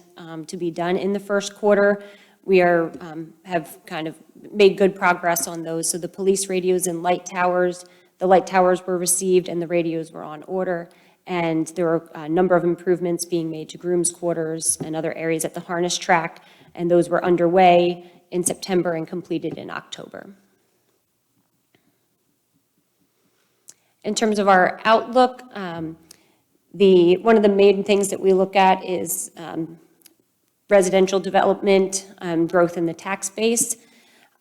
to be done in the first quarter, we have kind of made good progress on those. So the police radios and light towers, the light towers were received and the radios were on order. And there were a number of improvements being made to grooms' quarters and other areas at the harness track, and those were underway in September and completed in October. In terms of our outlook, one of the main things that we look at is residential development, growth in the tax base.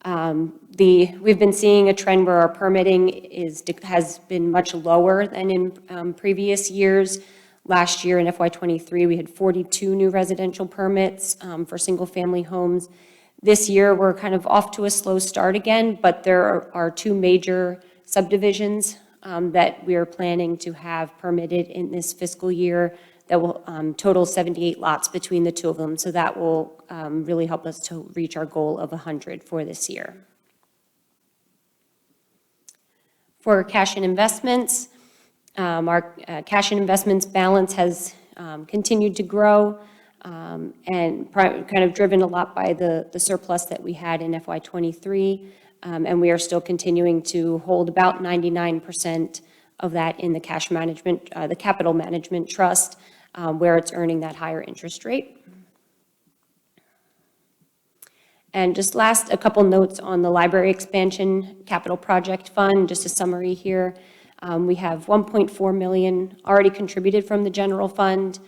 We've been seeing a trend where our permitting has been much lower than in previous years. Last year in FY23, we had 42 new residential permits for single-family homes. This year, we're kind of off to a slow start again, but there are two major subdivisions that we are planning to have permitted in this fiscal year that will total 78 lots between the two of them. So that will really help us to reach our goal of 100 for this year. For cash and investments, our cash and investments balance has continued to grow and kind of driven a lot by the surplus that we had in FY23. And we are still continuing to hold about 99% of that in the cash management, the capital management trust, where it's earning that higher interest rate. And just last, a couple notes on the library expansion capital project fund, just a summary here. We have $1.4 million already contributed from the general fund.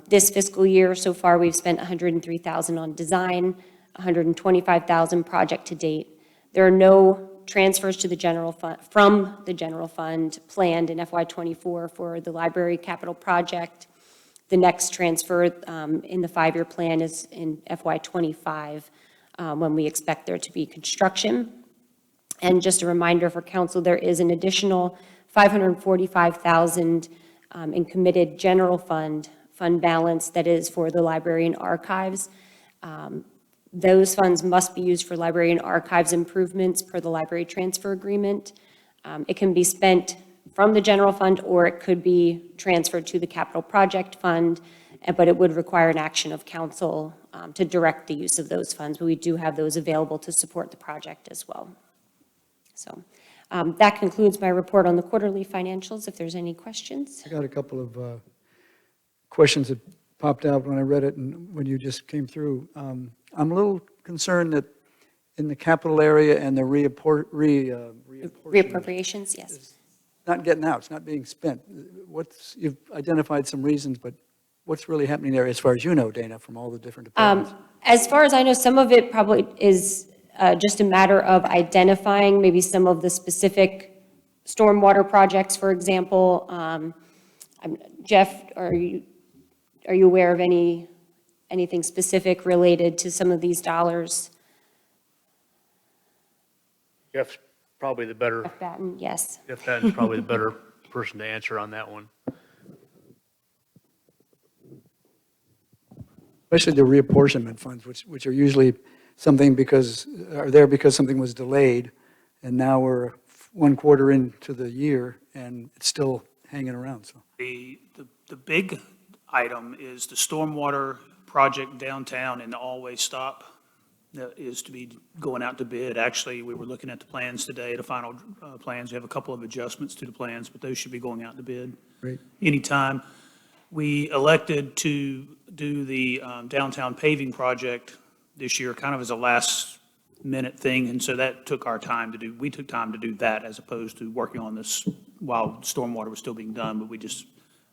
This fiscal year, so far, we've spent $103,000 on design, $125,000 project to date. There are no transfers to the general fund from the general fund planned in FY24 for the library capital project. The next transfer in the 5-year plan is in FY25 when we expect there to be construction. And just a reminder for council, there is an additional $545,000 in committed general fund balance that is for the library and archives. Those funds must be used for library and archives improvements per the library transfer agreement. It can be spent from the general fund or it could be transferred to the capital project fund, but it would require an action of council to direct the use of those funds. But we do have those available to support the project as well. So that concludes my report on the quarterly financials. If there's any questions. I got a couple of questions that popped out when I read it and when you just came through. I'm a little concerned that in the capital area and the reappropriations, yes. It's not getting out, it's not being spent. You've identified some reasons, but what's really happening there as far as you know, Dana, from all the different departments? As far as I know, some of it probably is just a matter of identifying maybe some of the specific stormwater projects, for example. Jeff, are you aware of anything specific related to some of these dollars? Jeff's probably the better. Jeff Batten, yes. Jeff Batten's probably the better person to answer on that one. Especially the reapportionment funds, which are usually something because something was delayed, and now we're 1 quarter into the year and it's still hanging around. So The big item is the stormwater project downtown in the Always Stop that is to be going out to bid. Actually, we were looking at the plans today, the final plans. We have a couple of adjustments to the plans, but those should be going out to bid Great. anytime. We elected to do the downtown paving project this year, kind of as a last-minute thing, and so that took our time to do. We took time to do that as opposed to working on this while stormwater was still being done, but we just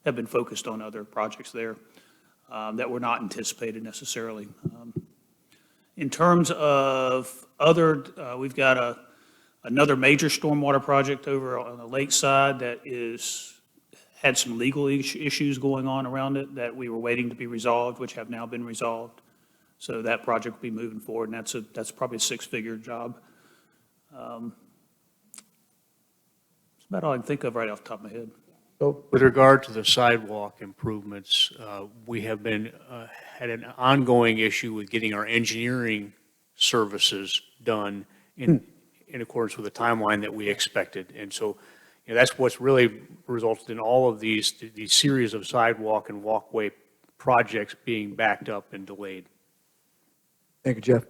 have been focused on other projects there that were not anticipated necessarily. In terms of other, we've got another major stormwater project over on the lakeside that had some legal issues going on around it that we were waiting to be resolved, which have now been resolved. So that project will be moving forward, and that's probably a six-figure job. That's about all I can think of right off the top of my head. With regard to the sidewalk improvements, we have had an ongoing issue with getting our engineering services done in accordance with the timeline that we expected. And so, that's what's really resulted in all of these series of sidewalk and walkway projects being backed up and delayed. Thank you, Jeff.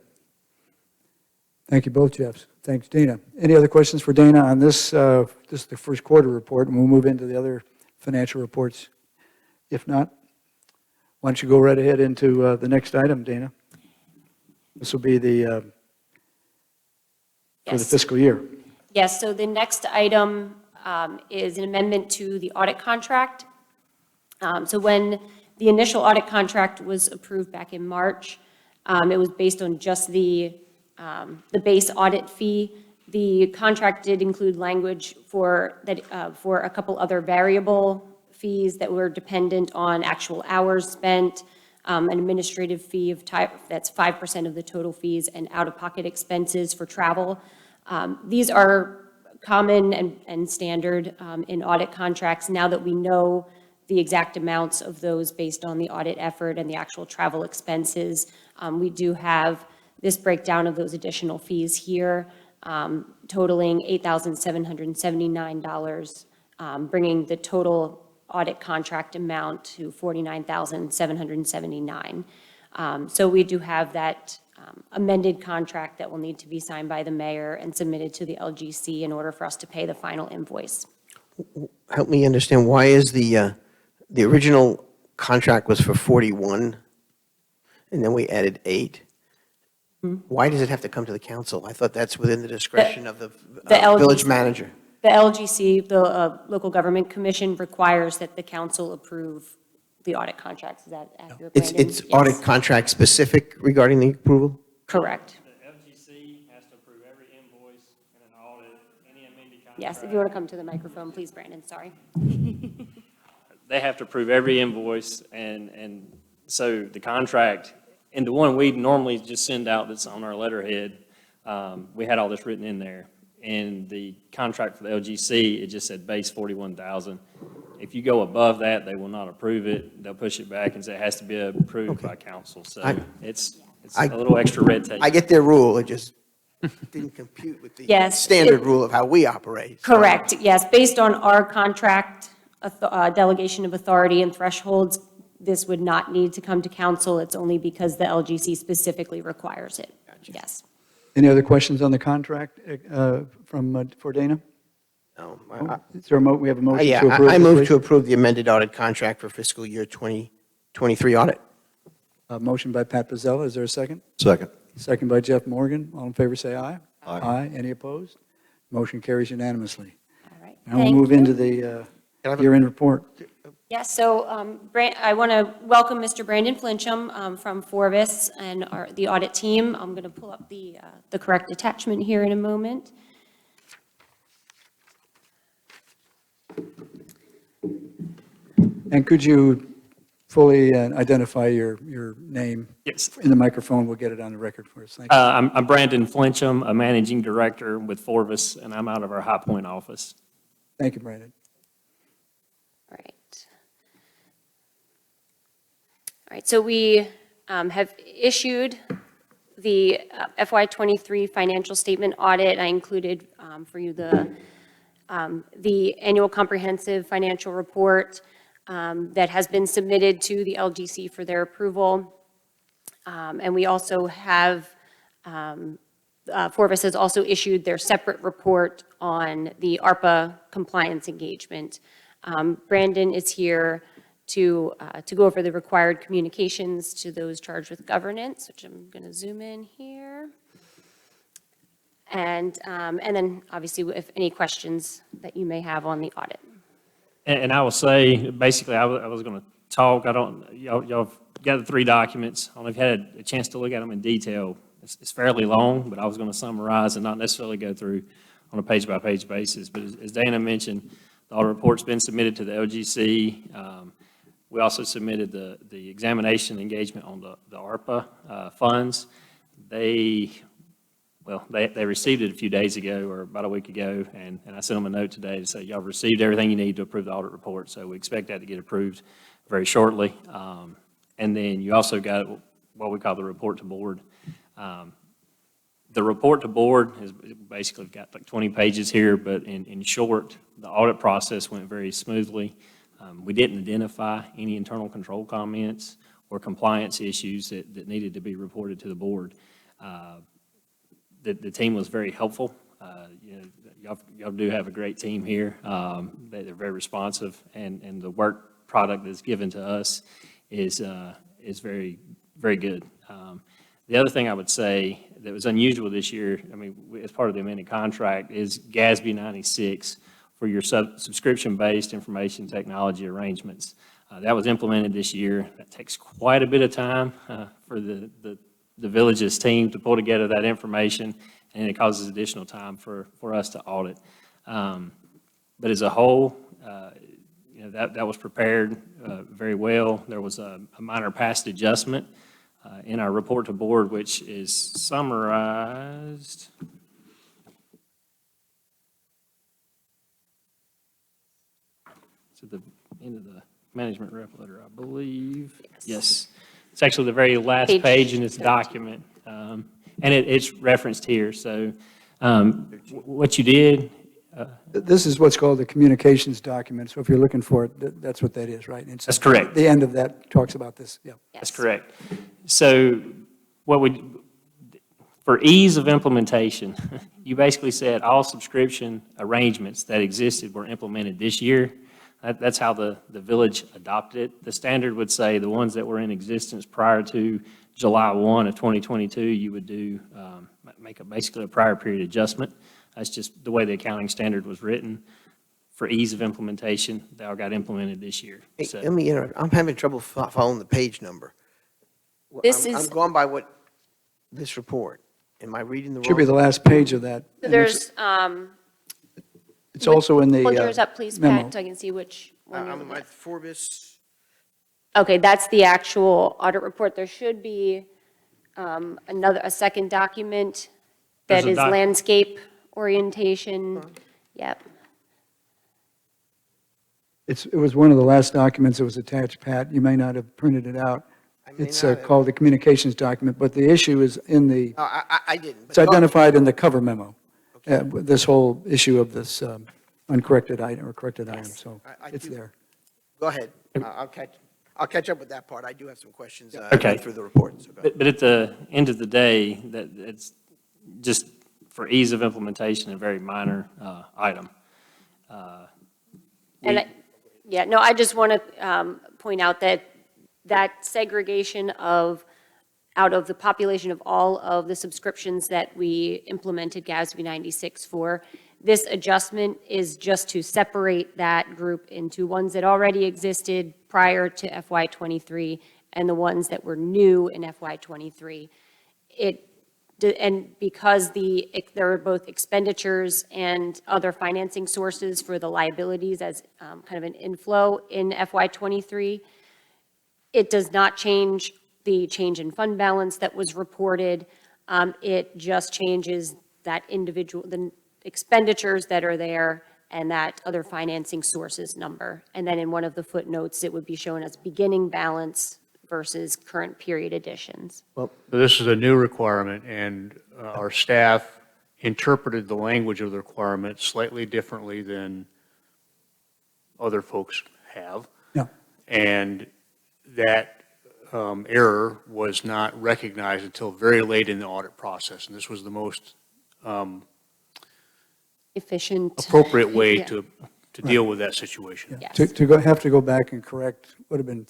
Thank you both, Jeffs. Thanks, Dana. Any other questions for Dana on this? This is the first quarter report, and we'll move into the other financial reports. If not, why don't you go right ahead into the next item, Dana? This will be for the fiscal year. Yes, so the next item is an amendment to the audit contract. So when the initial audit contract was approved back in March, it was based on just the base audit fee. The contract did include language for a couple other variable fees that were dependent on actual hours spent, an administrative fee that's 5% of the total fees, and out-of-pocket expenses for travel. These are common and standard in audit contracts. Now that we know the exact amounts of those based on the audit effort and the actual travel expenses, we do have this breakdown of those additional fees here, totaling $8,779, bringing the total audit contract amount to $49,779. So we do have that amended contract that will need to be signed by the mayor and submitted to the LGC in order for us to pay the final invoice. Help me understand, why is the original contract was for 41, and then we added 8? Why does it have to come to the council? I thought that's within the discretion of the village manager. The LGC, the Local Government Commission, requires that the council approve the audit contracts. Is that accurate, Brandon? It's audit contract specific regarding the approval? Correct. The LGC has to approve every invoice in an audit, any amended contract. Yes, if you want to come to the microphone, please, Brandon, sorry. They have to approve every invoice, and so the contract, and the one we normally just send out that's on our letterhead, we had all this written in there. And the contract for the LGC, it just said base 41,000. If you go above that, they will not approve it. They'll push it back and say it has to be approved by council. So it's a little extra red tape. I get their rule, it just didn't compute with the Yes, standard rule of how we operate. Correct, yes. Based on our contract, delegation of authority and thresholds, this would not need to come to council. It's only because the LGC specifically requires it. Yes. Any other questions on the contract for Dana? No. Is there we have a motion Yeah, to approve? I move to approve the amended audit contract for fiscal year 2023 audit. Motion by Pat Pizzella. Is there a second? Second. Second by Jeff Morgan. All in favor, say aye. Aye. Aye. Any opposed? Motion carries unanimously. All right. Now we'll Thank move you. into the year-end report. Yes, so I want to welcome Mr. Brandon Flincham from Forvis and the audit team. I'm going to pull up the correct attachment here in a moment. And could you fully identify your name? Yes. In the microphone, we'll get it on the record for us. Thank you. I'm Brandon Flincham, a managing director with Forvis, and I'm out of our High Point office. Thank you, Brandon. All right, so we have issued the FY23 financial statement audit. I included for you the annual comprehensive financial report that has been submitted to the LGC for their approval. And we also have, Forvis has also issued their separate report on the ARPA compliance engagement. Brandon is here to go over the required communications to those charged with governance, which I'm going to zoom in here. And then obviously if any questions that you may have on the audit. And I will say, basically, I was going to talk, y'all have got the 3 documents. I don't know if you had a chance to look at them in detail. It's fairly long, but I was going to summarize and not necessarily go through on a page-by-page basis. But as Dana mentioned, the audit report's been submitted to the LGC. We also submitted the examination engagement on the ARPA funds. They received it a few days ago or about a week ago, and I sent them a note today to say, y'all received everything you need to approve the audit report, so we expect that to get approved very shortly. And then you also got what we call the report to board. The report to board has basically got like 20 pages here, but in short, the audit process went very smoothly. We didn't identify any internal control comments or compliance issues that needed to be reported to the board. The team was very helpful. Y'all do have a great team here. They're very responsive, and the work product that's given to us is very, very good. The other thing I would say that was unusual this year, I mean, as part of the amended contract, is GASB 96 for your subscription-based information technology arrangements. That was implemented this year. That takes quite a bit of time for the village's team to pull together that information, and it causes additional time for us to audit. But as a whole, that was prepared very well. There was a minor past adjustment in our report to board, which is summarized. It's at the end of the management rep letter, I believe. Yes. It's actually the very last page in this document, and it's referenced here. So what you did. This is what's called the communications document, so if you're looking for it, that's what that is, right? That's correct. The end of that talks about this, yeah. That's correct. So for ease of implementation, you basically said all subscription arrangements that existed were implemented this year. That's how the village adopted it. The standard would say the ones that were in existence prior to July 1 of 2022, you would do make basically a prior period adjustment. That's just the way the accounting standard was written. For ease of implementation, they all got implemented this year. Hey, So, let me interrupt. I'm having trouble following the page number. I'm going by this report. Am I reading the wrong? Should be the last page of that. So there's, It's also in the hold yours up, please, memo. Pat, so I can see which one you're I'm looking at at. Forbes. Okay, that's the actual audit report. There should be a second document that There's a is landscape orientation. Yep. It was one of the last documents that was attached, Pat. You may not have printed it out. It's called the communications document, but the issue is in the, I didn't. it's identified in the cover memo. This whole issue of this uncorrected item or corrected item, so it's there. Go ahead. I'll catch up with that part. I do have some questions Okay. through the report. So go ahead. but at the end of the day, it's just for ease of implementation, a very minor item. I just want to point out that segregation out of the population of all of the subscriptions that we implemented GASB 96 for, this adjustment is just to separate that group into ones that already existed prior to FY23 and the ones that were new in FY23. And because there are both expenditures and other financing sources for the liabilities as kind of an inflow in FY23, it does not change the change in fund balance that was reported. It just changes the expenditures that are there and that other financing sources number. And then in one of the footnotes, it would be shown as beginning balance versus current period additions. So this is a new requirement, and our staff interpreted the language of the requirement slightly differently than other folks have. Yeah. And that error was not recognized until very late in the audit process, and this was the most Efficient. appropriate way Yeah. to to deal with that situation. Yes. Have to go back and correct, would have been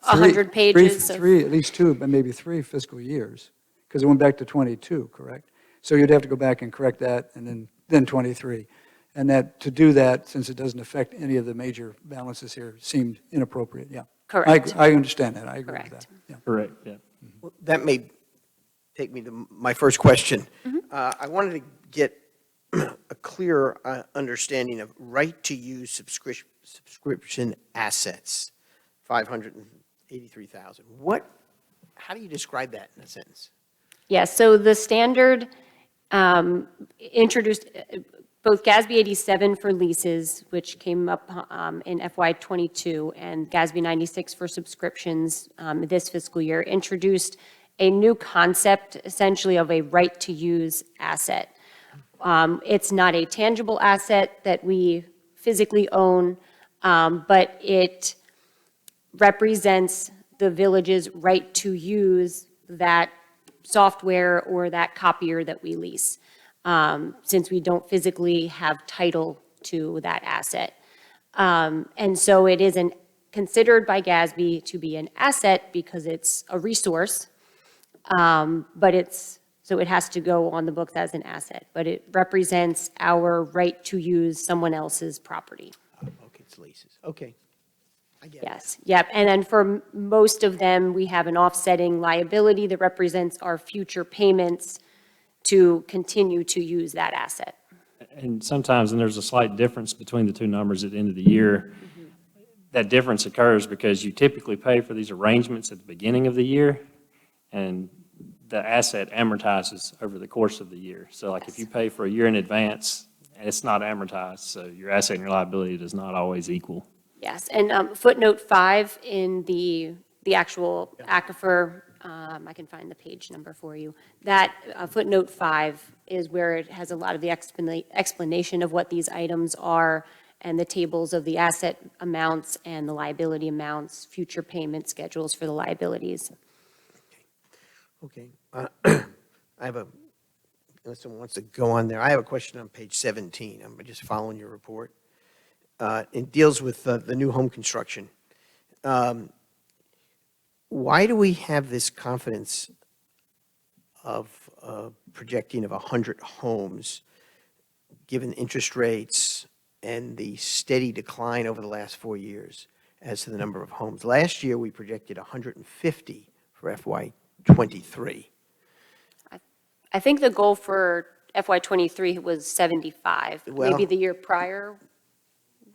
100 pages of- Three, at least two, but maybe 3 fiscal years, because it went back to 22, correct? So you'd have to go back and correct that, and then 23. And that, to do that, since it doesn't affect any of the major balances here, seemed inappropriate, yeah. Correct. I understand that, I agree with that. Correct. Yeah. Correct, yeah. Well, that may take me to my first question. I wanted to get a clearer understanding of right-to-use subscription assets, 583,000. How do you describe that in a sentence? Yes, so the standard introduced both GASB 87 for leases, which came up in FY '22, and GASB 96 for subscriptions this fiscal year, introduced a new concept, essentially, of a right-to-use asset. It's not a tangible asset that we physically own, but it represents the village's right to use that software or that copier that we lease, since we don't physically have title to that asset. And so it isn't considered by GASB to be an asset because it's a resource, so it has to go on the books as an asset, but it represents our right to use someone else's property. Okay, it's leases. Okay. I get it. Yes, yep, and then for most of them, we have an offsetting liability that represents our future payments to continue to use that asset. And sometimes, and there's a slight difference between the two numbers at the end of the year. That difference occurs because you typically pay for these arrangements at the beginning of the year, and the asset amortizes over the course of the year. So like if you pay for a year in advance, it's not amortized, so your asset and your liability does not always equal. Yes, and footnote 5 in the actual aquifer, I can find the page number for you. That footnote 5 is where it has a lot of the explanation of what these items are and the tables of the asset amounts and the liability amounts, future payment schedules for the liabilities. Okay. I have unless someone wants to go on there, I have a question on page 17. I'm just following your report. It deals with the new home construction. Why do we have this confidence of projecting of 100 homes, given interest rates and the steady decline over the last 4 years as to the number of homes? Last year, we projected 150 for FY '23. I think the goal for FY '23 was 75. Well- Maybe the year prior.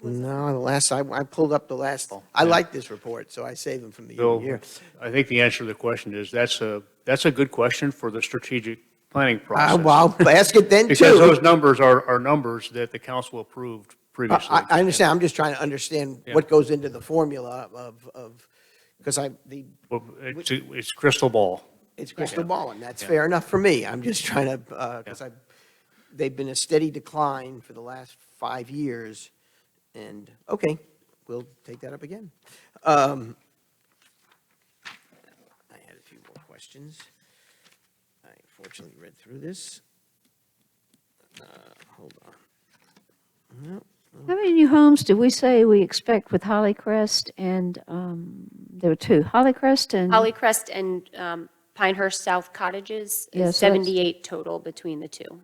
No, the last, I pulled up the last, I like this report, so I saved them from the year to Bill, year. I think the answer to the question is, that's a good question for the strategic planning process. Well, I'll ask it then, too. Because those numbers are numbers that the council approved previously. I understand, I'm just trying to understand what goes into the formula because Well, It's crystal ball. it's crystal ball, and that's fair enough for me. I'm just trying to, because they've been a steady decline for the last 5 years, and, okay, we'll take that up again. I had a few more questions. I fortunately read through this. Hold on. No. How many new homes did we say we expect with Hollycrest and, there were two, Hollycrest and? Hollycrest and Pinehurst South Cottages Yeah, is so it's- 78 total between the two.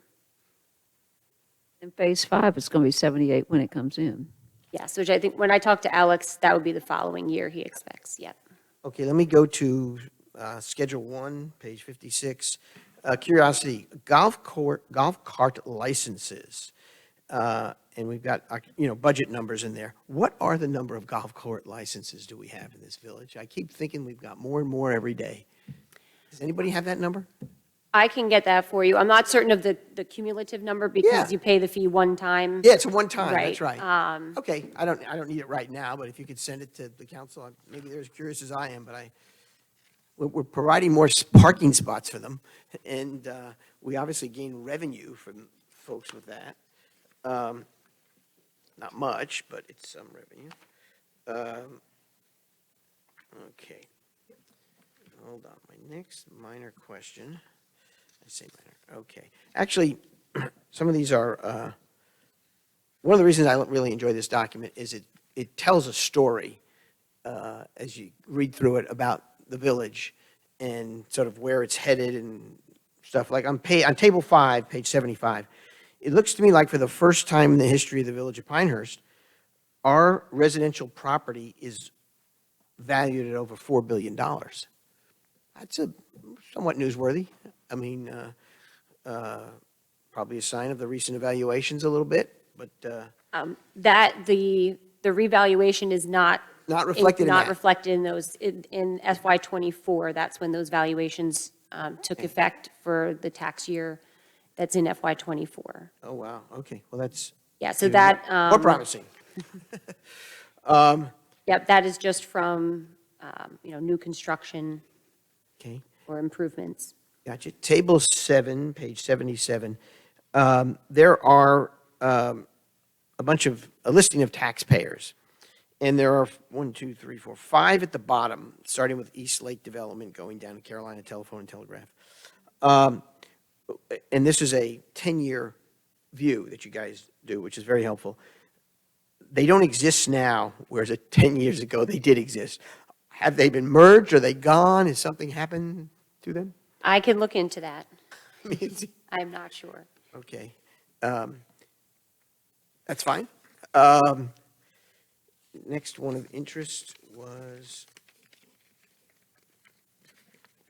In Phase 5, it's going to be 78 when it comes in. Yes, which I think, when I talked to Alex, that would be the following year he expects, yep. Okay, let me go to Schedule 1, page 56. Curiosity, golf cart licenses. And we've got, budget numbers in there. What are the number of golf cart licenses do we have in this village? I keep thinking we've got more and more every day. Does anybody have that number? I can get that for you. I'm not certain of the cumulative number because Yeah. you pay the fee one time. Yeah, it's a one-time, that's right. Right. Okay, I don't need it right now, but if you could send it to the council, maybe they're as curious as I am, but we're providing more parking spots for them, and we obviously gain revenue from folks with that. Not much, but it's some revenue. Okay. Hold on, my next minor question. I say minor, okay. Actually, some of these are one of the reasons I really enjoy this document is it tells a story as you read through it about the village and sort of where it's headed and stuff. Like on table 5, page 75, it looks to me like for the first time in the history of the village of Pinehurst, our residential property is valued at over $4 billion. That's somewhat newsworthy. I mean, probably a sign of the recent evaluations a little bit, but That, the revaluation is not. Not reflected in Not that. reflected in those, in FY '24, that's when those valuations took effect for the tax year that's in FY '24. oh, wow, okay, well, that's Yeah, so even that. more promising. Yep, that is just from, new construction Okay, or improvements. gotcha. Table 7, page 77, there are a listing of taxpayers. And there are 1, 2, 3, 4, 5 at the bottom, starting with East Lake Development, going down to Carolina Telephone and Telegraph. And this is a 10-year view that you guys do, which is very helpful. They don't exist now, whereas 10 years ago they did exist. Have they been merged? Are they gone? Has something happened to them? I can look into that. I mean, it's- I'm not sure. Okay. That's fine. Next one of interest was,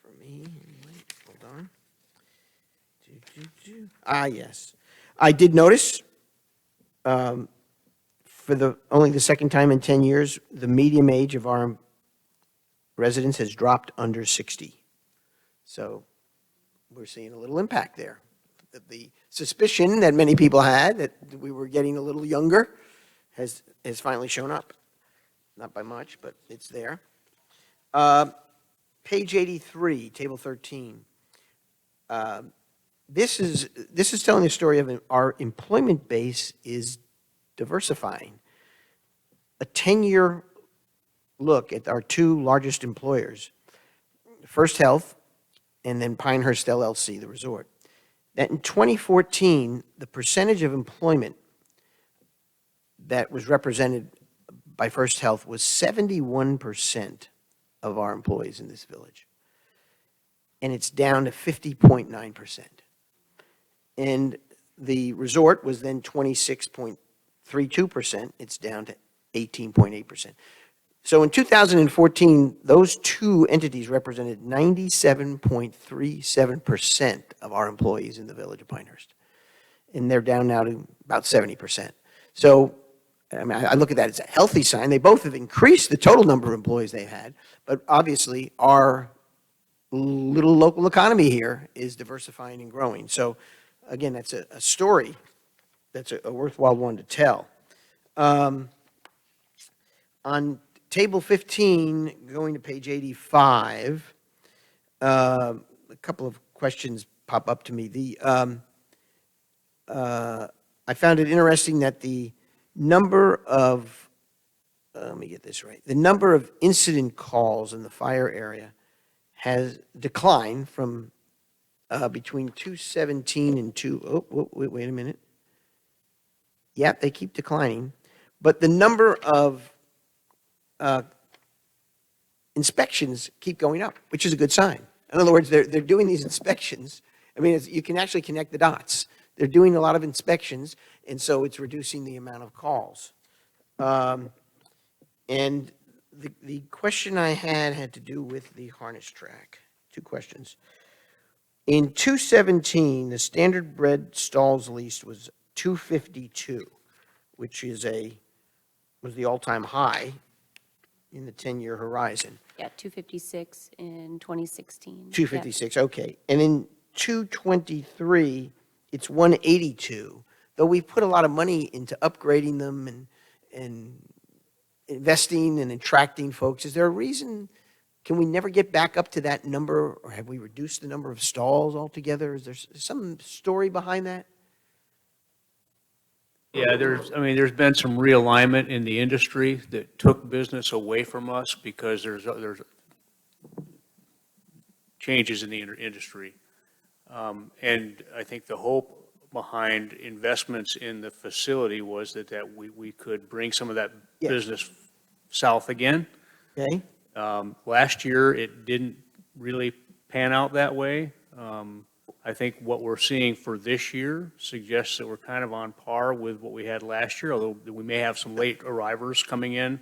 for me, anyway, hold on. Yes. I did notice, for only the second time in 10 years, the median age of our residents has dropped under 60. So we're seeing a little impact there. The suspicion that many people had that we were getting a little younger has finally shown up. Not by much, but it's there. Page 83, table 13. This is telling the story of our employment base is diversifying. A 10-year look at our two largest employers, First Health and then Pinehurst LLC, the resort, that in 2014, the percentage of employment that was represented by First Health was 71% of our employees in this village. And it's down to 50.9%. And the resort was then 26.32%. It's down to 18.8%. So in 2014, those two entities represented 97.37% of our employees in the village of Pinehurst. And they're down now to about 70%. So I mean, I look at that as a healthy sign. They both have increased the total number of employees they've had, but obviously our little local economy here is diversifying and growing. So again, that's a story that's a worthwhile one to tell. On table 15, going to page 85, a couple of questions pop up to me. I found it interesting that the number of, let me get this right, the number of incident calls in the fire area has declined from between 217 and wait a minute. Yep, they keep declining. But the number of inspections keep going up, which is a good sign. In other words, they're doing these inspections. I mean, you can actually connect the dots. They're doing a lot of inspections, and so it's reducing the amount of calls. And the question I had to do with the harness track. Two questions. In 217, the standard bred stalls leased was 252, which was the all-time high in the 10-year horizon. Yeah, 256 in 2016. 256, okay. And in 223, it's 182, though we put a lot of money into upgrading them and investing and attracting folks. Is there a reason, can we never get back up to that number, or have we reduced the number of stalls altogether? Is there some story behind that? Yeah, there's been some realignment in the industry that took business away from us because there's changes in the industry. And I think the hope behind investments in the facility was that we could bring some of that Yeah. business south again. Okay? Last year, it didn't really pan out that way. I think what we're seeing for this year suggests that we're kind of on par with what we had last year, although we may have some late arrivers coming in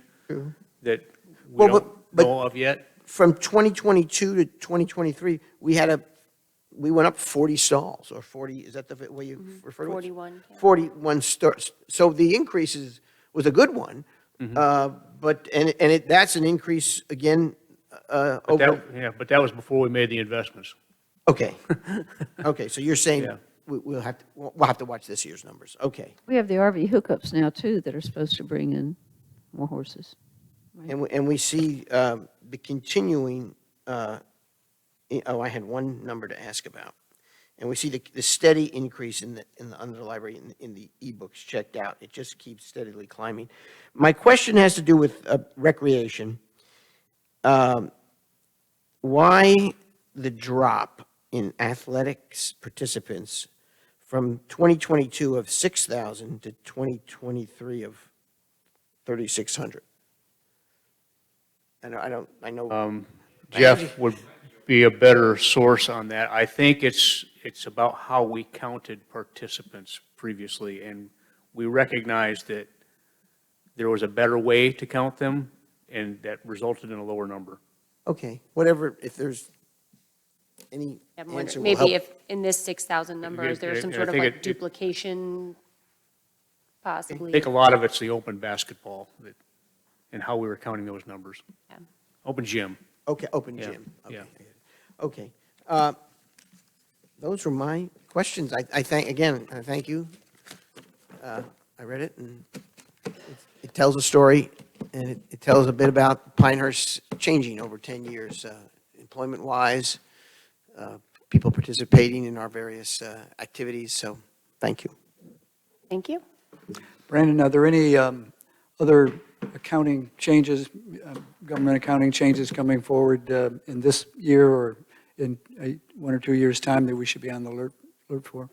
that we Well, don't but- know of yet. From 2022 to 2023, we went up 40 stalls, or 40, is that the way you refer to it? 41. yeah. 41 stores. So the increase was a good one, but, that's an increase again, But over, but that was before we made the investments. okay. Okay, so you're saying Yeah. we'll have to watch this year's numbers, okay. We have the RV hookups now, too, that are supposed to bring in more horses. And we see the continuing, I had one number to ask about. And we see the steady increase in the under the library, in the ebooks checked out. It just keeps steadily climbing. My question has to do with recreation. Why the drop in athletics participants from 2022 of 6,000 to 2023 of 3,600? I know. Jeff would be a better source on that. I think it's about how we counted participants previously, and we recognized that there was a better way to count them, and that resulted in a lower number. Okay, whatever, if there's any I'm wondering, answer will help. maybe if in this 6,000 number, is there some And I sort of think like it- duplication I possibly? think a lot of it's the open basketball and how we were counting those numbers. Yeah. Open gym. Okay, open Yeah, gym. Okay, yeah. Okay. Those were my questions. I thank you. I read it, and it tells a story, and it tells a bit about Pinehurst changing over 10 years, employment-wise, people participating in our various activities, so thank you. Thank you. Brandon, are there any other accounting changes, government accounting changes coming forward in this year or in 1 or 2 years' time that we should be on the alert for?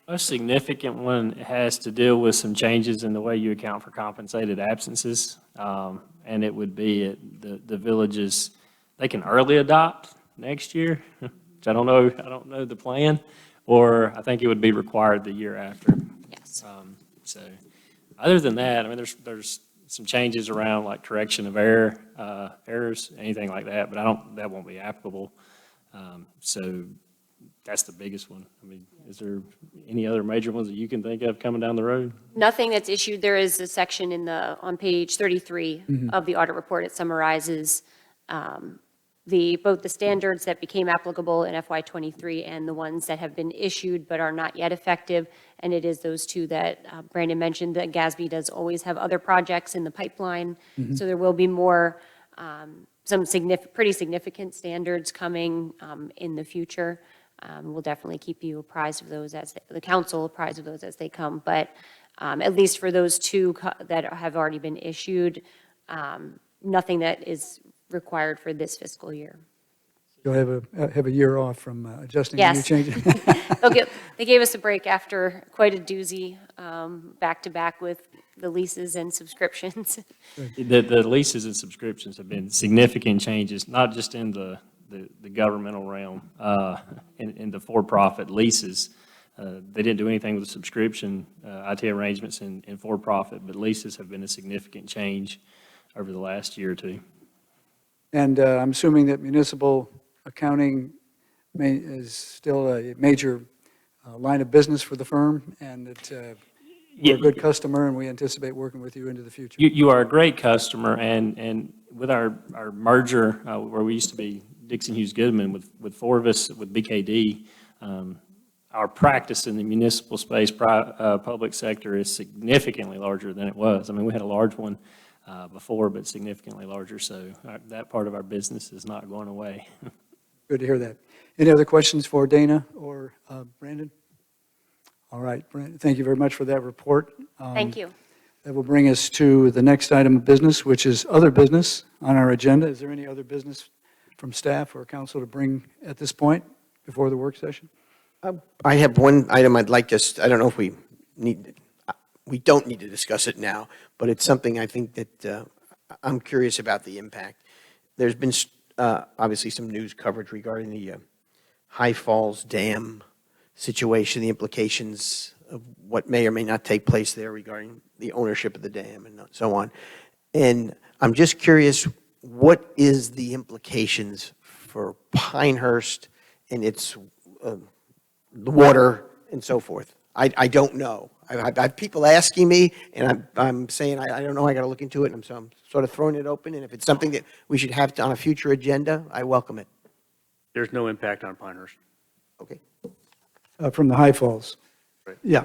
Most significant one has to deal with some changes in the way you account for compensated absences. And it would be the villages, they can early adopt next year, which I don't know the plan, or I think it would be required the year after. Yes. So other than that, I mean, there's some changes around like correction of errors, anything like that, but that won't be applicable. So that's the biggest one. I mean, is there any other major ones that you can think of coming down the road? Nothing that's issued. There is a section on page 33 of the audit report. It summarizes both the standards that became applicable in FY23 and the ones that have been issued but are not yet effective. And it is those two that Brandon mentioned, that GASB does always have other projects in the pipeline. So there will be more, some pretty significant standards coming in the future. We'll definitely keep you apprised of those the council apprised of those as they come. But at least for those two that have already been issued, nothing that is required for this fiscal year. You'll have a year off from adjusting the new Yes. changes? They gave us a break after quite a doozy, back-to-back with the leases and subscriptions. The leases and subscriptions have been significant changes, not just in the governmental realm, in the for-profit leases. They didn't do anything with the subscription, IT arrangements in for-profit, but leases have been a significant change over the last year or two. And I'm assuming that municipal accounting is still a major line of business for the firm, and that we're a good customer, and we anticipate working with you into the future. You are a great customer, and with our merger, where we used to be Dixon Hughes Goodman with Forvis, with BKD, our practice in the municipal space, public sector is significantly larger than it was. I mean, we had a large one before, but significantly larger, so that part of our business is not going away. Good to hear that. Any other questions for Dana or Brandon? All right, Brandon, thank you very much for that report. Thank you. That will bring us to the next item of business, which is other business on our agenda. Is there any other business from staff or council to bring at this point before the work session? I have one item I'd like us, I don't know if we don't need to discuss it now, but it's something I think that I'm curious about the impact. There's been obviously some news coverage regarding the High Falls Dam situation, the implications of what may or may not take place there regarding the ownership of the dam and so on. And I'm just curious, what is the implications for Pinehurst and its the water and so forth? I don't know. I have people asking me, and I'm saying, I don't know, I got to look into it, and so I'm sort of throwing it open, and if it's something that we should have on a future agenda, I welcome it. There's no impact on Pinehurst. Okay. From the High Falls. Right. Yeah.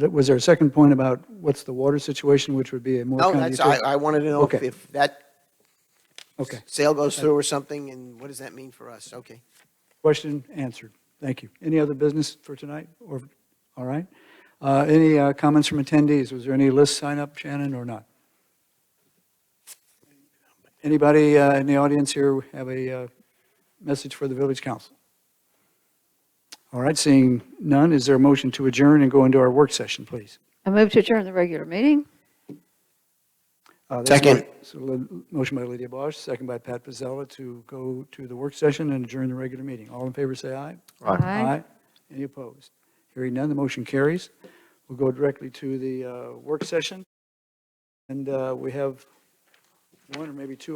Was there a second point about what's the water situation, which would be a more No, kind of that's, detail? I wanted to know Okay. if that Okay. sale goes through or something, and what does that mean for us? Okay. Question answered. Thank you. Any other business for tonight? All right. Any comments from attendees? Was there any list sign up, Shannon, or not? Anybody in the audience here have a message for the village council? All right, seeing none, is there a motion to adjourn and go into our work session, please? I move to adjourn the regular meeting. Second. Motion by Lydia Bosch, second by Pat Pizzella to go to the work session and adjourn the regular meeting. All in favor, say aye. Aye. Any opposed? Hearing none, the motion carries. We'll go directly to the work session. And we have one or maybe two